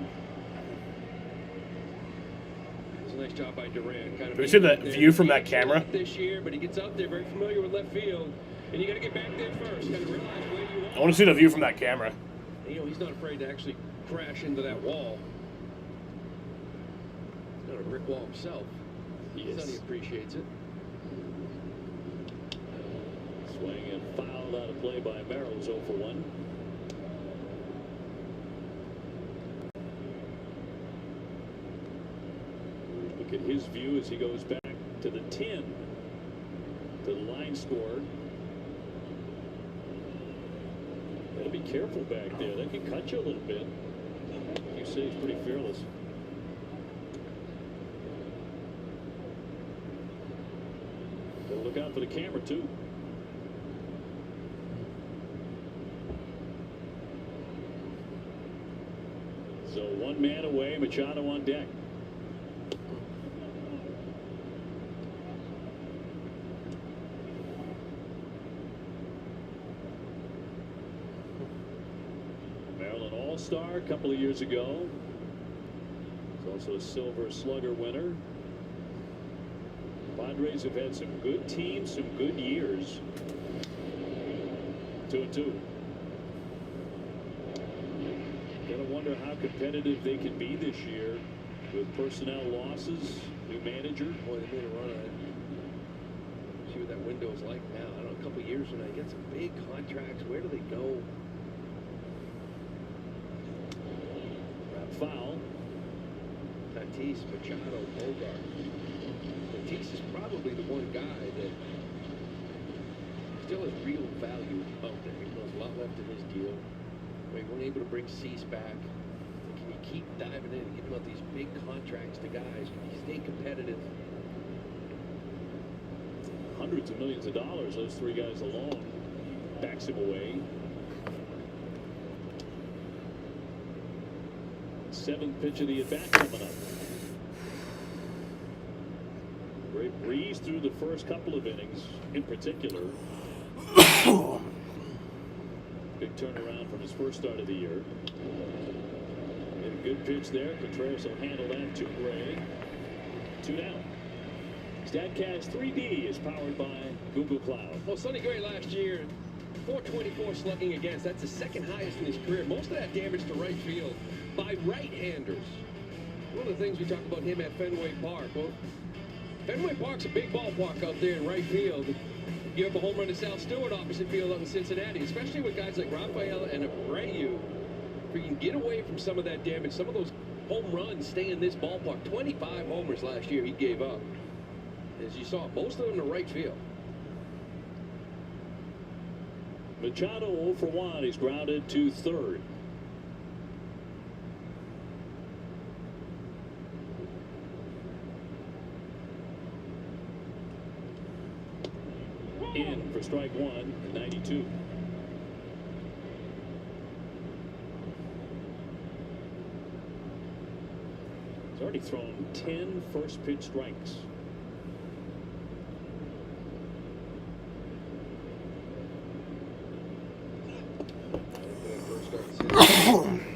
It was a nice job by Duran. Do we see the view from that camera? This year, but he gets out there very familiar with left field, and you got to get back there first. Got to realize where you are. I want to see the view from that camera. You know, he's not afraid to actually crash into that wall. He's not a brick wall himself. He appreciates it. Swing and fouled out of play by Merrill. 0 for 1. Look at his view as he goes back to the 10, to the line score. Gotta be careful back there. They can cut you a little bit. You say he's pretty fearless. Gotta look out for the camera too. So one man away, Machado on deck. Maryland All-Star a couple of years ago. He's also a Silver Slugger winner. Padres have had some good teams, some good years. 2-2. Gotta wonder how competitive they can be this year with personnel losses, new manager. Boy, they made a run at it. See what that window is like now. I don't know, a couple of years when I get some big contracts, where do they go? Foul. Tatis, Machado, Bogart. Tatis is probably the one guy that still has real value out there. Even though there's a lot left in his deal. We weren't able to bring Cease back. Can you keep diving in and giving out these big contracts to guys? Can you stay competitive? Hundreds of millions of dollars, those three guys alone. Backs him away. Seventh pitch of the at-bat coming up. Great breeze through the first couple of innings in particular. Big turnaround from his first start of the year. And a good pitch there. Contreras will handle that to Gray. 2 down. StatCast 3D is powered by Google Cloud. Well, Sonny Gray last year, 424 slugging against. That's the second highest in his career. Most of that damage to right field by right-handers. One of the things we talk about him at Fenway Park. Well, Fenway Park's a big ballpark out there in right field. You have a home run to South Stewart opposite field out in Cincinnati, especially with guys like Rafael and Abreu. If you can get away from some of that damage, some of those home runs stay in this ballpark. 25 homers last year he gave up. As you saw, most of them to right field. Machado 0 for 1. He's grounded to third. In for strike one at 92. He's already thrown 10 first pitch strikes.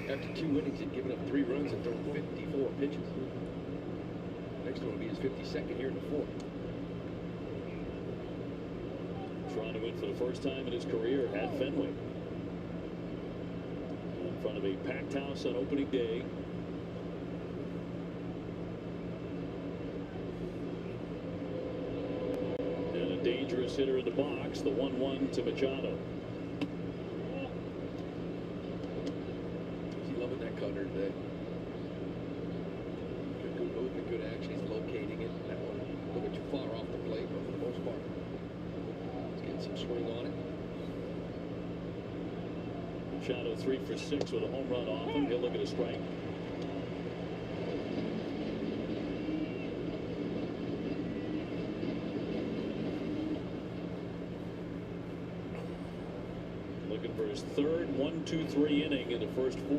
After 2 innings, he'd given up 3 runs and thrown 54 pitches. Next one will be his 52nd here in the 4th. Trying to win for the first time in his career at Fenway. In front of a packed house on opening day. And a dangerous hitter in the box, the 1-1 to Machado. He's loving that cutter today. Good movement, good action. He's locating it. That one a little bit too far off the plate, but for the most part, he's getting some swing on it. Machado 3 for 6 with a home run off him. He'll look at a strike. Looking for his third 1-2-3 inning in the first 4.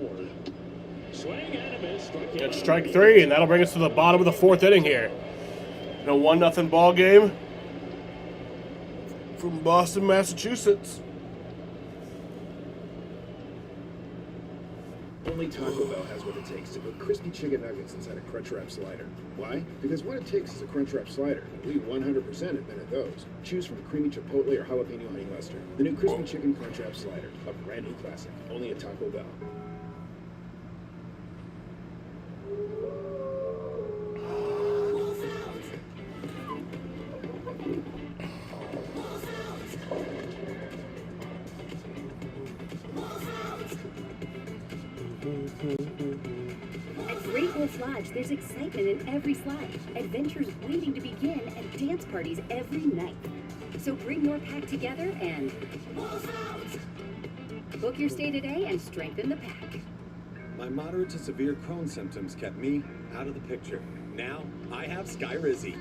Swing and a miss. It's strike 3, and that'll bring us to the bottom of the 4th inning here. In a 1-0 ball game from Boston, Massachusetts. Only Taco Bell has what it takes to put crispy chicken nuggets inside a Crunchwrap slider. Why? Because what it takes is a Crunchwrap slider. We 100% invented those. Choose from creamy chipotle or jalapeno honey mustard. The new crispy chicken Crunchwrap slider, a brand new classic, only at Taco Bell. At 3 Wolf Lodge, there's excitement in every slide, adventures waiting to begin, and dance parties every night. So bring your pack together and book your stay today and strengthen the pack. My moderate to severe Crohn's symptoms kept me out of the picture. Now I have Skyrizi.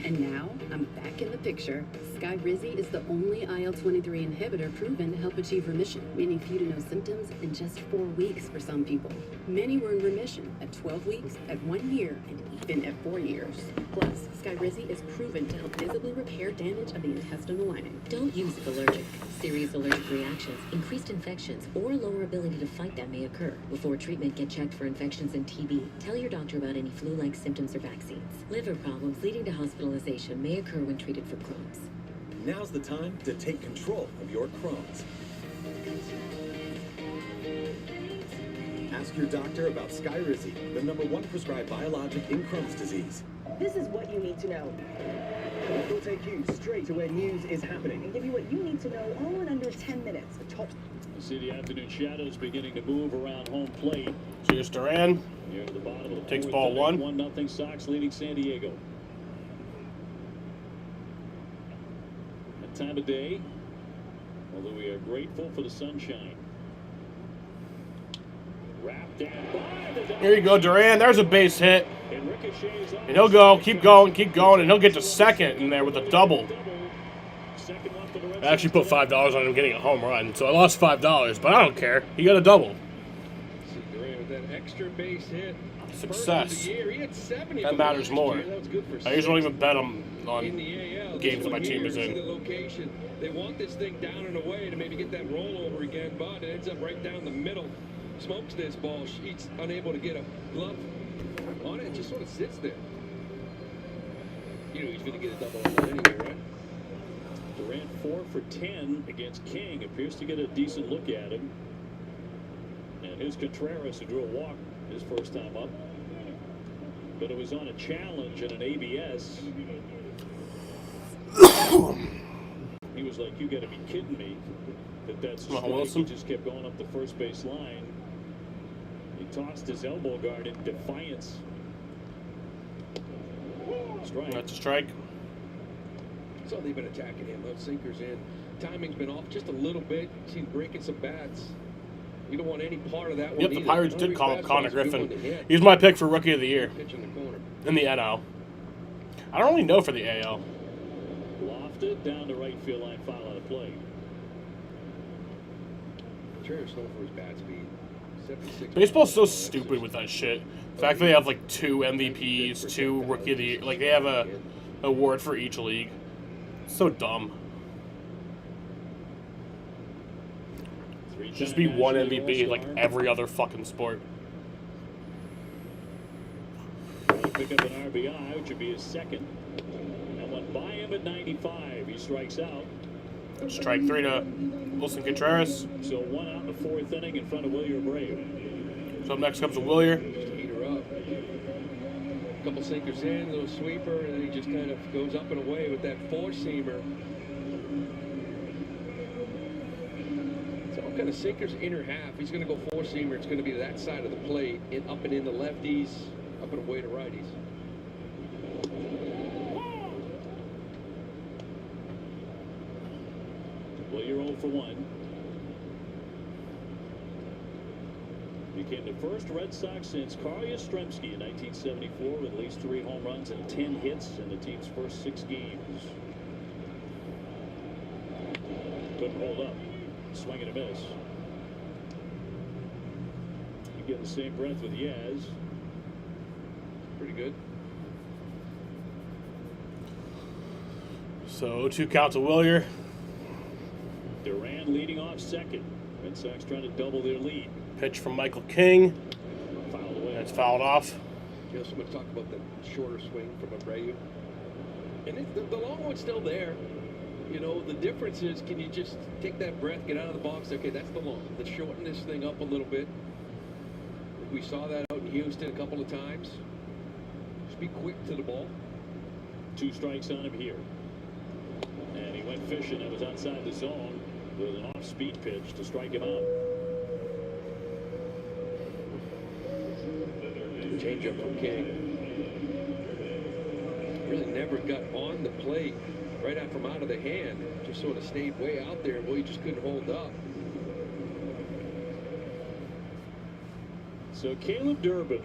And now, I'm back in the picture. Skyrizi is the only IL-23 inhibitor proven to help achieve remission, meaning few to no symptoms in just 4 weeks for some people. Many were in remission at 12 weeks, at 1 year, and even at 4 years. Plus, Skyrizi is proven to help visibly repair damage of the intestinal lining. Don't use if allergic. Serious allergic reactions, increased infections, or lower ability to fight them may occur. Before treatment, get checked for infections and TB. Tell your doctor about any flu-like symptoms or vaccines. Liver problems leading to hospitalization may occur when treated for Crohn's. Now's the time to take control of your Crohn's. Ask your doctor about Skyrizi, the #1 prescribed biologic in Crohn's disease. This is what you need to know. We'll take you straight to where news is happening and give you what you need to know all in under 10 minutes. The top. You see the afternoon shadows beginning to move around home plate. Here's Duran. Here to the bottom of the Takes fourth ball inning, 1. 1-0 Sox leading San Diego. That time of day, although we are grateful for the sunshine. Wrapped down by the Here you go, Duran. There's a base hit. And ricochets And he'll go, keep going, and he'll get to second in there with a double. I actually put $5 on him getting a home run, so I lost $5, but I don't care. He got a double. Duran with that extra base hit. Success. He had 70 That matters more. That was good for I usually don't 6. even bet on In the AL, games that my this team one is here, see in. the location. They want this thing down and away to maybe get that rollover again, but it ends up right down the middle. Smokes this ball. He's unable to get a glove on it. It just sort of sits there. You know he's going to get a double on that anyway, right? Durant 4 for 10 against King. Appears to get a decent look at him. And here's Contreras, who drew a walk his first time up. But it was on a challenge and an ABS. He was like, you got to be kidding me. That's a strike. He just kept going up the first base line. He tossed his elbow guard in defiance. Strike. That's a strike. So they've been attacking him. Those sinkers in. Timing's been off just a little bit. He's breaking some bats. You don't want any part of that one. Yep, the either. Pirates did call up Fastball's Connor a good one Griffin. to hit. He's my pick for Rookie of the Year Pitch in the corner. in the NL. I don't really know for the AL. Lofted down the right field line, foul out of play. Contreras known for his bat speed. 76. Baseball's so stupid with that shit. The fact that they have like 2 MVPs, 2 Rookie of the Year, like they have a award for each league. It's so dumb. Just be one MVP like every other fucking sport. Pick up an RBI, which would be his second. And went by him at 95. He strikes out. Strike 3 to Wilson Contreras. So 1 out in the 4th inning in front of Willier Brave. So up next comes a Willier. Heat her up. Couple sinkers in, little sweeper, and then he just kind of goes up and away with that 4-seamer. So all kind of sinkers inner half. He's going to go 4-seamer. It's going to be that side of the plate, and up and in the lefties, up and away to righties. Well, you're 0 for 1. Became the first Red Sox since Carl Yastrzemski in 1974 with at least 3 home runs and 10 hits in the team's first 6 games. Couldn't hold up. Swing and a miss. You get the same breath with Yaz. Pretty good. So 2 count to Willier. Duran leading off second. Red Sox trying to double their lead. Pitch from Michael King. Fouled away. That's fouled off. You know, someone talked about the shorter swing from Abreu. And the long one's still there. You know, the difference is, can you just take that breath, get out of the box? Okay, that's the long. Let's shorten this thing up a little bit. We saw that out in Houston a couple of times. Just be quick to the ball. 2 strikes on him here. And he went fishing. That was outside the zone with an off-speed pitch to strike him out. Changeup from King. Really never got on the plate right out from out of the hand. Just sort of stayed way out there. Well, he just couldn't hold up. So Caleb Durbin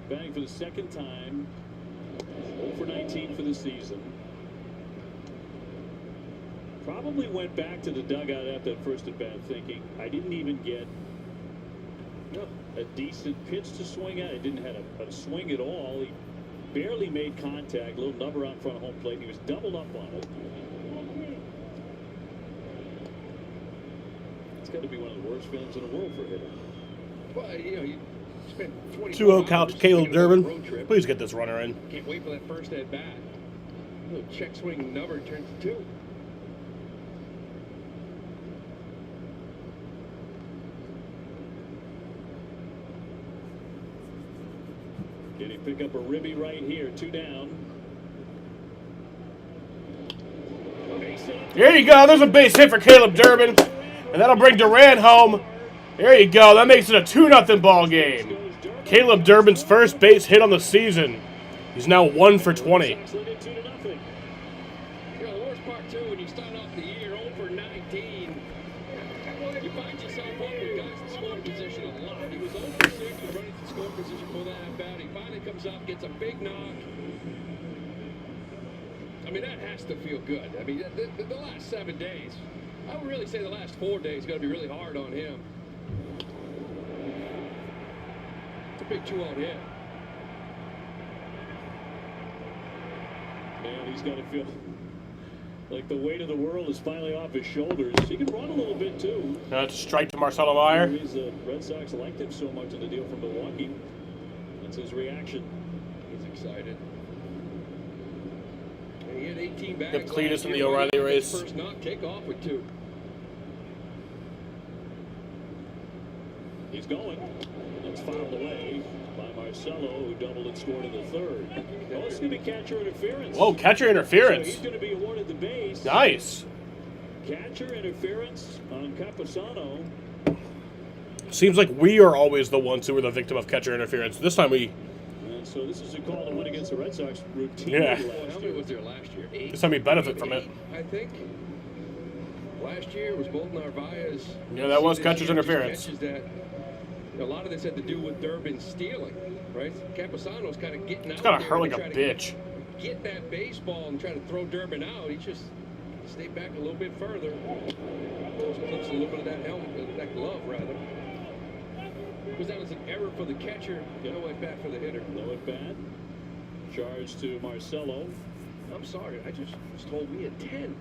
batting for the second time, 0 for 19 for the season. Probably went back to the dugout after that first at bat thinking, I didn't even get a decent pitch to swing at. I didn't have a swing at all. He barely made contact. Little number out in front of home plate. He was doubled up on it. It's got to be one of the worst feelings in the world for a hitter. Well, you know, you spent 2-0 count, Caleb Durbin. Please get this runner in. Can't wait for that first at bat. Little check swing number turns to 2. Can he pick up a ribby right here? 2 down. There you go. There's a base hit for Caleb Durbin. And that'll bring Duran home. There you go. That makes it a 2-0 ball game. Caleb Durbin's first base hit on the season. He's now 1 for 20. You know, the worst part, too, when you start off the year 0 for 19, you find yourself up with guys in scoring position a lot. He was 0 for 6, he was running to scoring position for that at bat. He finally comes up, gets a big knock. I mean, that has to feel good. I mean, the last 7 days, I would really say the last 4 days got to be really hard on him. It's a big 2-out hit. Man, he's got to feel like the weight of the world is finally off his shoulders. He can run a little bit, too. That's a strike to Marcelo Meyer. The Red Sox liked him so much in the deal from Milwaukee. That's his reaction. He's excited. And he had 18 bags. Yep, Cletus in the O'Reilly race. First knock, take off with 2. He's going. It's fouled away by Marcelo, who doubled and scored in the 3rd. Oh, it's going to be catcher interference. Whoa, catcher interference. So he's going to be awarded the base. Nice. Catcher interference on Campusano. Seems like we are always the ones who are the victim of catcher interference. This time we... And so this is a call to win against the Red Sox routinely. Yeah. How many was there last year? 8? This time we benefit from it. I think. Last year was both Narvaez. Yeah, that was catcher's interference. That a lot of this had to do with Durbin stealing, right? Campusano's kind of getting out. It's got to there hurt like to a try bitch. to Get that baseball and try to throw Durbin out. He just stayed back a little bit further. Just clips a little bit of that helmet, that glove rather. Goes down as an error for the catcher. No at bat for the hitter. No at bat. Charge to Marcelo. I'm sorry, I just was told we had 10.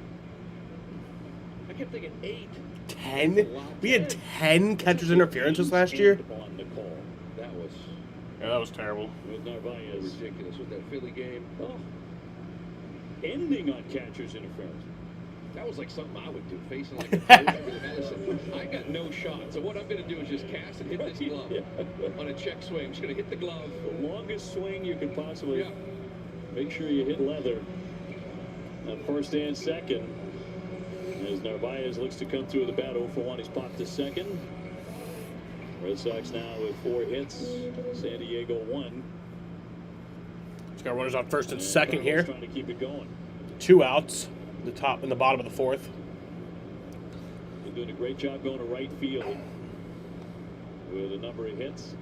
I kept thinking 8. 10? We had 10 catcher's interferences last year? On the call. That was... Yeah, that was terrible. With Narvaez. Ridiculous with that Philly game. Oh. Ending on catcher's interference. That was like something I would do, facing like a Listen, I got no shot, so what I'm going to do is just cast and hit this glove on a check swing. I'm just going to hit the glove. The longest swing you could possibly make sure you hit leather. On first and second, as Narvaez looks to come through the bat, 0 for 1, he's popped to second. Red Sox now with 4 hits, San Diego 1. He's got runners on first and second here. Trying to keep it going. 2 outs. The top and the bottom of the 4th. They're doing a great job going to right field with a number of hits.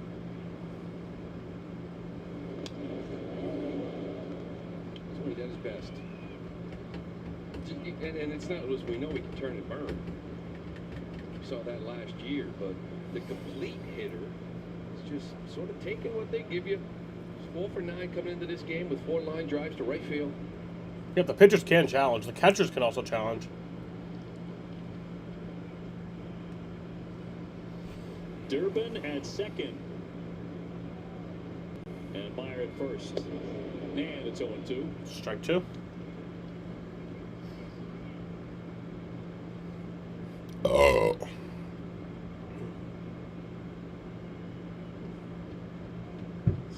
So he did his best. And it's not as we know he can turn and burn. We saw that last year, but the complete hitter is just sort of taking what they give you. He's 4 for 9 coming into this game with 4 line drives to right field. Yep, the pitchers can challenge. The catchers can also challenge. Durbin at second. And Meyer at first. And it's 0-2. Strike 2. Oh.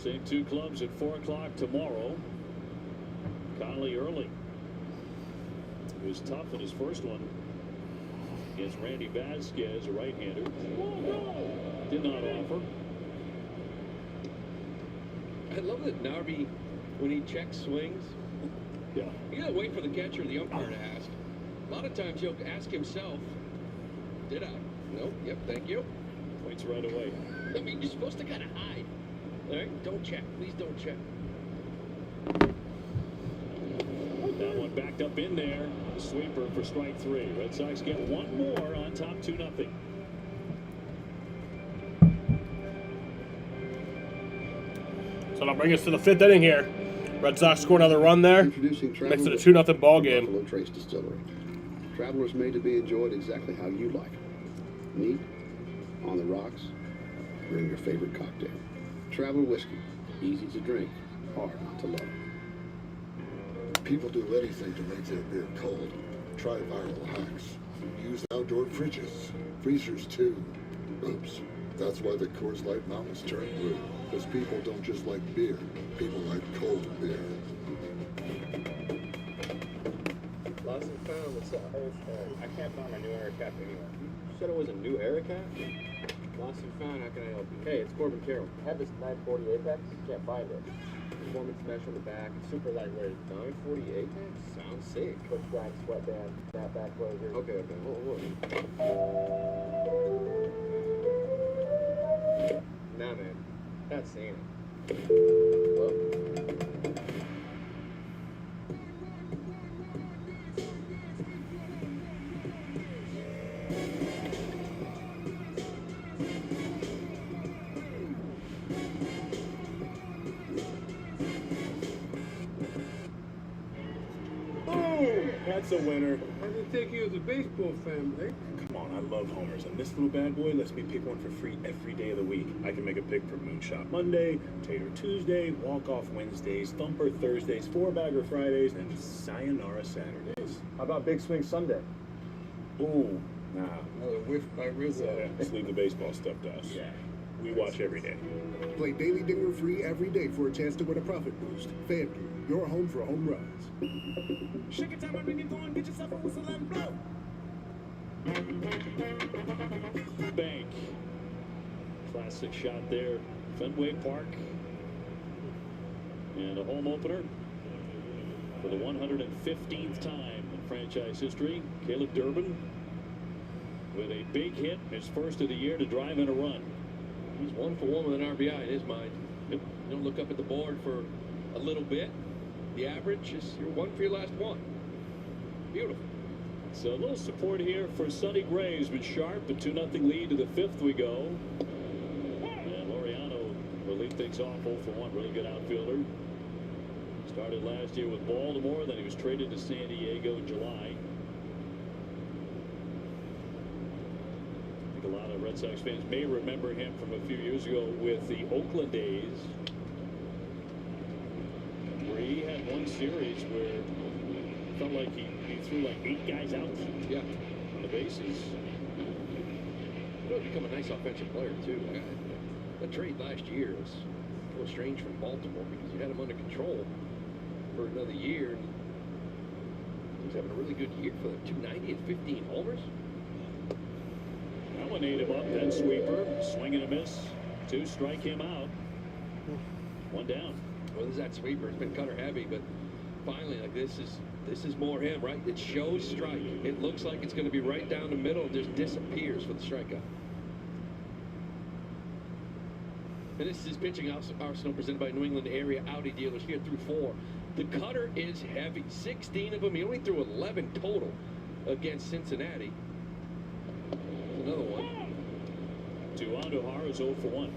Same 2 clubs at 4 o'clock tomorrow. penalty early. He was tough in his first one against Randy Vasquez, a right-hander. Did not offer. I love that Narby, when he checks swings, yeah, you gotta wait for the catcher or the umpire to ask. A lot of times he'll ask himself, did I? Nope, yep, thank you. Waits right away. I mean, you're supposed to kind of hide. All right, don't check. Please don't check. That one backed up in there. The sweeper for strike 3. Red Sox get one more on top 2-0. So that'll bring us to the 5th inning here. Red Sox score another run there. Introducing Makes it a Traveler 2-0 ball game. Buffalo Trace Distillery. Traveler is made to be enjoyed exactly how you like it. Neat, on the rocks, or in your favorite cocktail. Traveler whiskey, easy to drink, hard not to love. People do anything to make their beer cold. Try viral hacks. Use outdoor fridges, freezers too. Oops, that's why the Coors Light Mountains turn blue. Because people don't just like beer, people like cold beer. Lost and found. What's up? I can't find my new Era cap anywhere. You said it was a new Era cap? Lost and found. How can I help you? Hey, it's Corbin Carroll. I have this 940 Apex. Can't find it. Performance mesh on the back. It's super lightweight. 940 Apex? Sounds sick. Push back, sweatband, snapback blazer. Okay. Hold. Nah, man. Not seeing it. Hello? That's a winner. I didn't think you was a baseball fan, right? Come on, I love homers, and this little bad boy lets me pick one for free every day of the week. I can make a pick for Moonshot Monday, Tater Tuesday, Walk-Off Wednesdays, Thumper Thursdays, Four-Bagger Fridays, and Sayonara Saturdays. How about Big Swing Sunday? Ooh, nah. Another whiff by Rizzo. Just leave the baseball stuff to us. Yeah. We watch every day. Play Daily Dingler free every day for a chance to win a profit boost. FanDuel, your home for home runs. Shake it time and bring it on. Get yourself a whistle and blow. Bank. Classic shot there. Fenway Park. And a home opener for the 115th time in franchise history. Caleb Durbin with a big hit, his first of the year to drive in a run. He's 1 for 1 with an RBI in his mind. You don't look up at the board for a little bit. The average is you're 1 for your last 1. Beautiful. So a little support here for Sonny Gray, who's been sharp. A 2-0 lead to the 5th we go. And Laureano will lead things off 0 for 1. Really good outfielder. Started last year with Baltimore, then he was traded to San Diego in July. I think a lot of Red Sox fans may remember him from a few years ago with the Oakland A's, where he had one series where it felt like he threw like 8 guys out. Yeah. On the bases. He'll become a nice offensive player, too. That trade last year was a little strange from Baltimore because you had him under control for another year. And he's having a really good year for them. 290 and 15 homers. That one ate him up. That sweeper. Swing and a miss. 2 strike him out. 1 down. Well, there's that sweeper. It's been cutter heavy, but finally, like this is more him, right? It shows strike. It looks like it's going to be right down the middle. It just disappears for the strikeout. And this is pitching arsenal presented by New England area Audi dealers here through 4. The cutter is heavy. 16 of them. He only threw 11 total against Cincinnati. Another one. To Andujar is 0 for 1.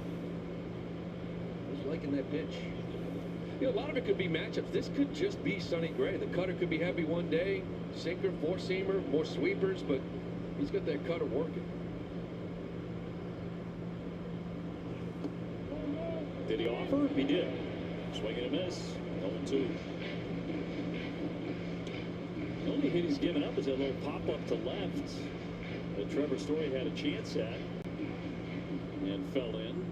I was liking that pitch. You know, a lot of it could be matchups. This could just be Sonny Gray. The cutter could be heavy one day. Sinker, four-seamer, more sweepers, but he's got that cutter working. Did he offer? He did. Swing and a miss. 0-2. The only hit he's given up is that little pop-up to left that Trevor Story had a chance at and fell in.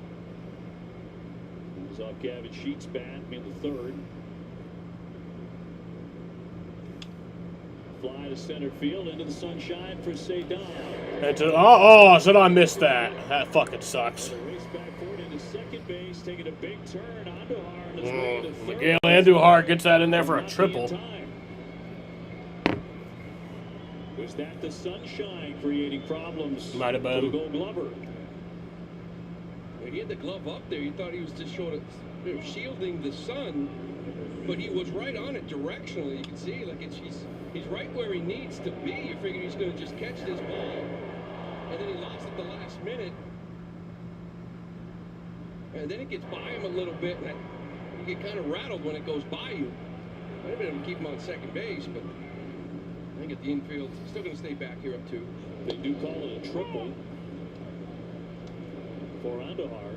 It was off Gavin Sheets' bat in the 3rd. fly to center field into the sunshine for Cedon. Cedon missed that. That fucking sucks. Race back forward into second base, taking a big turn. Andujar on his way to third. Miguel Andujar gets that in there for a triple. Was that the sunshine creating problems? Might have been. For the Gold Glover. When he had the glove up there, you thought he was just sort of shielding the sun, but he was right on it directionally. You can see, like he's right where he needs to be. You figure he's going to just catch this ball, and then he lost it the last minute, and then it gets by him a little bit, and you get kind of rattled when it goes by you. Might have been able to keep him on second base, but I think at the infield, still going to stay back here up 2. They do call it a triple for Andujar.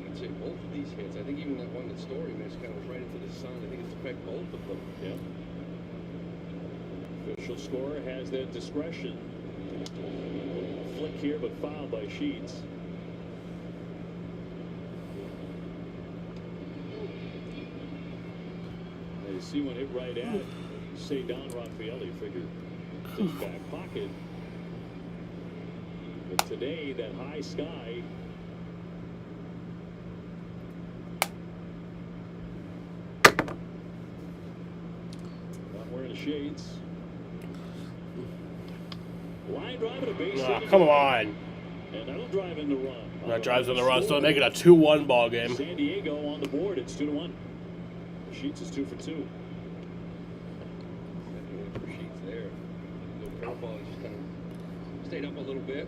I'd say both of these hits. I think even that one that Story missed kind of right into the sun. I think it's affect both of them. Yeah. Official scorer has that discretion. Flick here, but fouled by Sheets. You see one hit right at Cedon Rafaeli. Figured his back pocket. But today, that high sky. Not wearing the shades. Line drive at a base. Come on. And that'll drive in the run. That drives in the run, so make it a 2-1 ball game. San Diego on the board. It's 2-1. Sheets is 2 for 2. Sheets there. The curveball just kind of stayed up a little bit.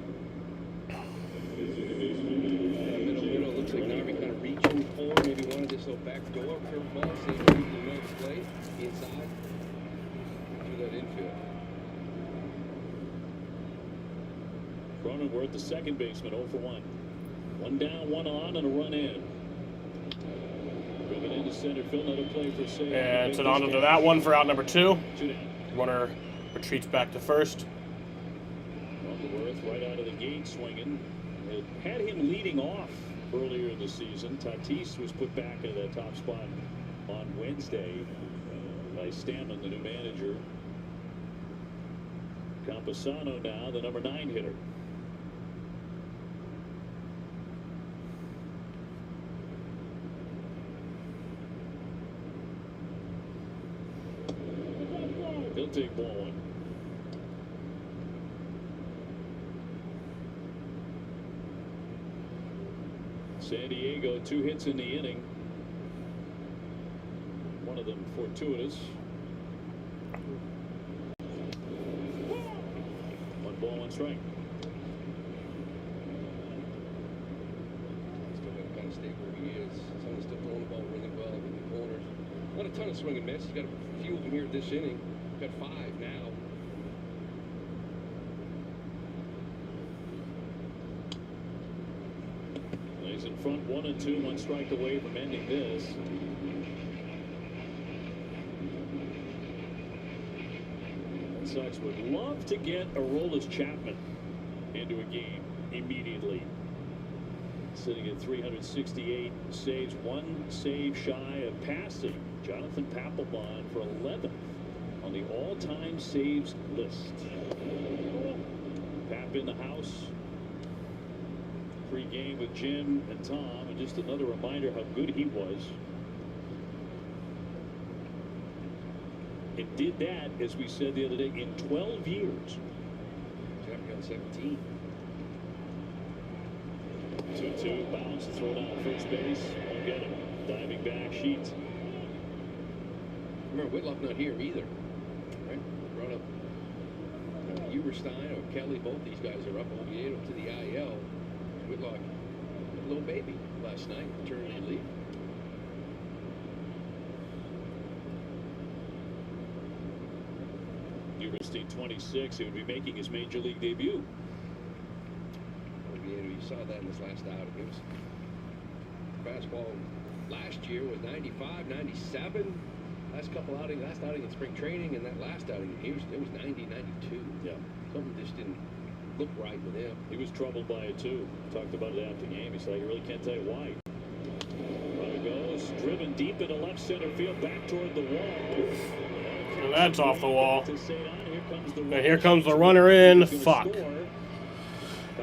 Middle looks like Narvi kind of reaching for maybe wanted this little back door curveball. Same thing in the middle of the plate, inside through that infield. Cronenworth, the second baseman, 0 for 1. 1 down, 1 on, and a run in. Driven into center field, another play for save. And it's on to that one for out number 2. Runner retreats back to first. Cronenworth right out of the gate swinging. It had him leading off earlier in the season. Tatis was put back into that top spot on Wednesday by Stanton, the new manager. Campusano now, the number 9 hitter. He'll take ball 1. San Diego, 2 hits in the inning. One of them fortuitous. 1 ball, 1 strike. Still got to kind of stay where he is. Someone's still throwing the ball really well in the corners. Not a ton of swing and miss. He's got a few of them here this inning. Got 5 now. He's in front 1-2, 1 strike away from ending this. Red Sox would love to get Aroldis Chapman into a game immediately. Sitting at 368 saves, 1 save shy of passing Jonathan Papelbon for 11th on the all-time saves list. Pap in the house. Pre-game with Jim and Tom, and just another reminder how good he was. It did that, as we said the other day, in 12 years. Chapman got 17. 2-2, bounce, throw down first base. Won't get him. Diving back, Sheets. Remember, Whitlock not here either. Right? Brought up Uberstein or Kelly. Both these guys are up. Oviedo to the IL. Whitlock, a little baby last night, maternity leave. Uberstein 26, he would be making his major league debut. Oviedo, you saw that in his last outing. It was fastball last year was 95, 97. Last outing in spring training, and that last outing, it was 90, 92. Yeah. Something just didn't look right with him. He was troubled by it too. Talked about it after the game. He said, I really can't tell you why. Runner goes, driven deep into left center field, back toward the wall. And that's off the wall. To St. Ann, And here comes the runner in. Fuck.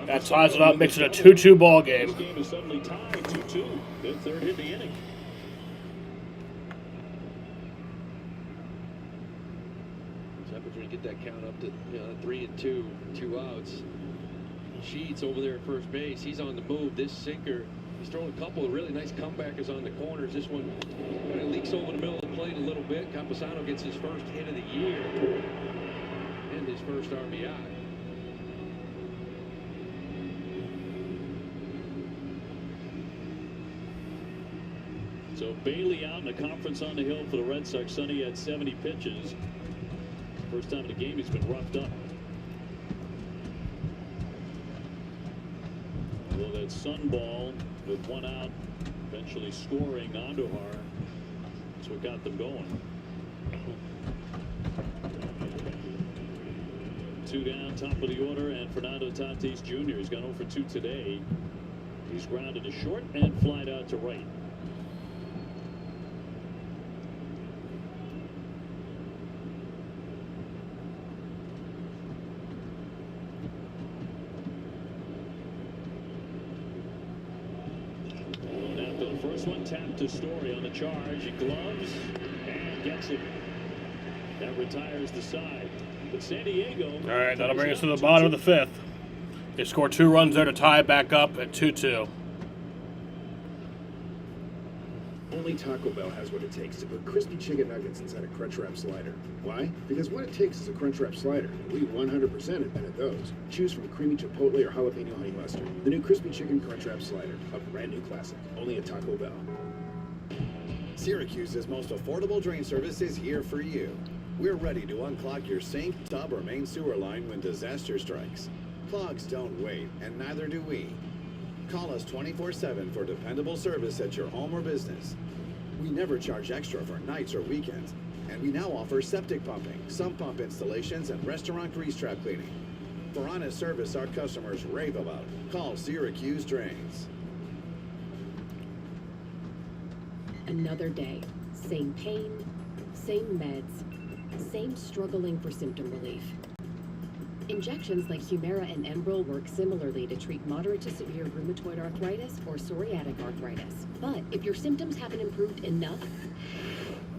That ties it up, makes it a 2-2 ball game. This game is suddenly tied 2-2. The third hit the inning. What happens when you get that count up to 3-2, 2 outs? Sheets over there at first base. He's on the move. This sinker, he's throwing a couple of really nice comebackers on the corners. This one kind of leaks over the middle of the plate a little bit. Camposano gets his first hit of the year and his first RBI. So Bailey out in a conference on the hill for the Red Sox. Sonny had 70 pitches. First time in the game he's been roughed up. Well, that Sunball with 1 out, eventually scoring Andujar. That's what got them going. 2 down, top of the order, and Fernando Tatis Jr. He's gone 0 for 2 today. He's grounded to short and flied out to right. One tap to Story on the charge. He gloves and gets it. That retires the side. But San Diego. All right, that'll bring us to the bottom of the 5th. They score 2 runs there to tie it back up at 2-2. Only Taco Bell has what it takes to put crispy chicken nuggets inside a Crunchwrap slider. Why? Because what it takes is a Crunchwrap slider. We 100% invented those. Choose from creamy chipotle or jalapeno honey mustard. The new crispy chicken Crunchwrap slider, a brand new classic. Only at Taco Bell. Syracuse's most affordable drain service is here for you. We're ready to unclog your sink, tub, or main sewer line when disaster strikes. Clogs don't wait, and neither do we. Call us 24/7 for dependable service at your home or business. We never charge extra for nights or weekends, and we now offer septic pumping, sump pump installations, and restaurant grease trap cleaning. For honest service our customers rave about, call Syracuse Drains. Another day. Same pain, same meds, same struggling for symptom relief. Injections like Humira and Enbrel work similarly to treat moderate to severe rheumatoid arthritis or psoriatic arthritis. But if your symptoms haven't improved enough,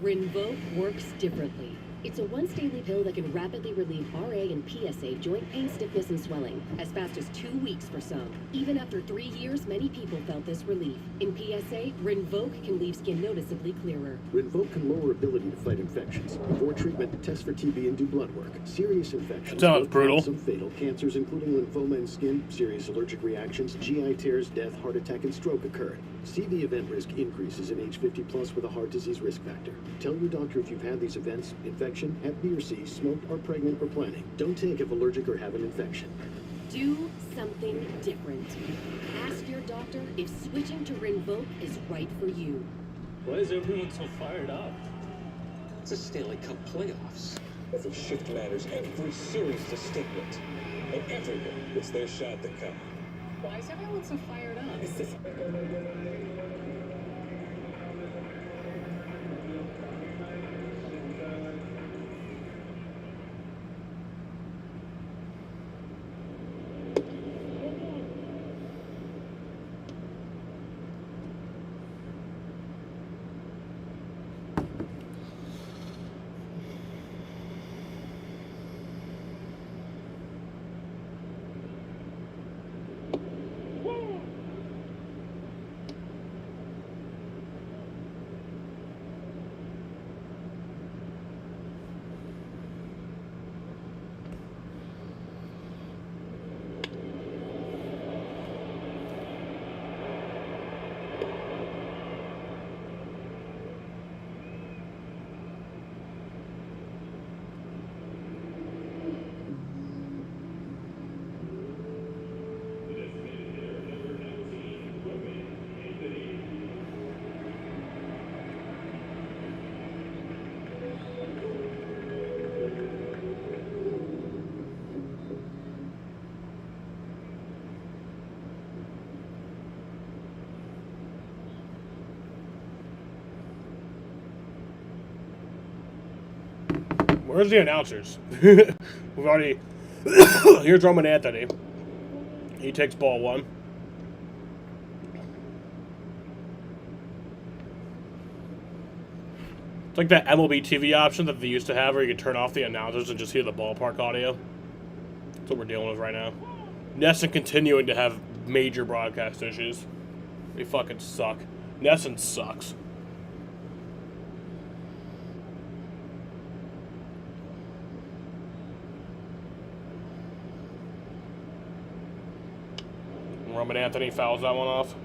Rinvoq works differently. It's a once-daily pill that can rapidly relieve RA and PSA joint pain, stiffness, and swelling as fast as 2 weeks for some. Even after 3 years, many people felt this relief. In PSA, Rinvoq can leave skin noticeably clearer. Rinvoq can lower ability to fight infections. Before treatment, test for TB and do blood work. Serious infections. Sounds brutal. Some fatal cancers, including lymphoma and skin, serious allergic reactions, GI tears, death, heart attack, and stroke occurred. CV event risk increases in age 50 plus with a heart disease risk factor. Tell your doctor if you've had these events, infection, Hep B or C, smoked, or pregnant or planning. Don't take if allergic or have an infection. Do something different. Ask your doctor if switching to Rinvoq is right for you. Why is everyone so fired up? It's a Stanley Cup playoffs. Every shift matters, every series distinct. And everyone gets their shot at the cup. Why is everyone so fired up? Where's the announcers? We've already... Here's Roman Anthony. He takes ball 1. It's like that MLB TV option that they used to have where you could turn off the announcers and just hear the ballpark audio. That's what we're dealing with right now. NESN continuing to have major broadcast issues. They fucking suck. NESN sucks. Roman Anthony fouls that one off.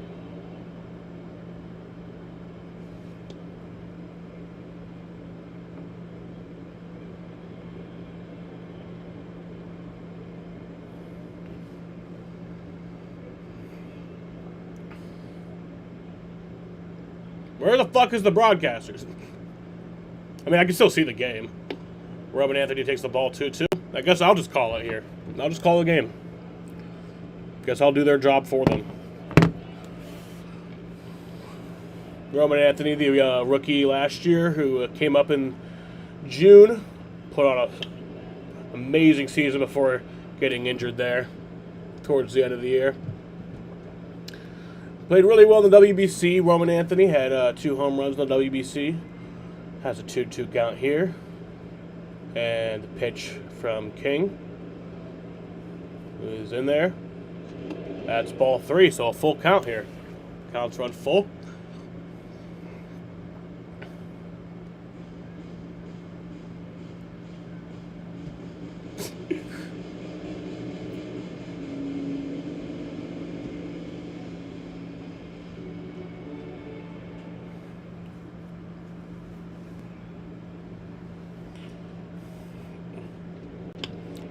Where the fuck is the broadcasters? I mean, I can still see the game. Roman Anthony takes the ball 2-2. I guess I'll just call it here. I'll just call the game. Guess I'll do their job for them. Roman Anthony, the rookie last year, who came up in June, put on an amazing season before getting injured there towards the end of the year. Played really well in the WBC. Roman Anthony had 2 home runs in the WBC. Has a 2-2 count here. And the pitch from King is in there. That's ball 3, so a full count here. Counts run full.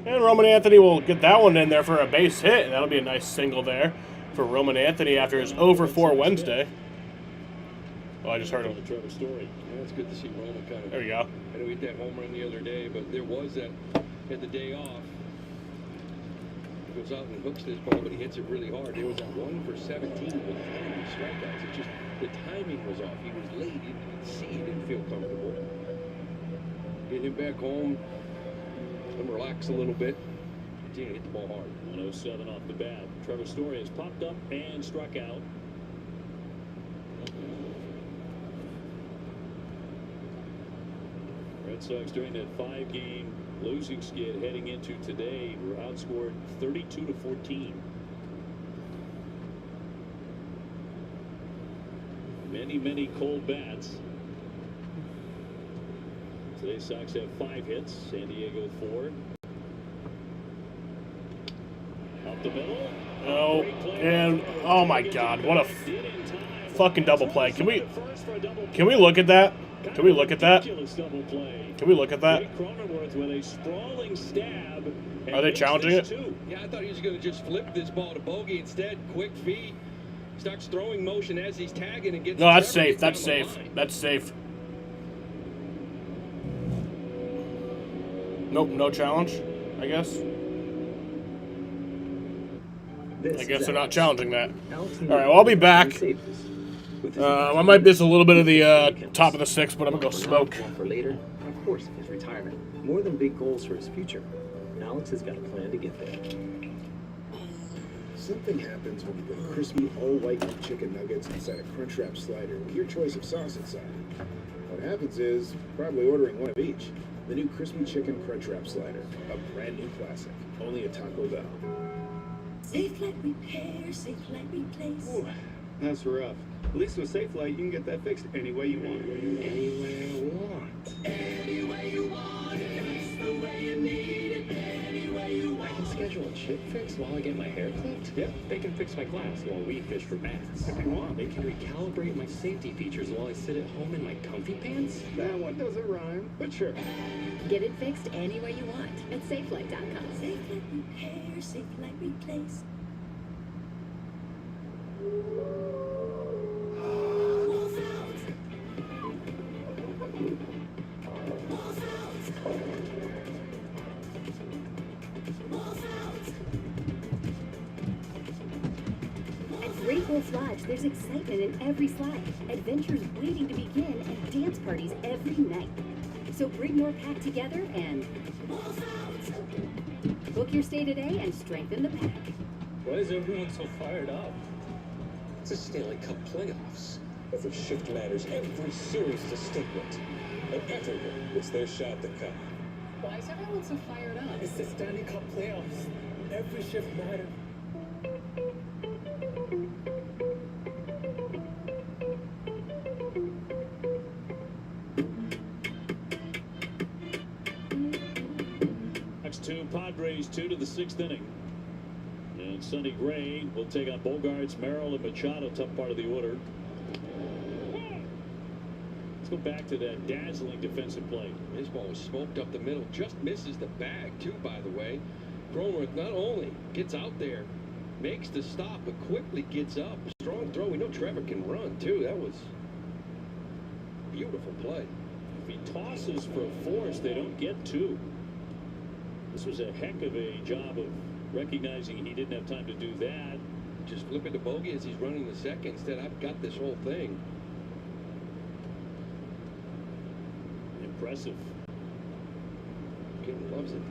And Roman Anthony will get that one in there for a base hit. That'll be a nice single there for Roman Anthony after his 0-for-4 Wednesday. Oh, I just heard him. Trevor Story. Yeah, it's good to see Roman kind of. There you go. I know he hit that home run the other day, but there was that at the day off. He goes out and hooks this ball, but he hits it really hard. There was that 1 for 17 with 20 strikeouts. It just, the timing was off. He was late. He didn't see. He didn't feel comfortable. Get him back home. And relax a little bit. Continue to hit the ball hard. 107 off the bat. Trevor Story has popped up and struck out. Red Sox during that 5-game losing skid heading into today were outscored 32-14. Many cold bats. Today's Sox have 5 hits. San Diego 4. Up the middle. Oh, and oh my God, what a fucking double play! Can we look at that? Can we look at that? Can we look at that? Are they challenging it? Yeah, I thought he was going to just flip this ball to Bogey instead. Quick feet. Starts throwing motion as he's tagging and gets. No, that's safe. That's safe. That's safe. Nope, no challenge, I guess. I guess they're not challenging that. All right, well, I'll be back. I might miss a little bit of the top of the 6th, but I'm going to go smoke. For later, and of course, his retirement. More than big goals for his future. Alex has got a plan to get there. Something happens when you put crispy, all-white chicken nuggets inside a Crunchwrap slider with your choice of sauce inside. What happens is, probably ordering one of each. The new Crispy Chicken Crunchwrap Slider, a brand new classic, only at Taco Bell. Safe Light Repair, Safe Light Replace. Ooh, that's rough. At least with Safe Light, you can get that fixed any way you want. Anywhere you want. Any way you want it. That's the way you need it. Any way you want. I can schedule a chip fix while I get my hair clipped? Yeah. They can fix my glass while we fish for bass. If you want. They can recalibrate my safety features while I sit at home in my comfy pants. That one doesn't rhyme, but sure. Get it fixed any way you want at SafeLight.com. Safe Light Repair, Safe Light Replace. At Great Wolf Lodge, there's excitement in every slide, adventures waiting to begin, and dance parties every night. So bring your pack together and book your stay today and strengthen the pack. Why is everyone so fired up? It's a Stanley Cup playoffs. Every shift matters, every series distinct. And everyone gets their shot at the cup. Why is everyone so fired up? It's the Stanley Cup playoffs. Every shift matters. Next two, Padres 2 to the 6th inning. And Sonny Gray will take on Bogarts, Merrill, and Machado, tough part of the order. Let's go back to that dazzling defensive play. This ball was smoked up the middle, just misses the bag, too, by the way. Cronenworth not only gets out there, makes the stop, but quickly gets up. Strong throw. We know Trevor can run, too. That was beautiful play. If he tosses for force, they don't get two. This was a heck of a job of recognizing he didn't have time to do that. Just flip it to bogey as he's running the second. Instead, I've got this whole thing. Impressive. Kid loves it.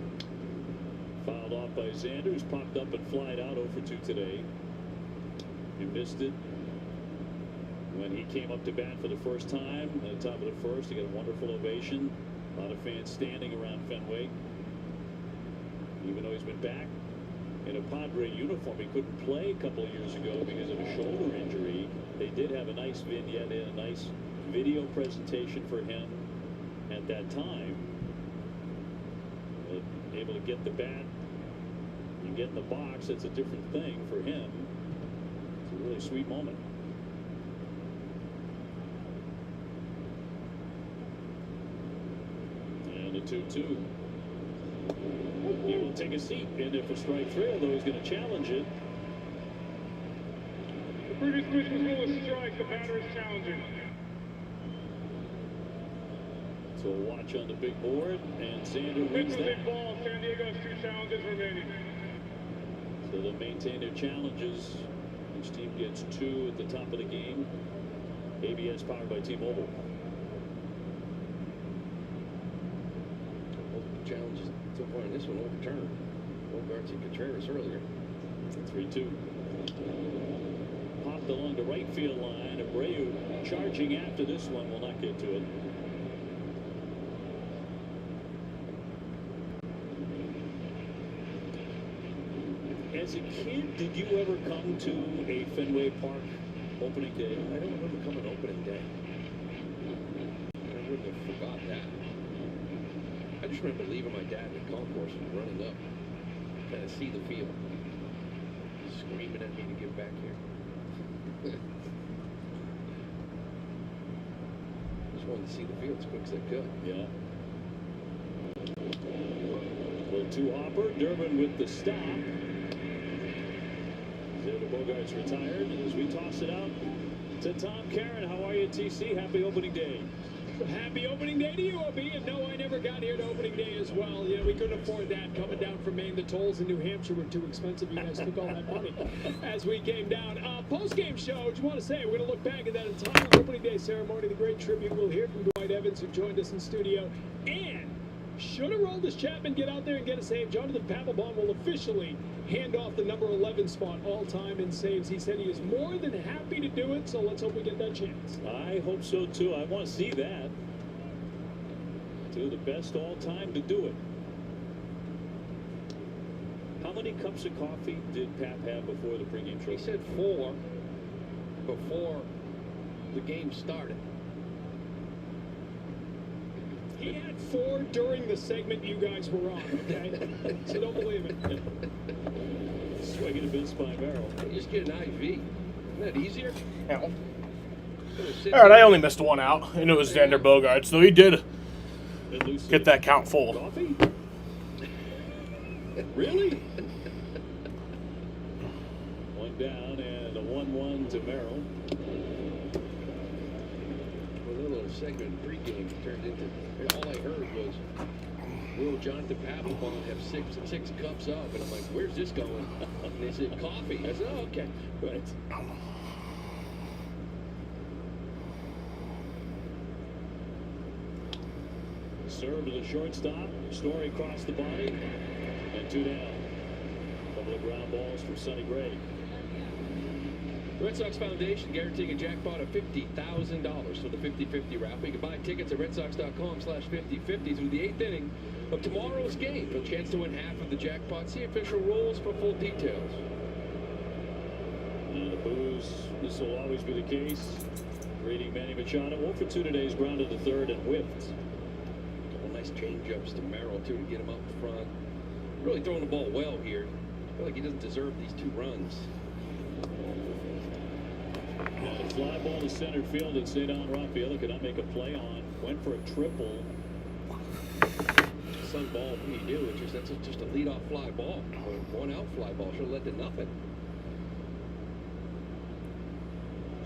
Fouled off by Xander, who's popped up and flied out 0 for 2 today. He missed it when he came up to bat for the first time. At the top of the first, he got a wonderful ovation. A lot of fans standing around Fenway. Even though he's been back in a Padre uniform, he couldn't play a couple of years ago because of a shoulder injury. They did have a nice vignette and a nice video presentation for him at that time. Able to get the bat and get in the box, that's a different thing for him. It's a really sweet moment. And a 2-2. He will take a seat in there for strike 3, although he's going to challenge it. The previous commission's rule is strike. The batter is challenging. So a watch on the big board, and Xander wins that. Big ball. San Diego has 2 challenges remaining. So they'll maintain their challenges. Each team gets 2 at the top of the game. ABS powered by T-Mobile. Multiple challenges so far in this one overturned. Bogarts and Contreras earlier. 3-2. Popped along the right field line. Abreu charging after this one will not get to it. As a kid, did you ever come to a Fenway Park opening day? I don't remember coming opening day. I wouldn't have forgot that. I just remember leaving my dad in the concourse and running up, kind of see the field, screaming at me to get back here. Just wanted to see the field as quick as I could. Yeah. Well, 2-hopper. Durbin with the stop. Xander Bogarts retired as we toss it out to Tom Karen. How are you, TC? Happy opening day. Happy opening day to you, OB. And no, I never got here to opening day as well. You know, we couldn't afford that coming down from Maine. The tolls in New Hampshire were too expensive. You guys took all that money as we came down. Post-game show, what you want to say? We're going to look back at that entire opening day ceremony, the great tribute we'll hear from Dwight Evans, who joined us in studio. And should Aroldis Chapman get out there and get a save, Jonathan Papelbon will officially hand off the number 11 spot all-time in saves. He said he is more than happy to do it, so let's hope we get that chance. I hope so, too. I want to see that. Two of the best all-time to do it. How many cups of coffee did Pap have before the pregame show? He said 4 before the game started. He had 4 during the segment you guys were on, okay? So don't believe it. Swinging a Vince by barrel. Just get an IV. Isn't that easier? Yeah. All right, I only missed 1 out, and it was Xander Bogarts, so he did get that count full. Coffee? Really? 1 down and a 1-1 to Merrill. Well, that little segment pregame turned into, all I heard was, will Jonathan Papelbon have six cups up? And I'm like, where's this going? And they said, coffee. I said, oh, okay. Right. Serve to the shortstop. Story across the body. And 2 down. Couple of ground balls from Sonny Gray. Red Sox Foundation guaranteeing a jackpot of $50,000 for the 50-50 raffle. You can buy tickets at redsox.com/5050 through the 8th inning of tomorrow's game for a chance to win half of the jackpot. See official rules for full details. And the booze, this will always be the case. Reading Manny Machado, 0 for 2 today, is grounded to third and whipped. Couple nice change-ups to Merrill, too, to get him up front. Really throwing the ball well here. I feel like he doesn't deserve these 2 runs. And a fly ball to center field that Cedar Rafaela could not make a play on. Went for a triple. Sun ball, what do you do? That's just a leadoff fly ball. A 1-out fly ball. Should have led to nothing.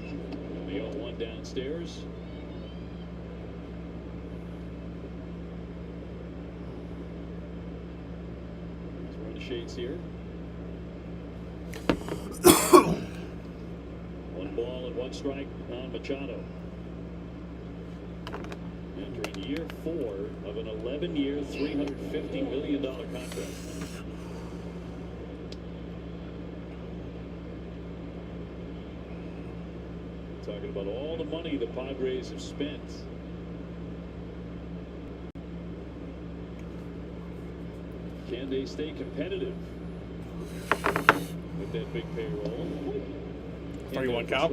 The 0-1 downstairs. Let's run the shades here. 1 ball and 1 strike on Machado. Entering year 4 of an 11-year, $350 million contract. Talking about all the money the Padres have spent. Can they stay competitive with that big payroll? 3-1 count.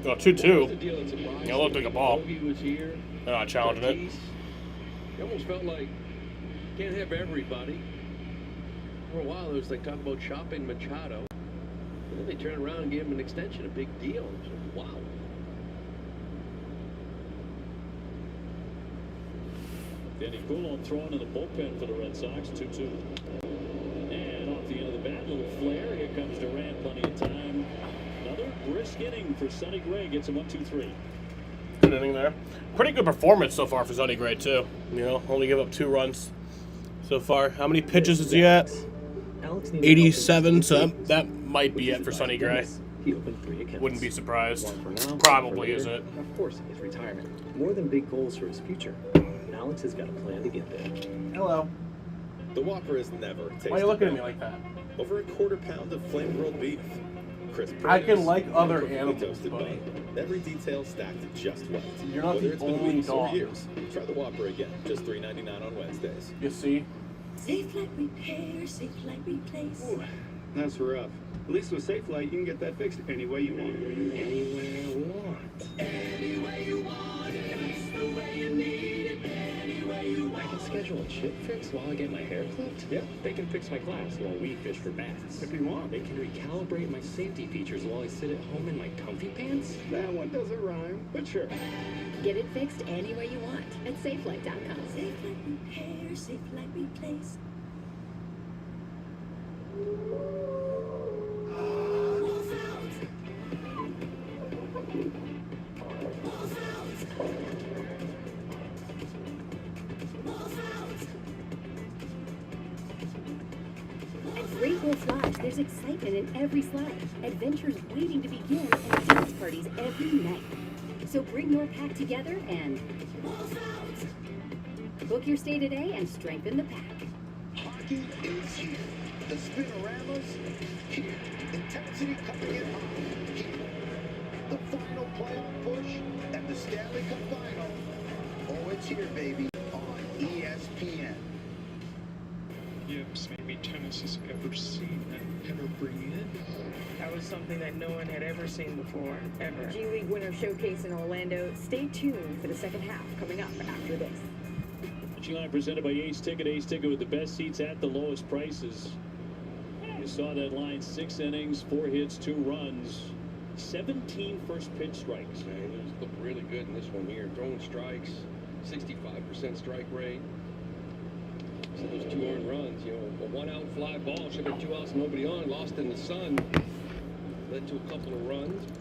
Oh, 2-2. Yeah, looked like a ball. They're not challenging it. It almost felt like can't have everybody. For a while, it was like talking about shopping Machado. And then they turned around and gave him an extension, a big deal. It was like, wow. Danny Coulon throwing in the bullpen for the Red Sox, 2-2. And off the end of the bat, little flare. Here comes Durant, plenty of time. Another brisk inning for Sonny Gray. Gets a 1-2-3. Good inning there. Pretty good performance so far for Sonny Gray, too. You know, only give up 2 runs so far. How many pitches is he at? 87, so that might be it for Sonny Gray. He opened 3 accounts. Wouldn't be surprised. One for now, Probably, one for is later. it? Of course, his retirement. More than big goals for his future. Alex has got a plan to get there. Hello. The Whopper is never tasted. Why are you looking at me like that? Over a quarter-pound of flame grilled beef. Crisp I can produce, like other perfectly animals, toasted buddy. bun. Every detail stacked just right. You're not Whether the it's been only weeks or dog. years, try the Whopper again. Just $3.99 on Wednesdays. You see? Safe like repair, safe like replace. Ooh, that's rough. At least with SafeLight, you can get that fixed any way you want. Anywhere I want. Any way you want it. That's the way you need it. Any way you want I can schedule a chip fix while I get my hair clipped? Yep. They can fix my glass while we fish for bass. If you want. They can recalibrate my safety features while I sit at home in my comfy pants? That one doesn't rhyme, but sure. Get it fixed any way you want at safelight.com. Safe like repair, safe like replace. At Great Wolf Lodge, there's excitement in every slide, adventures waiting to begin, and dance parties every night. So bring your pack together and book your stay today and strengthen the pack. Hockey is here. The Spinoramas here. Intensity coming in high here. The final playoff push and the Stanley Cup final. Oh, it's here, baby, on ESPN. Yips, maybe tennis has ever seen and ever bring in. That was something that no one had ever seen before, ever. G League Winter Showcase in Orlando. Stay tuned for the second half coming up after this. G-Line presented by Ace Ticket. Ace Ticket with the best seats at the lowest prices. You saw that line, 6 innings, 4 hits, 2 runs, 17 first pitch strikes. Man, he looked really good in this one here. Throwing strikes, 65% strike rate. So those 2 earned runs, you know, a 1-out fly ball should have been 2 outs, nobody on, lost in the sun. Led to a couple of runs.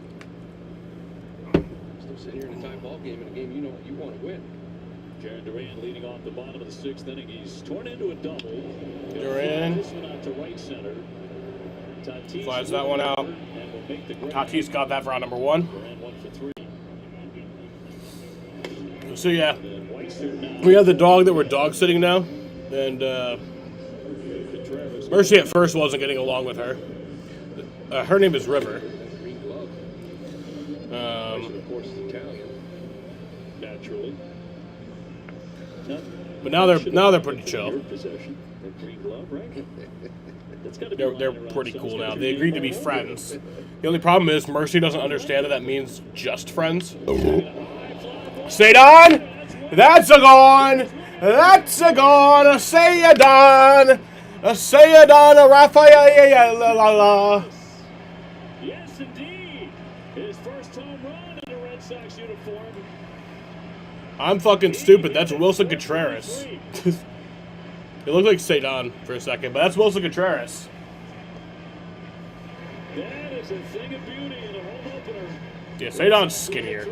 Still sitting here in a tie ball game, in a game you know you want to win. Jarren Duran leading off the bottom of the 6th inning. He's torn into a double. Duran. This one out to right center. Tatis Flies that one out. and will make the grab. Tatis got that for round number 1. Duran 1 for 3. So yeah, we have the dog that we're dog sitting now, and Mercy at first wasn't getting along with her. Her name is River. Of course, is Italian. Naturally. But now they're pretty chill. Possession. The green glove, right? That's gotta be They're pretty cool now. They agreed to be friends. The only problem is Mercy doesn't understand that means just friends. Sedan! That's a gone! That's a gone! Sedan! Sedan Raphael! Yes, indeed. His first home run in a Red Sox uniform. I'm fucking stupid. That's Wilson Contreras. It looked like Sedan for a second, but that's Wilson Contreras. That is a thing of beauty in a home opener. Yeah, Sedan's skinnier.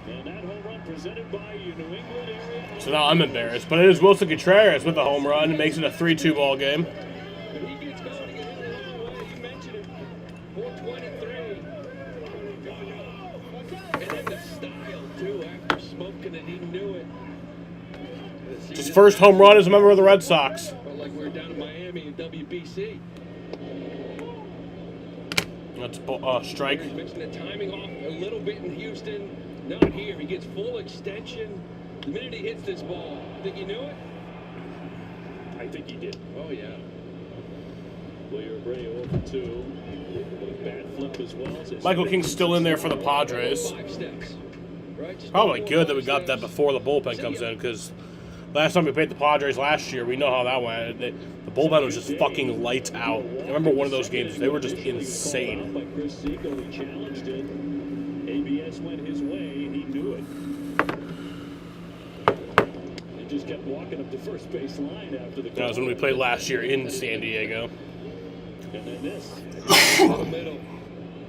And that home run presented by your New England area. So now I'm embarrassed, but it is Wilson Contreras with the home run. It makes it a 3-2 ball game. He gets going to get hit a little way. You mentioned it. 423. And then the style, too, after smoking it, he knew it. His first home run as a member of the Red Sox. Felt like we were down in Miami in WBC. That's strike. He's mixing the timing off a little bit in Houston. Not here. He gets full extension. The minute he hits this ball, think he knew it? I think he did. Oh, yeah. William Abreu over 2. Bad flip as well. Michael King's still in there for the Padres. 5 steps. Right? Probably good that we got that before the bullpen comes in, because last time we played the Padres last year, we know how that went. The bullpen was just fucking lights out. I remember one of those games. They were just insane. By Chris Seco, he challenged it. ABS went his way. He knew it. He just kept walking up the first base line after the. That was when we played last year in San Diego. And then this. In the middle.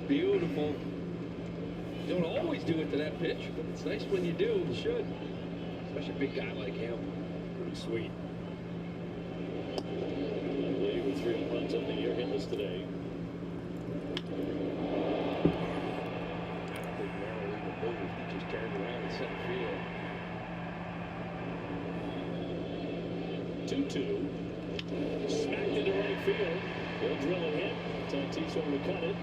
Beautiful. You don't always do it to that pitch, but it's nice when you do. You should. Especially a big guy like him. Pretty sweet. I believe with 3 home runs on the year hitless today. He just turned around and center field. 2-2. Smacked into right field. They'll drill it in. Tatis over to cut it.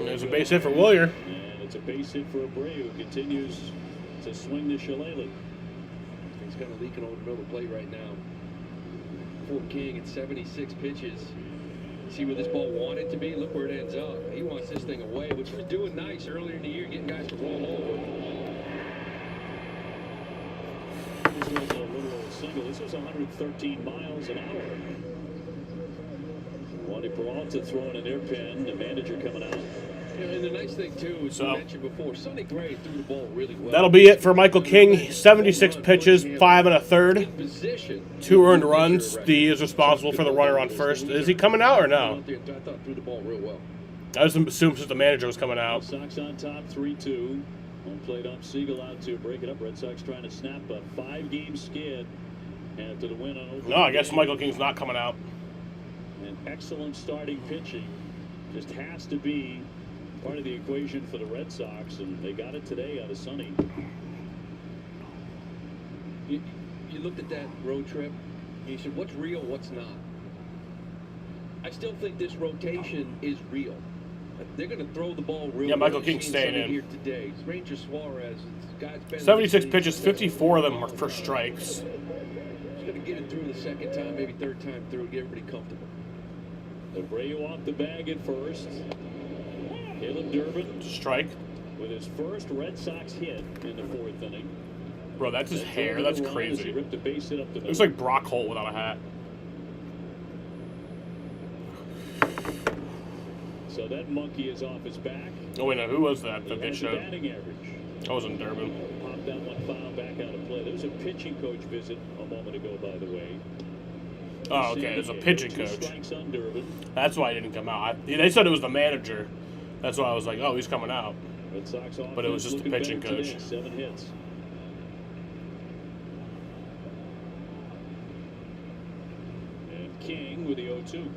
There's a base hit for Willier. And it's a base hit for Abreu, who continues to swing to Shillelagh. He's kind of leaking over the middle of the plate right now. For King at 76 pitches. See where this ball wanted to be? Look where it ends up. He wants this thing away, which was doing nice earlier in the year, getting guys to roll over. This was a little old single. This was 113 miles an hour. Wandy Peralta throwing in their pen. The manager coming out. You know, and the nice thing, too, as we mentioned before, Sonny Gray threw the ball really well. That'll be it for Michael King. 76 pitches, 5 1/3. 2 earned runs. D is responsible for the runner on first. Is he coming out or no? I thought threw the ball real well. I just assumed since the manager was coming out. Sox on top, 3-2. Home plate up, Siegel out to break it up. Red Sox trying to snap a 5-game skid after the win on Oakland. No, I guess Michael King's not coming out. And excellent starting pitching just has to be part of the equation for the Red Sox, and they got it today out of Sonny. You looked at that road trip, and you said, what's real, what's not? I still think this rotation is real. They're going to throw the ball real. Yeah, Michael well. King's staying in. Here today. Ranger Suarez, guy's been 76 pitches, 54 of them are for strikes. He's going to get it through the second time, maybe third time through, get everybody comfortable. Abreu off the bag at first. Caleb Durbin. Strike. With his first Red Sox hit in the 4th inning. Bro, that's his hair. That's crazy. He ripped a base hit up the Looks like Brock Holt without a hat. So that monkey is off his back. Oh, wait, no. Who was that that they The showed? batting average. That wasn't Durbin. Popped that one foul back out of play. There was a pitching coach visit a moment ago, by the way. Oh, okay. There's a pitching 2 coach. strikes on Durbin. That's why he didn't come out. They said it was the manager. That's why I was like, oh, he's coming out. Red Sox But it was just the looking pitching better coach. today, 7 hits. And King with the 0-2.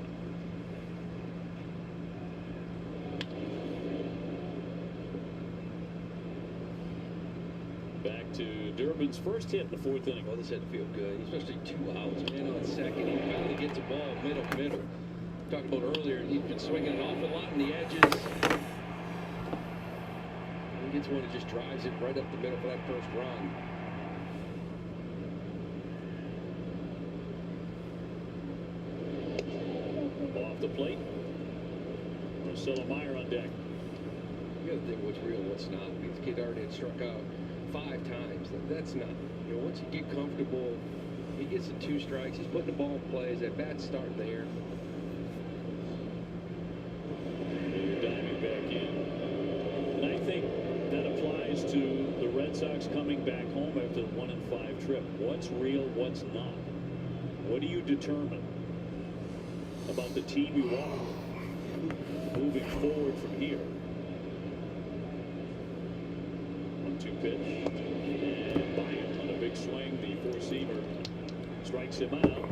Durbin's first hit in the fourth inning. Well, this had to feel good, especially 2 outs. Man on second, he finally gets the ball middle. Talked about earlier, he's been swinging an awful lot on the edges. He gets one that just drives it right up the middle for that first run. Off the plate. Marcelo Meyer on deck. You got to think what's real, what's not. This kid already had struck out 5 times. That's not. You know, once you get comfortable, he gets the 2 strikes. He's putting the ball in play. That bat start there. Diving back in. And I think that applies to the Red Sox coming back home after the 1-5 trip. What's real, what's not? What do you determine about the team you are moving forward from here? 1-2 pitch. And Bryant on a big swing. The four-seamer strikes him out.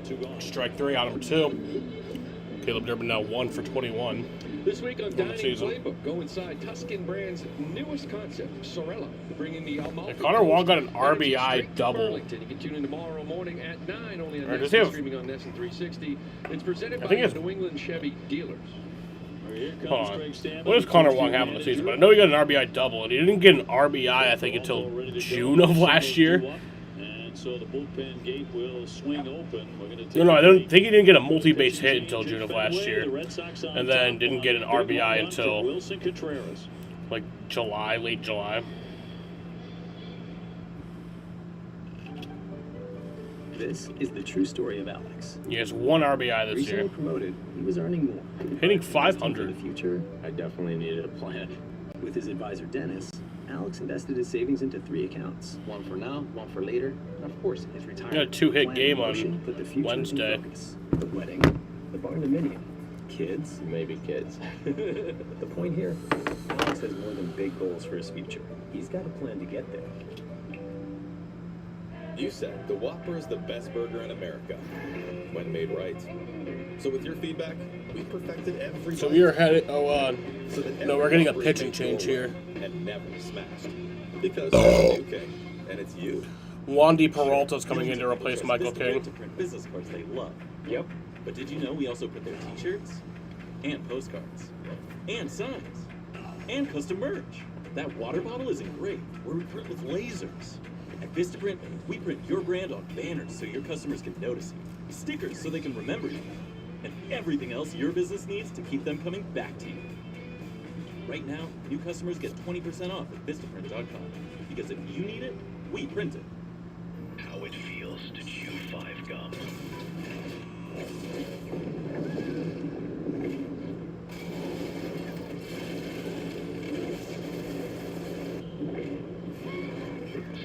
2 gone. Strike 3 out number 2. Caleb Durbin now 1 for 21. This week on Dining Playbook, go inside Tuscan Brand's newest concept, Sorella, bringing the Amalfi. Connor Wong got an RBI double. You can tune in tomorrow morning at 9, only on does NESN, he have- streaming on NESN 360. It's presented by think it's- New England Chevy Dealers. Hold on. What does Connor Wong have in the season? But I know he got an RBI double, and he didn't get an RBI, I think, until June of last year. And so the bullpen gate will swing open. We're going to take No, I don't think he didn't get a multi-base hit until June of last year, and then didn't get an RBI until Wilson Contreras. like July, late July. This is the true story of Alex. He has 1 RBI this Recently year. promoted, he was earning more. Hitting For 500. the future, I definitely needed a plan. With his advisor Dennis, Alex invested his savings into 3 accounts. One for now, one for later, and of course his retirement. Got a 2-hit Plan game in on motion put the future in Wednesday. focus. The wedding, the barndominium, kids, maybe kids. The point here, Alex has more than big goals for his future. He's got a plan to get there. You said the Whopper is the best burger in America, when made right. So with your feedback, we perfected every So bite. we are headed. Oh, So that no, we're every getting a Whopper is pitching made change for here. and never smashed. Because it's UK, and it's you. Wandy Peralta's coming in to replace Michael King. To print business cards they love. Yep. But did you know we also print their t-shirts? And postcards. And signs. And custom merch. That water bottle is engraved. Where we print with lasers. At Vistaprint, we print your brand on banners so your customers can notice you. Stickers so they can remember you. And everything else your business needs to keep them coming back to you. Right now, new customers get 20% off at Vistaprint.com. Because if you need it, we print it. How it feels to chew 5 gum.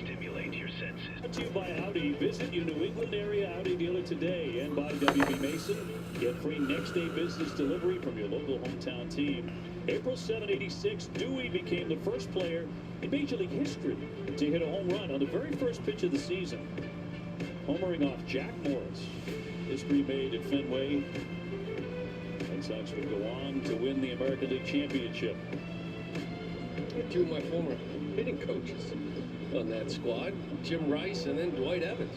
Stimulate your senses. Brought to you by Audi. Visit your New England area Audi dealer today, and by WB Mason. Get free next-day business delivery from your local hometown team. April 7, '86, Dewey became the first player in Major League history to hit a home run on the very first pitch of the season, homering off Jack Morris. History made at Fenway. Red Sox would go on to win the American League Championship. 2 of my former hitting coaches on that squad, Jim Rice and then Dwight Evans.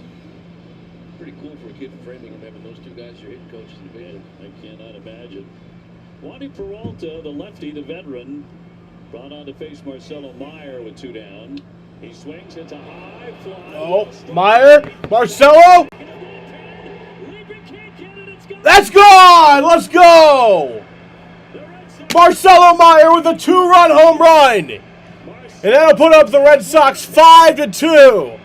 Pretty cool for a kid from Framingham having those 2 guys your hitting coaches in the big league. I cannot imagine. Wandy Peralta, the lefty, the veteran, brought on to face Marcelo Meyer with 2 down. He swings, it's a high fly. Oh, Meyer, Marcelo. That's gone. Let's go. Marcelo Meyer with a 2-run home run, and that'll put up the Red Sox 5-2.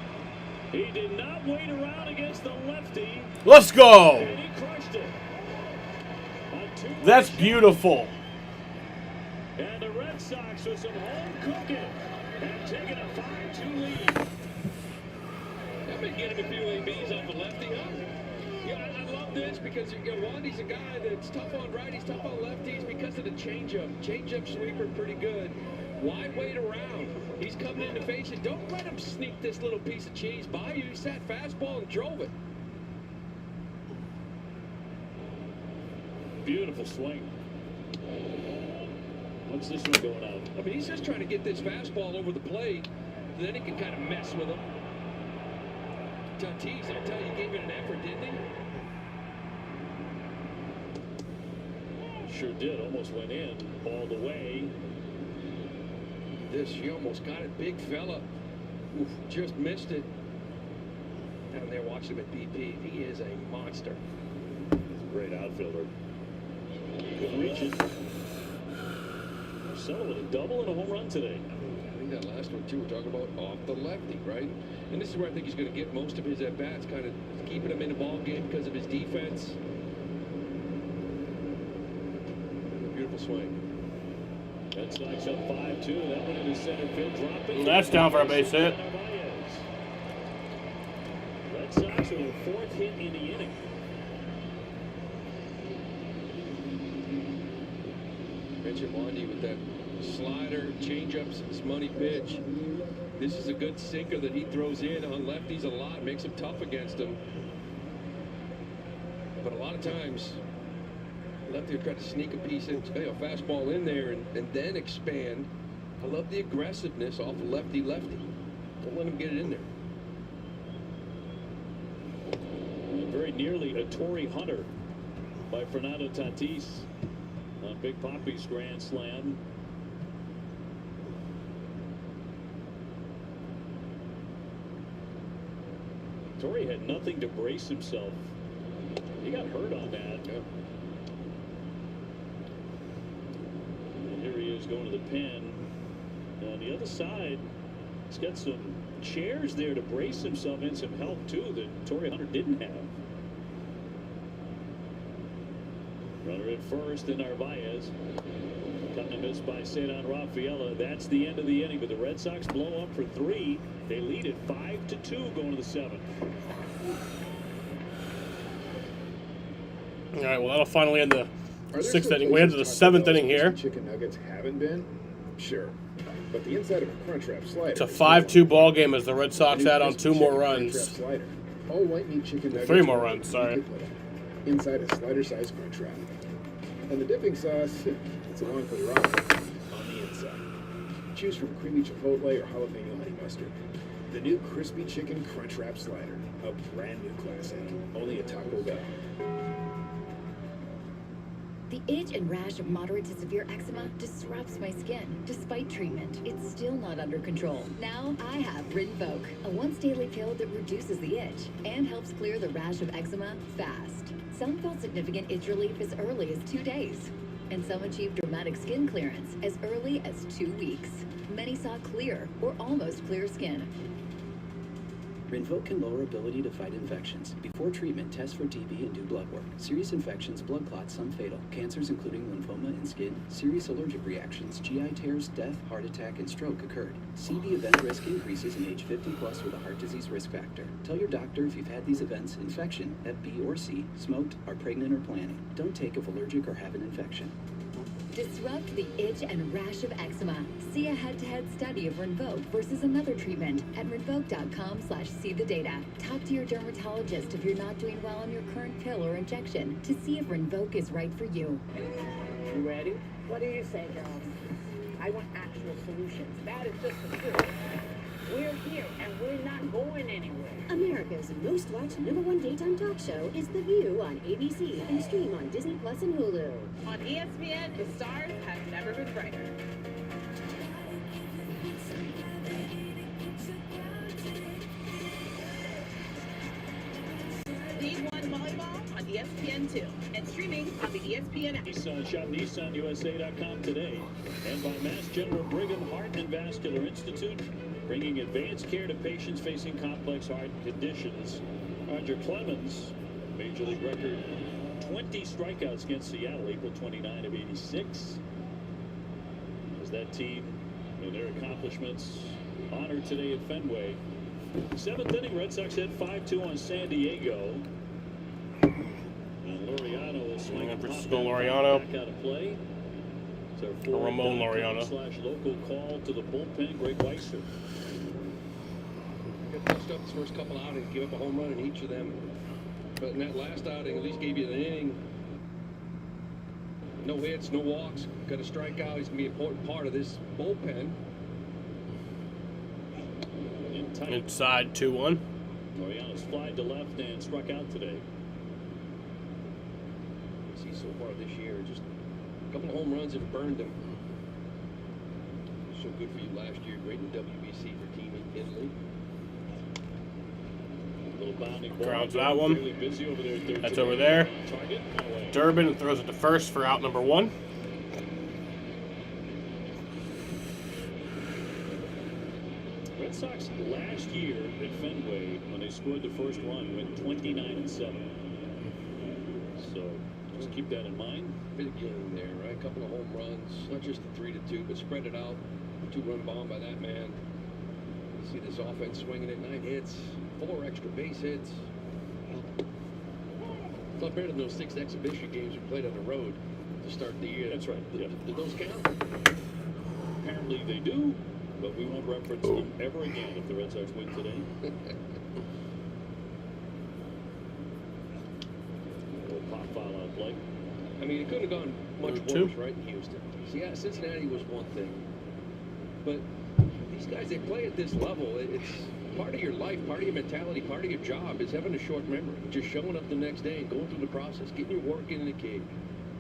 He did not wait around against the lefty. Let's go. And he crushed it. That's beautiful. And the Red Sox with some home cooking and taking a 5-2 lead. I've been getting a few ABs off the lefty, huh? Yeah, I love this because Wandy's a guy that's tough on righties, tough on lefties because of the changeup. Changeup sweeper pretty good. Why wait around? He's coming in to face you. Don't let him sneak this little piece of cheese by you. He sat fastball and drove it. Beautiful swing. What's this one going out? I mean, he's just trying to get this fastball over the plate. Then he can kind of mess with him. Tatis, I'll tell you, gave it an effort, didn't he? Sure did. Almost went in all the way. This, she almost got it. Big fella. Oof, just missed it. Down there watching him at BP. He is a monster. He's a great outfielder. Couldn't reach it. Marcelo with a double and a home run today. I think that last one, too, we're talking about off the lefty, right? And this is where I think he's going to get most of his at-bats, kind of keeping him in the ball game because of his defense. Beautiful swing. Red Sox up 5-2. That one into center field, dropping. That's down for a base hit. Red Sox with their 4th hit in the inning. Mentioned Wandy with that slider, changeups, his money pitch. This is a good sinker that he throws in on lefties a lot, makes them tough against him. But a lot of times, lefty will try to sneak a piece in, fastball in there and then expand. I love the aggressiveness off of lefty. Don't let him get it in there. Very nearly a Torrey Hunter by Fernando Tatis on Big Papi's grand slam. Torrey had nothing to brace himself. He got hurt on that. Yep. And here he is going to the pen. On the other side, he's got some chairs there to brace himself and some help too that Torrey Hunter didn't have. Runner at first in Narvaez. Cutting a miss by Cedar Rafaela. That's the end of the inning, but the Red Sox blow up for 3. They lead it 5-2 going to the 7th. All right, well, that'll finally end the Are there 6th some inning. We into the places 7th Taco inning Bell's here. Chicken nuggets haven't been? Sure. But the inside of a Crunchwrap slider. It's a 5-2 ball game as the Red Sox add on 2 more runs. Slider. All white meat chicken nuggets. 3 more runs, sorry. Inside a slider-sized Crunchwrap. And the dipping sauce, it's along for the ride on the inside. Choose from creamy chipotle or jalapeno honey mustard. The new crispy chicken Crunchwrap slider, a brand new classic, only at Taco Bell. The itch and rash of moderate to severe eczema disrupts my skin. Despite treatment, it's still not under control. Now I have Rinvoq, a once-daily pill that reduces the itch and helps clear the rash of eczema fast. Some felt significant itch relief as early as 2 days, and some achieved dramatic skin clearance as early as 2 weeks. Many saw clear or almost clear skin. Rinvoq can lower ability to fight infections. Before treatment, test for TB and do blood work. Serious infections, blood clots, some fatal. Cancers including lymphoma and skin. Serious allergic reactions, GI tears, death, heart attack, and stroke occurred. CV event risk increases in age 50 plus with a heart disease risk factor. Tell your doctor if you've had these events: infection, Hep B or C, smoked, are pregnant or planning. Don't take if allergic or have an infection. Disrupt the itch and rash of eczema. See a head-to-head study of Rinvoq versus another treatment at Rinvoq.com/see the data. Talk to your dermatologist if you're not doing well on your current pill or injection to see if Rinvoq is right for you. You ready? What do you say, girls? I want actual solutions. That is just the truth. We're here and we're not going anywhere. America's most watched #1 daytime talk show is The View on ABC and stream on Disney Plus and Hulu. On ESPN, the stars have never been brighter. League One volleyball on ESPN2 and streaming on the ESPN app. Nissan, shop NissanUSA.com today. And by Mass General Brigham Heart and Vascular Institute, bringing advanced care to patients facing complex heart conditions. Roger Clemens, Major League record, 20 strikeouts against Seattle, April 29 of '86. As that team and their accomplishments honored today at Fenway. 7th inning, Red Sox head 5-2 on San Diego. And Laureano will swing and Francisco Laureano. back out of play. Or Ramon Laureano. /local call to the bullpen, Greg Weisser. Got touched up his first couple outings, give up a home run in each of them. But in that last outing, at least gave you an inning. No hits, no walks, got a strikeout. He's going to be an important part of this bullpen. Inside 2-1. Laureano's flied to left and struck out today. See so far this year, just a couple of home runs have burned him. So good for you last year, great in WBC for Team Italy. Little bounding ball. Grounds that one. Really busy over there. That's over there. Target. Durbin throws it to first for out number 1. Red Sox last year at Fenway, when they scored the first run, went 29-7. So just keep that in mind. Big game there, right? A couple of home runs, not just the 3-2, but spread it out. 2-run bomb by that man. You see this offense swinging at 9 hits, 4 extra base hits. It's not better than those 6 exhibition games we played on the road to start the year. That's right. Yeah. Did those count? Apparently they do, but we won't reference them ever again if the Red Sox win today. Little pop foul on play. I mean, it could have gone much worse, right, in Houston. See, yeah, Cincinnati was one thing, but these guys, they play at this level. It's part of your life, part of your mentality, part of your job is having a short memory. Just showing up the next day and going through the process, getting your work in the cage,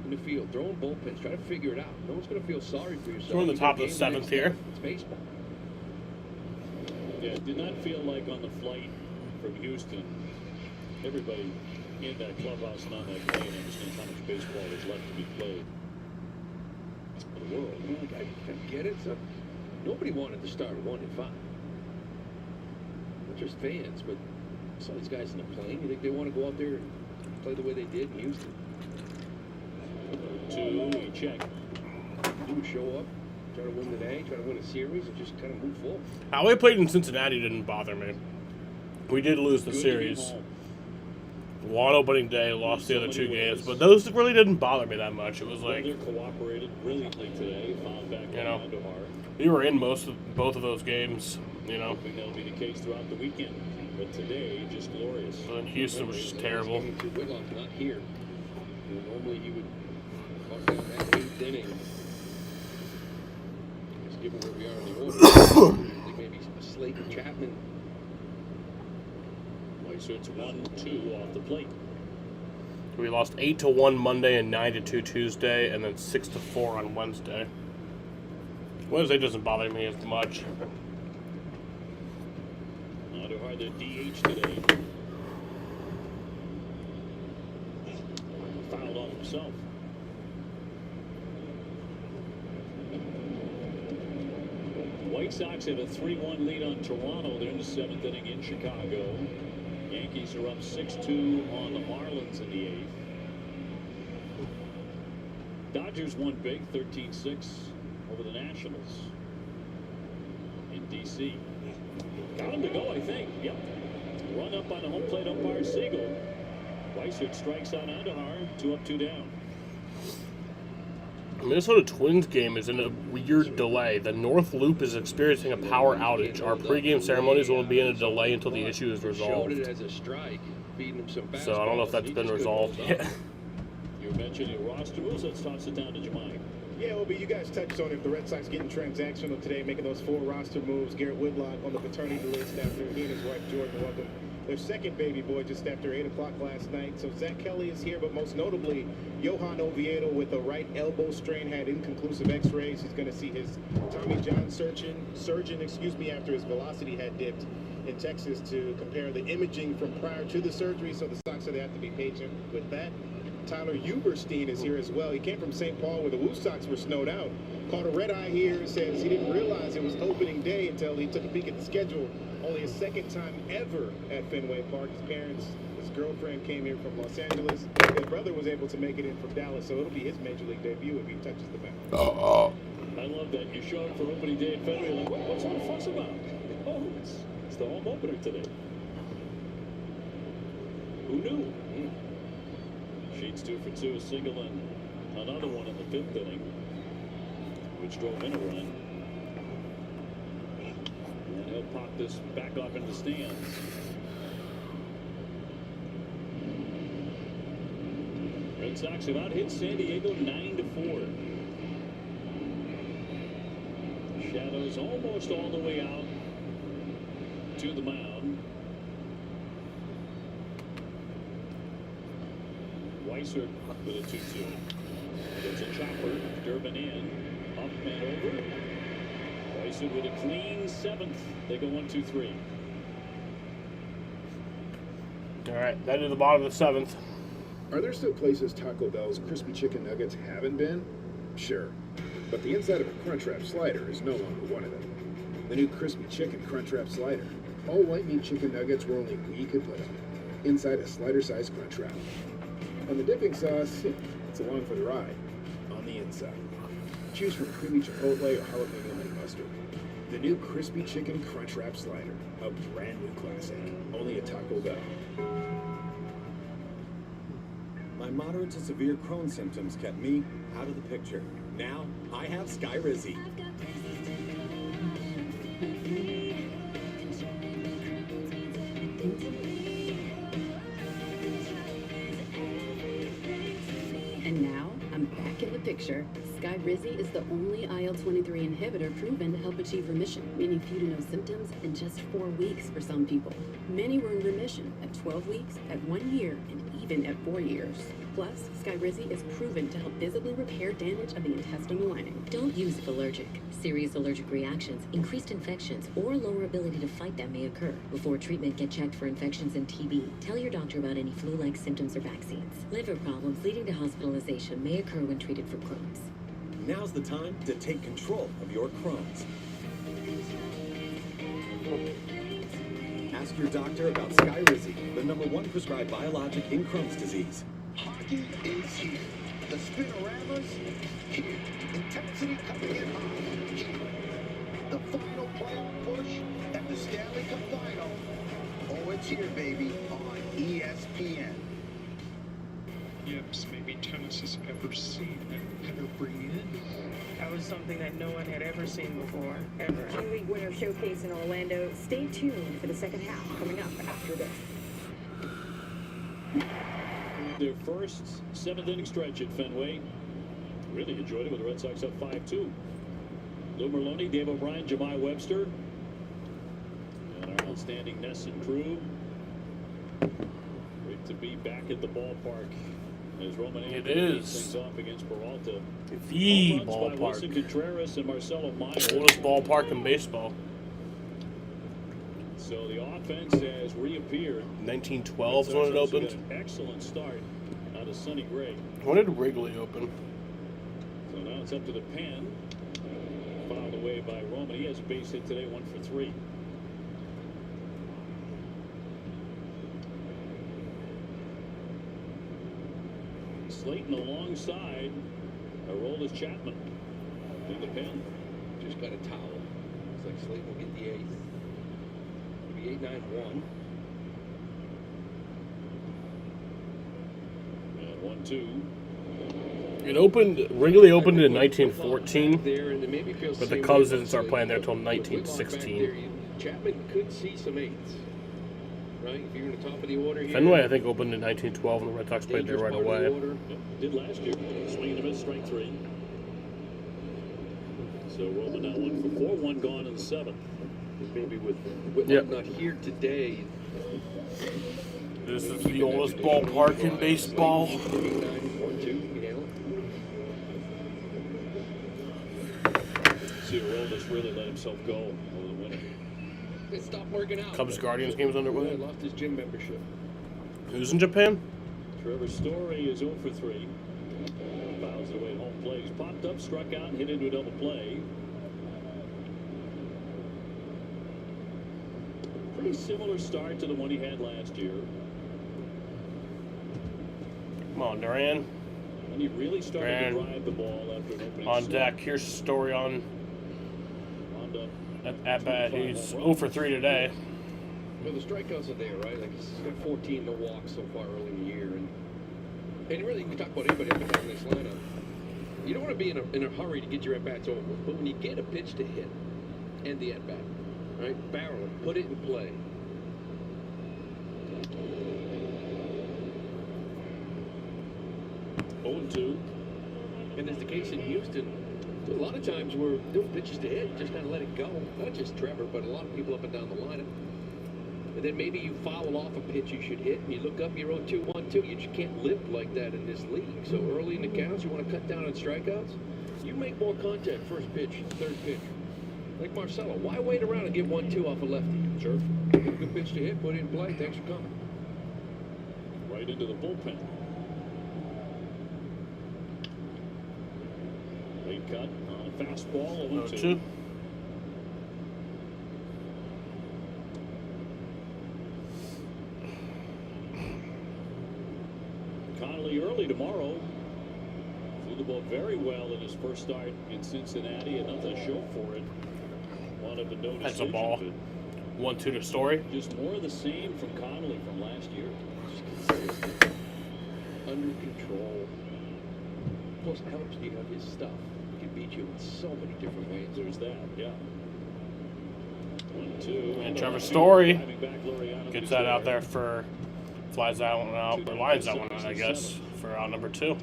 in the field, throwing bullpens, trying to figure it out. No one's going to feel sorry for yourself. We're in the top of the 7th here. It's baseball. Yeah, it did not feel like on the flight from Houston, everybody in that clubhouse and on that plane understands how much baseball is left to be played for the world. You know, I get it. So nobody wanted to start 1-5. Not just fans, but I saw these guys in the plane. You think they want to go out there and play the way they did in Houston? 2, we check. You would show up, try to win the day, try to win a series, and just kind of move forward. How we played in Cincinnati didn't bother me. We did lose the series. Won opening day, lost the other 2 games, but those really didn't bother me that much. It was like, Weather cooperated brilliantly today. Found back on Andujar. We were in both of those games, you know. Hoping that'll be the case throughout the weekend, but today just glorious. And Houston was just terrible. Whitlock's not here. You know, normally he would mark down that 8th inning. Just given where we are in the order, I think maybe Slayton Chapman. So it's 1-2 off the plate. We lost 8-1 Monday and 9-2 Tuesday, and then 6-4 on Wednesday. Wednesday doesn't bother me as much. Andujar, the DH today. Fouled off himself. White Sox have a 3-1 lead on Toronto. They're in the 7th inning in Chicago. Yankees are up 6-2 on the Marlins in the 8th. Dodgers won big, 13-6 over the Nationals in D.C. Got him to go, I think. Yep. Run up on the home plate umpire Siegel. Weissert strikes on Andujar. 2 up, 2 down. The Minnesota Twins game is in a weird delay. The North Loop is experiencing a power outage. Our pregame ceremonies will be in a delay until the issue is resolved. So I don't know if that's been resolved yet. You mentioned your roster moves. Let's toss it down to Jemai. Yeah, Obi, you guys touched on it. The Red Sox getting transactional today, making those 4 roster moves. Garrett Whitlock on the paternity list after he and his wife Jordan welcomed their second baby boy just after 8 o'clock last night. So Zach Kelly is here, but most notably, Johan Oviedo with a right elbow strain had inconclusive x-rays. He's going to see his Tommy John surgeon, after his velocity had dipped in Texas to compare the imaging from prior to the surgery. So the Sox said they have to be patient with that. Tyler Huberstein is here as well. He came from St. Paul where the Woo Sox were snowed out. Caught a red eye here, says he didn't realize it was opening day until he took a peek at the schedule. Only his second time ever at Fenway Park. His parents, his girlfriend came here from Los Angeles. His brother was able to make it in from Dallas, so it'll be his major league debut if he touches the bat. I love that. You show up for opening day at Fenway, like, what's all the fuss about? Oh, it's the home opener today. Who knew? Sheets 2 for 2, a single and another one in the 5th inning, which drove in a run. And he'll pop this back off into the stands. Red Sox have out-hit San Diego 9-4. Shadows almost all the way out. to the mound. Weiser with a 2-2. It's a chopper. Durbin in. Up and over. Weiser with a clean 7th. They go 1-2-3. All right, that is the bottom of the 7th. Are there still places Taco Bell's crispy chicken nuggets haven't been? Sure. But the inside of a Crunchwrap slider is no longer one of them. The new crispy chicken Crunchwrap slider. All white meat chicken nuggets where only we could put them. Inside a slider-sized Crunchwrap. And the dipping sauce, it's along for the ride. On the inside. Choose from creamy chipotle or jalapeno honey mustard. The new crispy chicken Crunchwrap slider. A brand new classic. Only at Taco Bell. My moderate to severe Crohn's symptoms kept me out of the picture. Now, I have Skyrizi. And now, I'm back in the picture. Skyrizi is the only IL-23 inhibitor proven to help achieve remission, meaning few to no symptoms in just 4 weeks for some people. Many were in remission at 12 weeks, at 1 year, and even at 4 years. Plus, Skyrizi is proven to help visibly repair damage of the intestinal lining. Don't use if allergic. Serious allergic reactions, increased infections, or lower ability to fight them may occur. Before treatment, get checked for infections and TB. Tell your doctor about any flu-like symptoms or vaccines. Liver problems leading to hospitalization may occur when treated for Crohn's. Now's the time to take control of your Crohn's. Ask your doctor about Skyrizi, the #1 prescribed biologic in Crohn's disease. Hockey is here. The Spinoramas, here. Intensity coming in hot, here. The final playoff push and the Stanley Cup final. Oh, it's here, baby, on ESPN. Yips, maybe tennis has ever seen and ever bring in. That was something that no one had ever seen before, ever. G-League Winter Showcase in Orlando. Stay tuned for the second half coming up after this. Their first 7th inning stretch at Fenway. Really enjoyed it with the Red Sox up 5-2. Lou Merlone, Dave O'Brien, Jemai Webster, and our outstanding NESN crew. Great to be back at the ballpark as Roman It Anthony is. things off against Peralta. The Home runs by Wilson ballpark. Contreras and Marcelo Myers. Oldest ballpark in baseball. So the offense has reappeared. 1912 is when it opened. Got an excellent start out of Sonny Gray. When did Wrigley open? So now it's up to the pen. Fouled away by Roman. He has a base hit today, 1 for 3. Slayton alongside. Aroldis Chapman in the pen. Just got a towel. Looks like Slayton will get the 8th. It'll be 8-9-1. And 1-2. It opened. Wrigley opened in 1914, There, and it maybe feels but the same Cubs way didn't start playing there until with Whitlock back there, 1916. Chapman could see some 8s, right? If you're in the top of the order here. Fenway, I think, opened in 1912, and the Red Sox played there right Dangerous part of the away. order. Did last year. Swing and a miss, strike 3. So Roman now 1 for 4, 1 gone in the 7th. Maybe with Whitlock Yep. not here today. This is the oldest ballpark in baseball. 8-9-1-2, you handle it? See, Aroldis really let himself go over the winter. It stopped working out. Cubs Guardians games underway. Yeah, lost his gym membership. Who's in Japan? Trevor Story is 0 for 3. Fouls away at home plate. He's popped up, struck out, and hit into a double play. Pretty similar start to the one he had last year. Come on, Duran. And he really started Duran. to drive the ball after an opening On slump. deck. Here's Story on at bat. He's 0 for 3 today. Well, the strikeouts are there, right? Like he's got 14 no walks so far early in the year, and really, you talk about anybody up and down this lineup. You don't want to be in a hurry to get your at bats over, but when you get a pitch to hit, and the at bat, right? Barrel it, put it in play. And as the case in Houston, there's a lot of times where there were pitches to hit, just kind of let it go. Not just Trevor, but a lot of people up and down the lineup. And then maybe you foul off a pitch you should hit, and you look up, you're 0-2-1-2. You just can't limp like that in this league. So early in the counts, you want to cut down on strikeouts? You make more contact first pitch, third pitch. Like Marcelo, why wait around and get 1-2 off a lefty? Sure. Good pitch to hit, put it in play. Thanks for coming. Right into the bullpen. Late cut on a fastball. 0-2. Connolly early tomorrow. Threw the ball very well in his first start in Cincinnati, and nothing to show for it. One of the no That's a decision, ball. 1-2 to Story. Just more of the same from Connolly from last year. Under control. Plus, helps you have his stuff. He can beat you in so many different ways. There's that, yeah. 1-2. And Trevor Story gets that out there for, flies that one out, or lines that one out, I guess, for out number 2.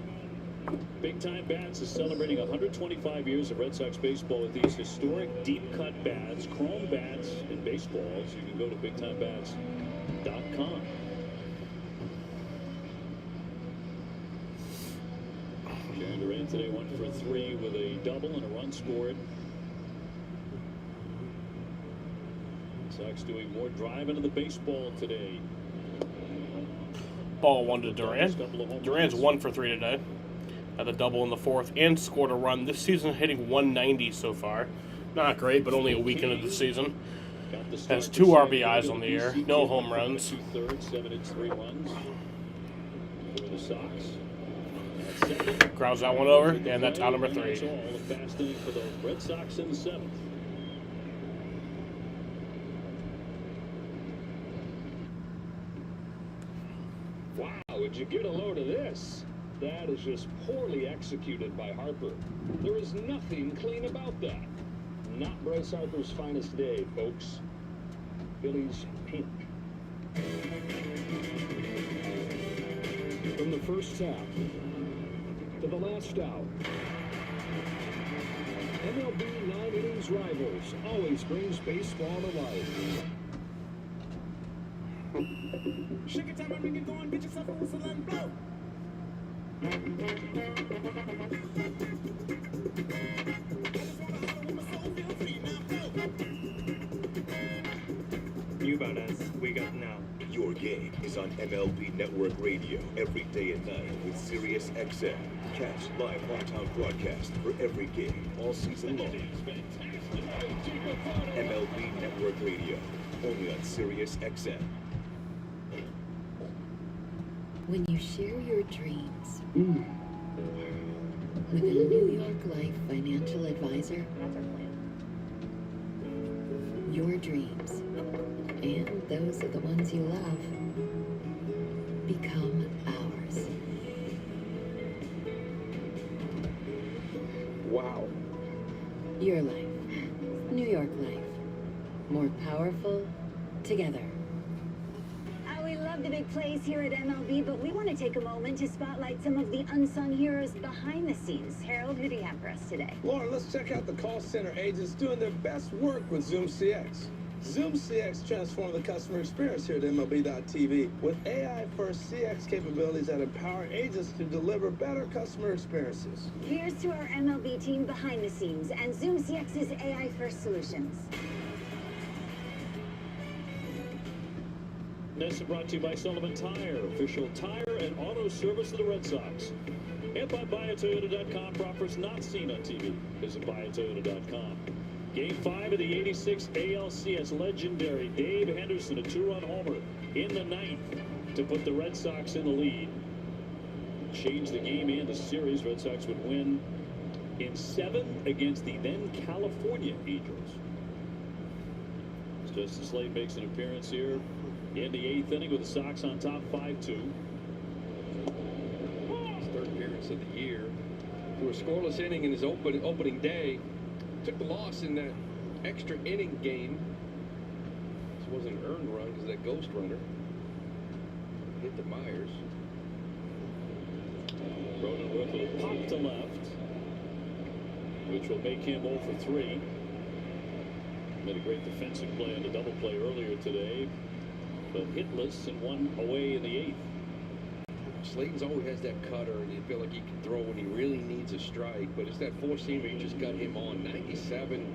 Big Time Bats is celebrating 125 years of Red Sox baseball with these historic deep-cut bats, chrome bats, and baseballs. You can go to BigTimeBats.com. Jarren Duran today 1 for 3 with a double and a run scored. Sox doing more driving of the baseball today. Ball 1 to Duran. Duran's 1 for 3 today. Had a double in the 4th and scored a run. This season hitting 190 so far. Not great, but only a week into the season. Has 2 RBIs on the year. No home runs. 2/3, 7 hits, 3 runs for the Sox. Grounds that one over, and that's out number 3. That's all. A fast inning for the Red Sox in the 7th. Wow, would you get a load of this? That is just poorly executed by Harper. There is nothing clean about that. Not Bryce Harper's finest day, folks. Phillies pink. From the first tap to the last out, MLB 9 innings rivals always brings baseball to life. Shake it, time and bring it on. Get yourself a whistle and blow. You about us, we got now. Your game is on MLB Network Radio every day and night with Sirius XM. Catch live hometown broadcast for every game all season long. MLB Network Radio, only on Sirius XM. When you share your dreams with a New York Life financial advisor, your dreams, and those of the ones you love, become ours. Wow. Your life. New York Life. More powerful together. We love the big plays here at MLB, but we want to take a moment to spotlight some of the unsung heroes behind the scenes. Harold, who do you have for us today? Lauren, let's check out the call center agents doing their best work with Zoom CX. Zoom CX transformed the customer experience here at MLB.tv with AI-first CX capabilities that empower agents to deliver better customer experiences. Here's to our MLB team behind the scenes and Zoom CX's AI-first solutions. This is brought to you by Sullivan Tire, official tire and auto service of the Red Sox. And by BuyAToyota.com for offers not seen on TV. Visit BuyAToyota.com. Game 5 of the 86 ALCS legendary Dave Henderson, a 2-run homer in the 9th to put the Red Sox in the lead. Change the game and the series. Red Sox would win in 7 against the then California Angels. Justin Slade makes an appearance here in the 8th inning with the Sox on top 5-2. His 3rd appearance of the year. Through a scoreless inning in his opening day. Took the loss in that extra inning game. This wasn't an earned run because of that ghost runner hit the Myers. Cronenworth with a pop to left, which will make him 0 for 3. Made a great defensive play on the double play earlier today. hitless and one away in the 8th. Slayton's always has that cutter, and you feel like he can throw when he really needs a strike. But it's that four-seamer, he just got him on 97.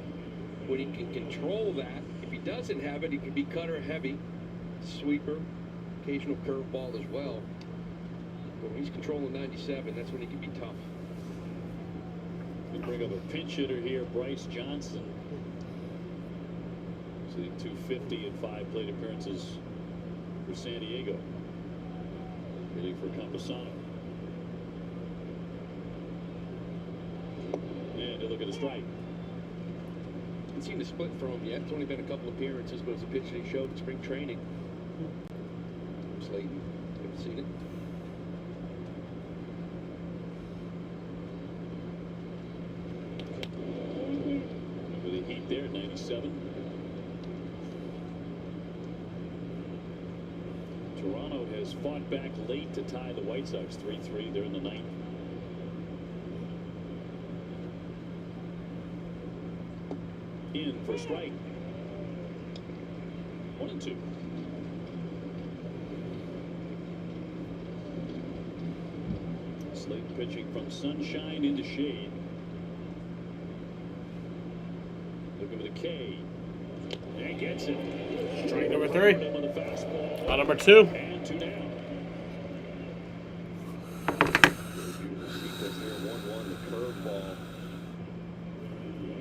When he can control that, if he doesn't have it, he can be cutter heavy, sweeper, occasional curveball as well. But when he's controlling 97, that's when he can be tough. We bring up a pinch hitter here, Bryce Johnson. Sitting 250 in 5 plate appearances for San Diego. Hitting for Campusano. And a look at the strike. Haven't seen a split from him yet. It's only been a couple appearances, but it's a pitch that he showed in spring training. Slayton, haven't seen it. With a heat there at 97. Toronto has fought back late to tie the White Sox 3-3. They're in the 9th. In for strike. 1-2. Slayton pitching from sunshine into shade. Looking for the K. And gets it. Strike number 3. On number 2. And 2 down. Sequence there, 1-1, the curveball.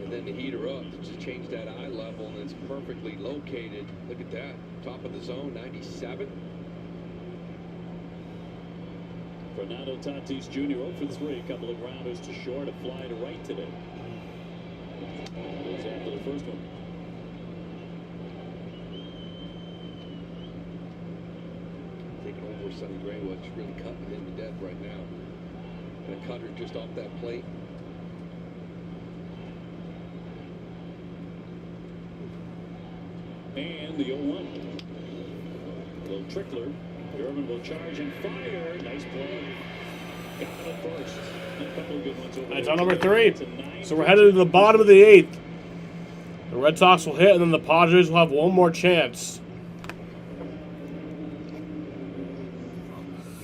And then to heat her up, to just change that eye level, and it's perfectly located. Look at that. Top of the zone, 97. Fernando Tatis Jr. 0 for 3. A couple of grounders to short. A fly to right today. Goes after the first one. Taking over Sonny Gray, what's really cutting him to death right now. And a cutter just off that plate. And the 0-1. Little trickler. German will charge and fire. Nice play. Got it at first. And a couple of good ones over That's there. on number 3. So we're headed to the bottom of the 8th. The Red Sox will hit, and then the Padres will have one more chance.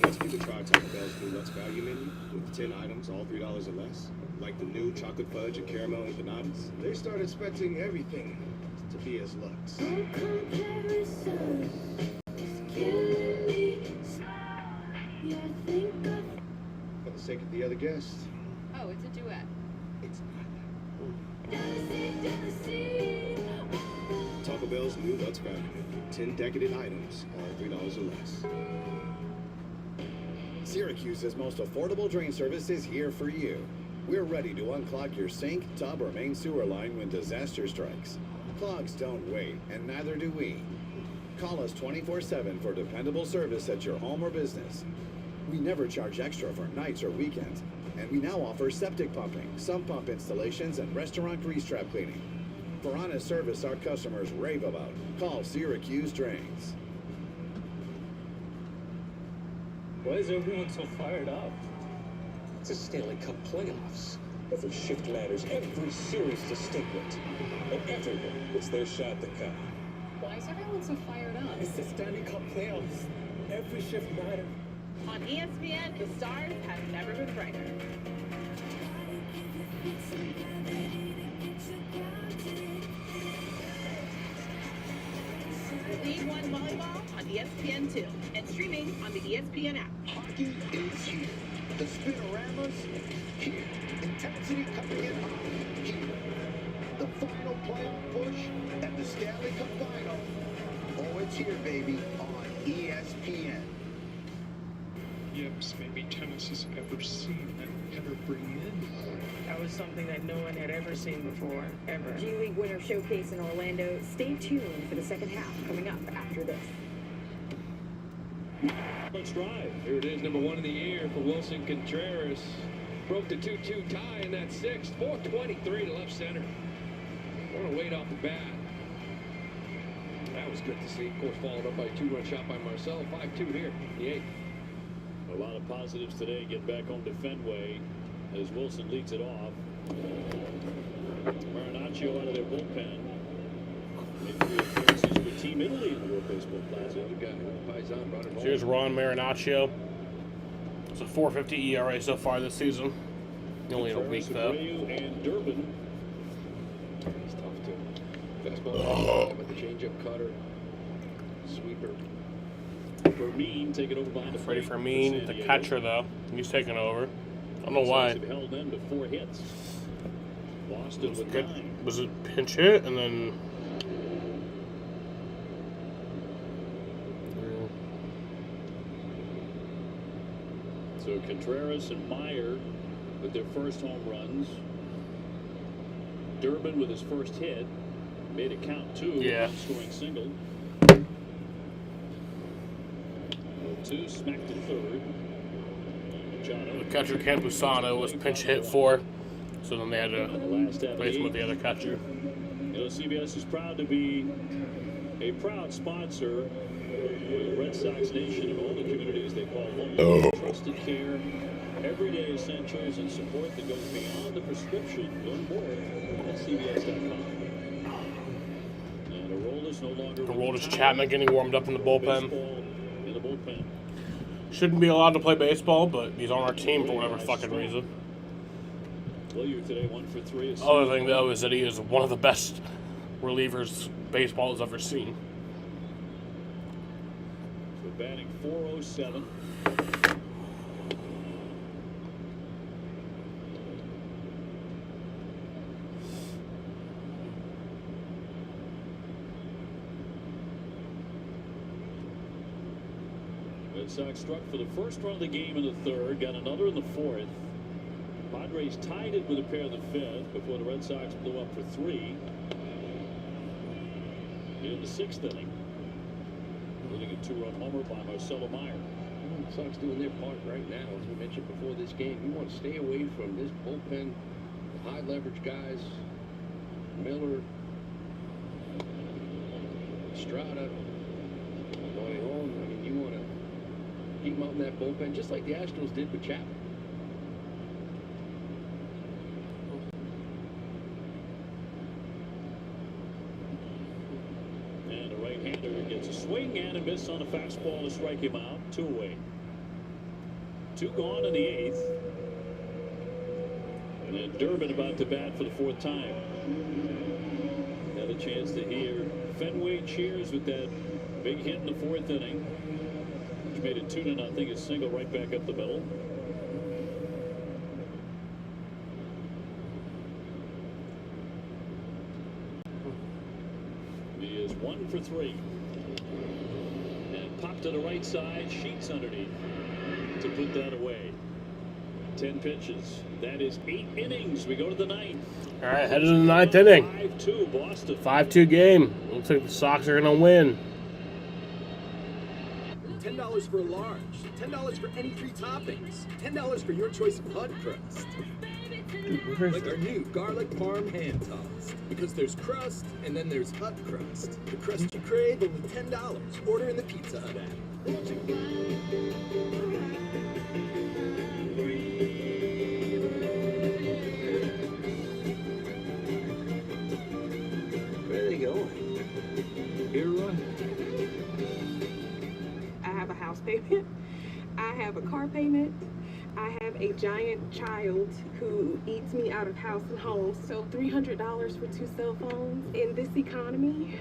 Let's keep it try Taco Bell's new What's Value menu with 10 items, all $3 or less. Like the new chocolate fudge and caramel empanadas. They start expecting everything to be as Lux. For the sake of the other guests, Oh, it's a duet. it's Taco Bell's new What's Value menu. 10 decadent items, all $3 or less. Syracuse's most affordable drain service is here for you. We're ready to unclog your sink, tub, or main sewer line when disaster strikes. Clogs don't wait, and neither do we. Call us 24/7 for dependable service at your home or business. We never charge extra for nights or weekends, and we now offer septic pumping, sump pump installations, and restaurant grease trap cleaning. For honest service our customers rave about, call Syracuse Drains. Why is everyone so fired up? It's a Stanley Cup playoffs. Every shift matters, every series distinct. And everyone gets their shot to come. Why is everyone so fired up? It's the Stanley Cup playoffs. Every shift matters. On ESPN, the stars have never been brighter. League One Volleyball on ESPN2 and streaming on the ESPN app. Hockey is here. The Spinoramas here. Intensity coming in high here. The final playoff push and the Stanley Cup final. Oh, it's here, baby, on ESPN. Yips, maybe tennis has ever seen that header bring in. That was something that no one had ever seen before, ever. G League Winter Showcase in Orlando. Stay tuned for the second half coming up after this. Let's drive. Here it is, number 1 in the year for Wilson Contreras. Broke the 2-2 tie in that 6th. 423 to left center. What a weight off the bat. That was good to see. Of course, followed up by a 2-run shot by Marcelo. 5-2 here in the 8th. A lot of positives today. Get back home to Fenway as Wilson leads it off. Marinaccio out of their bullpen. Made 3 appearances with Team Italy in the World Baseball Plaza. Here's Ron Marinaccio. It's a 4.50 ERA so far this season. Only in a week, though. And Durbin. It's tough to fastball with the changeup, cutter, sweeper. Fermin taking over behind the Freddie Fermin, the catcher, though. He's taking over. I don't know why. Held them to 4 hits. Boston with 9. Was it pinch hit and then? So Contreras and Meyer with their first home runs. Durbin with his first hit. Made it count 2. Yeah. Scoring single. 2 smacked to third. The catcher Campusano was pinch hit 4, so then they had to replace him with the other catcher. You know, CBS is proud to be a proud sponsor of the Red Sox Nation and all the communities they call home. Trusted care, everyday essentials, and support that goes beyond the prescription. Learn more at CBS.com. And Aroldis no longer. Aroldis Chapman getting warmed up in the bullpen. In the bullpen. Shouldn't be allowed to play baseball, but he's on our team for whatever fucking reason. Hilliard today 1 for 3. Other thing, though, is that he is one of the best relievers baseball has ever seen. So batting .407. Red Sox struck for the first run of the game in the 3rd, got another in the 4th. Padres tied it with a pair in the 5th before the Red Sox blew up for 3. In the 6th inning, leading a 2-run homer by Marcelo Meyer. The Sox doing their part right now, as we mentioned before this game. You want to stay away from this bullpen, the high leverage guys, Miller, Estrada, Morejon. I mean, you want to keep them out in that bullpen, just like the Astros did with Chapman. And the right-hander gets a swing and a miss on a fastball to strike him out. 2 away. 2 gone in the 8th. And then Durbin about to bat for the 4th time. Had a chance to hear Fenway cheers with that big hit in the 4th inning, which made it 2-0. A single right back up the middle. He is 1 for 3. And popped to the right side, Sheets underneath to put that away. 10 pitches. That is 8 innings. We go to the 9th. All right, headed to the 9th inning. 5-2 Boston. 5-2 game. Looks like the Sox are going to win. $10 for a large, $10 for any 3 toppings, $10 for your choice of hot crust. Like our new garlic parm hand tossed. Because there's crust, and then there's hot crust. The crust you crave, only $10. Order in the Pizza Hut app. Where are they going? Here, Roy? I have a house payment. I have a car payment. I have a giant child who eats me out of house and home. So $300 for 2 cell phones in this economy?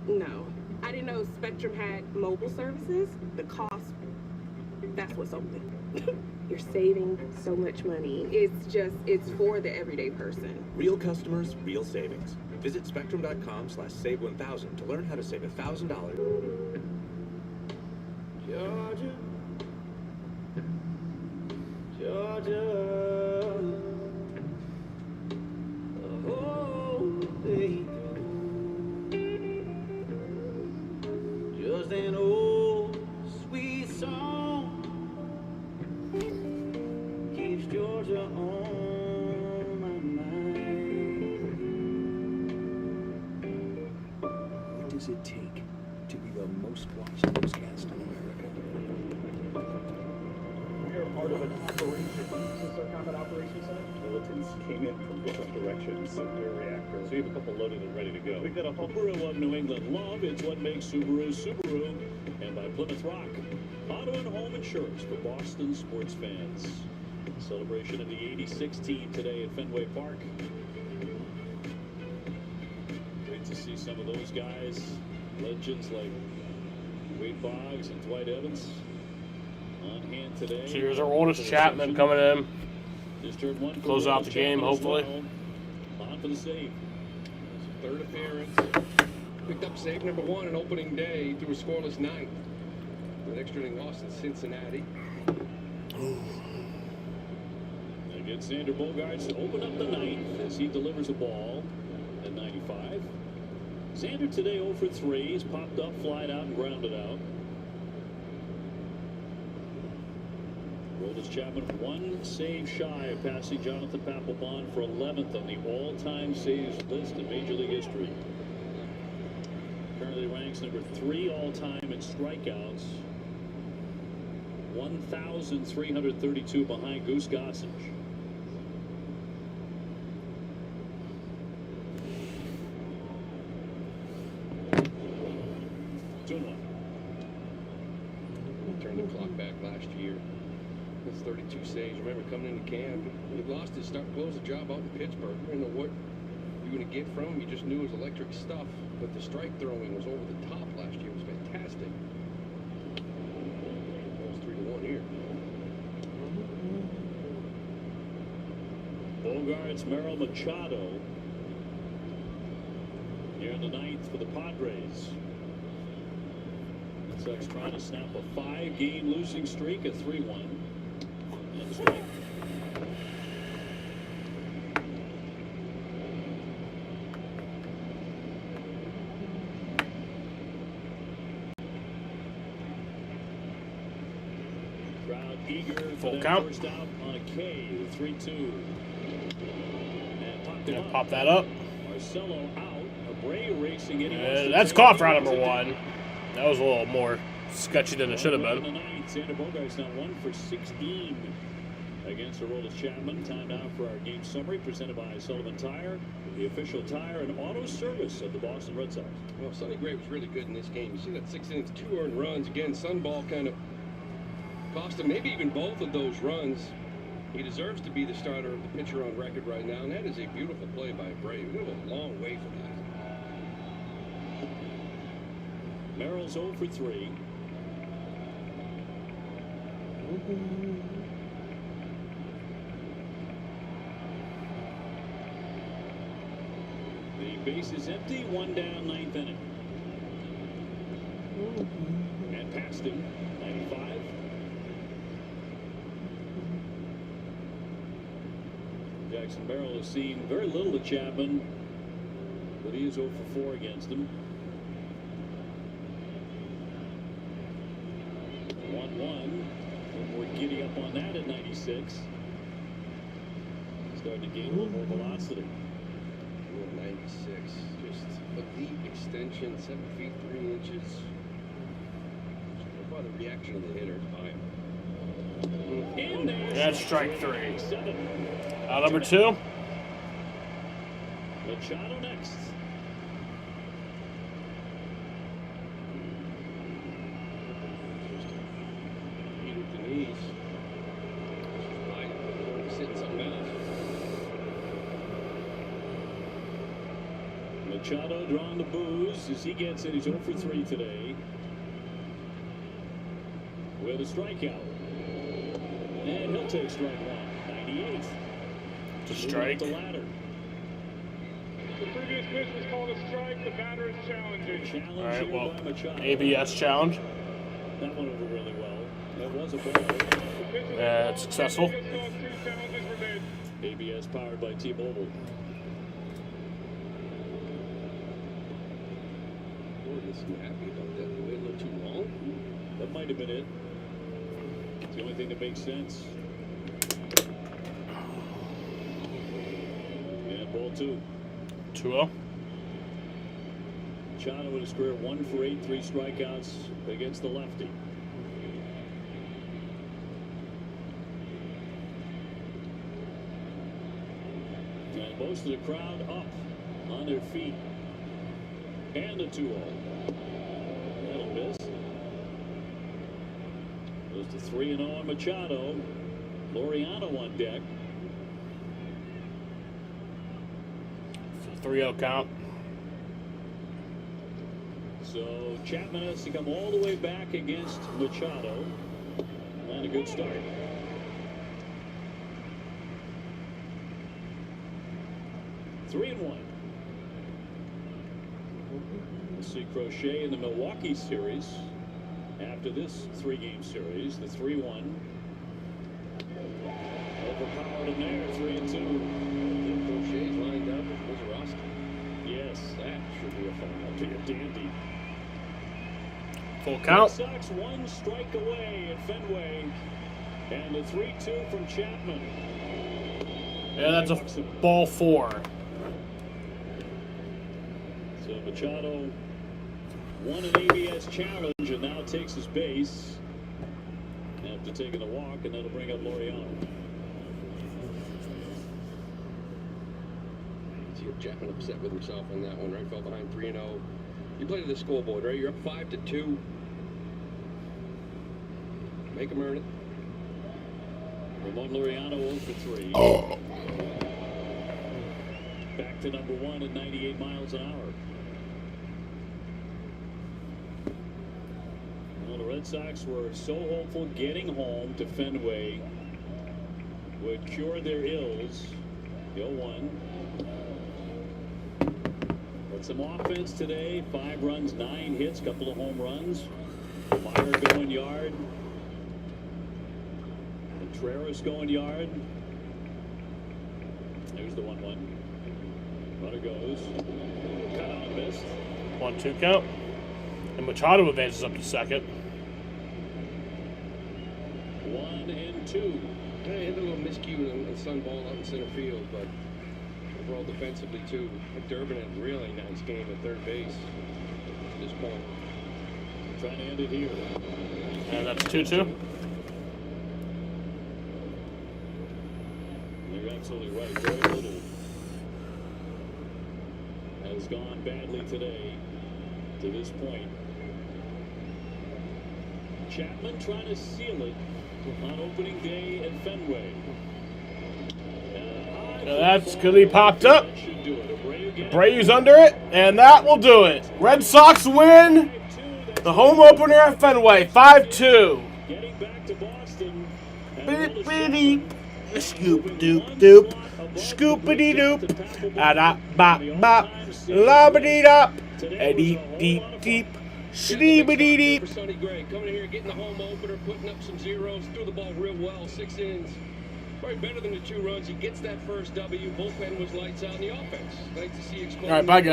No. I didn't know Spectrum had mobile services. The cost, that's what's open. You're saving so much money. It's for the everyday person. Real customers, real savings. Visit spectrum.com/save1000 to learn how to save $1,000. Georgia, Georgia, oh, they just an old sweet song keeps Georgia on my mind. What does it take to be the most watched newscast in America? We are part of an operation. Is this our combat operations center? Well, skeletons came in from different directions. Nuclear reactor. So you have a couple loaded and ready to go. We've got a Subaru of New England love. It's what makes Subaru Subaru. And by Plymouth Rock. Auto and home insurance for Boston sports fans. Celebration of the 86 team today at Fenway Park. Great to see some of those guys. Legends like Wade Boggs and Dwight Evans on hand today. So here's Aroldis Chapman coming in. Just turned one. Close out the game, hopefully. On for the save. Third appearance. Picked up save number 1 on opening day through a scoreless ninth. The extra inning loss in Cincinnati. They get Xander Bogaerts to open up the ninth as he delivers a ball at 95. Xander today 0 for 3. He's popped up, flied out, and grounded out. Aroldis Chapman 1 save shy of passing Jonathan Papelbon for 11th on the all-time saves list in Major League history. Currently ranks number 3 all-time in strikeouts. 1,332 behind Goose Gossage. Turned the clock back last year. That's 32 saves. Remember, coming into camp, he lost his closing job out in Pittsburgh. You didn't know what you were going to get from him. You just knew it was electric stuff. But the strike throwing was over the top last year. It was fantastic. Almost 3-1 here. Bogaerts, Merrill, Machado here in the ninth for the Padres. Red Sox trying to snap a 5-game losing streak at 3-1. And a strike. Crowd eager for Full that count. first out on a K with 3-2. And popped it Gonna up. pop that up. Marcelo out. Abreu racing in. That's caught for out number 1. That was a little more sketchy than it should have been. Xander Bogaerts now 1 for 16 against Aroldis Chapman. Time now for our game summary presented by Sullivan Tire, the official tire and auto service of the Boston Red Sox. Well, Sonny Gray was really good in this game. You see that 6 innings, 2 earned runs. Again, Sunball kind of cost him maybe even both of those runs. He deserves to be the starter of the pitcher on record right now, and that is a beautiful play by Abreu. He went a long way for that. Merrill's 0 for 3. The base is empty, 1 down, 9th inning. And past him, 95. Jackson Merrill has seen very little of Chapman, but he is 0 for 4 against him. 1-1. A little more giddy up on that at 96. Starting to gain a little more velocity. 96. Just a deep extension, 7 feet 3 inches. Just by the reaction of the hitter. That's strike 3. Out number 2. Machado next. With the knees. Sitting something else. Machado drawing the boos as he gets it. He's 0 for 3 today. With a strikeout. And he'll take strike 1. 98. To strike. The ladder. The previous pitch was called a strike. The batter is challenging. All right, well, ABS challenge. That went over really well. That was a ball. It's successful. ABS powered by T-Mobile. Gordon isn't happy about that. They waited a little too long. That might have been it. It's the only thing that makes sense. And ball 2. 2-0. Machado with his career 1 for 8, 3 strikeouts against the lefty. And most of the crowd up on their feet. And a 2-0. That'll miss. Goes to 3-0 on Machado. Laureano on deck. 3-0 count. So Chapman has to come all the way back against Machado. And a good start. Three and one. We'll see Crochet in the Milwaukee series. After this 3-game series, the 3-1. Overpowered him there, 3-2. Crochet's lined up with Wizarowski. Yes, that should be a fun. That'll be a dandy. Full count. Red Sox 1 strike away at Fenway. And the 3-2 from Chapman. Yeah, that's a ball 4. So Machado won an ABS challenge and now takes his base after taking a walk, and that'll bring up Laureano. See if Chapman upset with himself on that one, right? Fell behind 3-0. You played to the scoreboard, right? You're up 5-2. Make him earn it. Ramon Laureano 0 for 3. Back to number 1 at 98 miles an hour. Well, the Red Sox were so hopeful getting home to Fenway would cure their ills. The 0-1. But some offense today. 5 runs, 9 hits, couple of home runs. Meyer going yard. Contreras going yard. There's the 1-1. Runner goes. Cut on, missed. 1-2 count. And Machado advances up to second. 1-2. Yeah, he had a little miscue and sun ball out in center field, but overall defensively too. McDermott had a really nice game at third base at this point. Trying to end it here. And that's 2-2. You're absolutely right. Very little has gone badly today to this point. Chapman trying to seal it on opening day at Fenway. That's because he popped up. Abreu's under it, and that will do it. Red Sox win the home opener at Fenway, 5-2. Getting back to Boston. Beep, beep, scoop-a-doop-doop, scoop-a-dee-doop, a-da-bop-bop, la-ba-dee-dop, a-deep-deep-deep, sleep-a-dee-deep. Sonny Gray coming in here, getting the home opener, putting up some zeros, threw the ball real well, 6 innings. Probably better than the 2 runs. He gets that first W. Bullpen was lights out in the offense. Nice to see you. All right, bye, guys.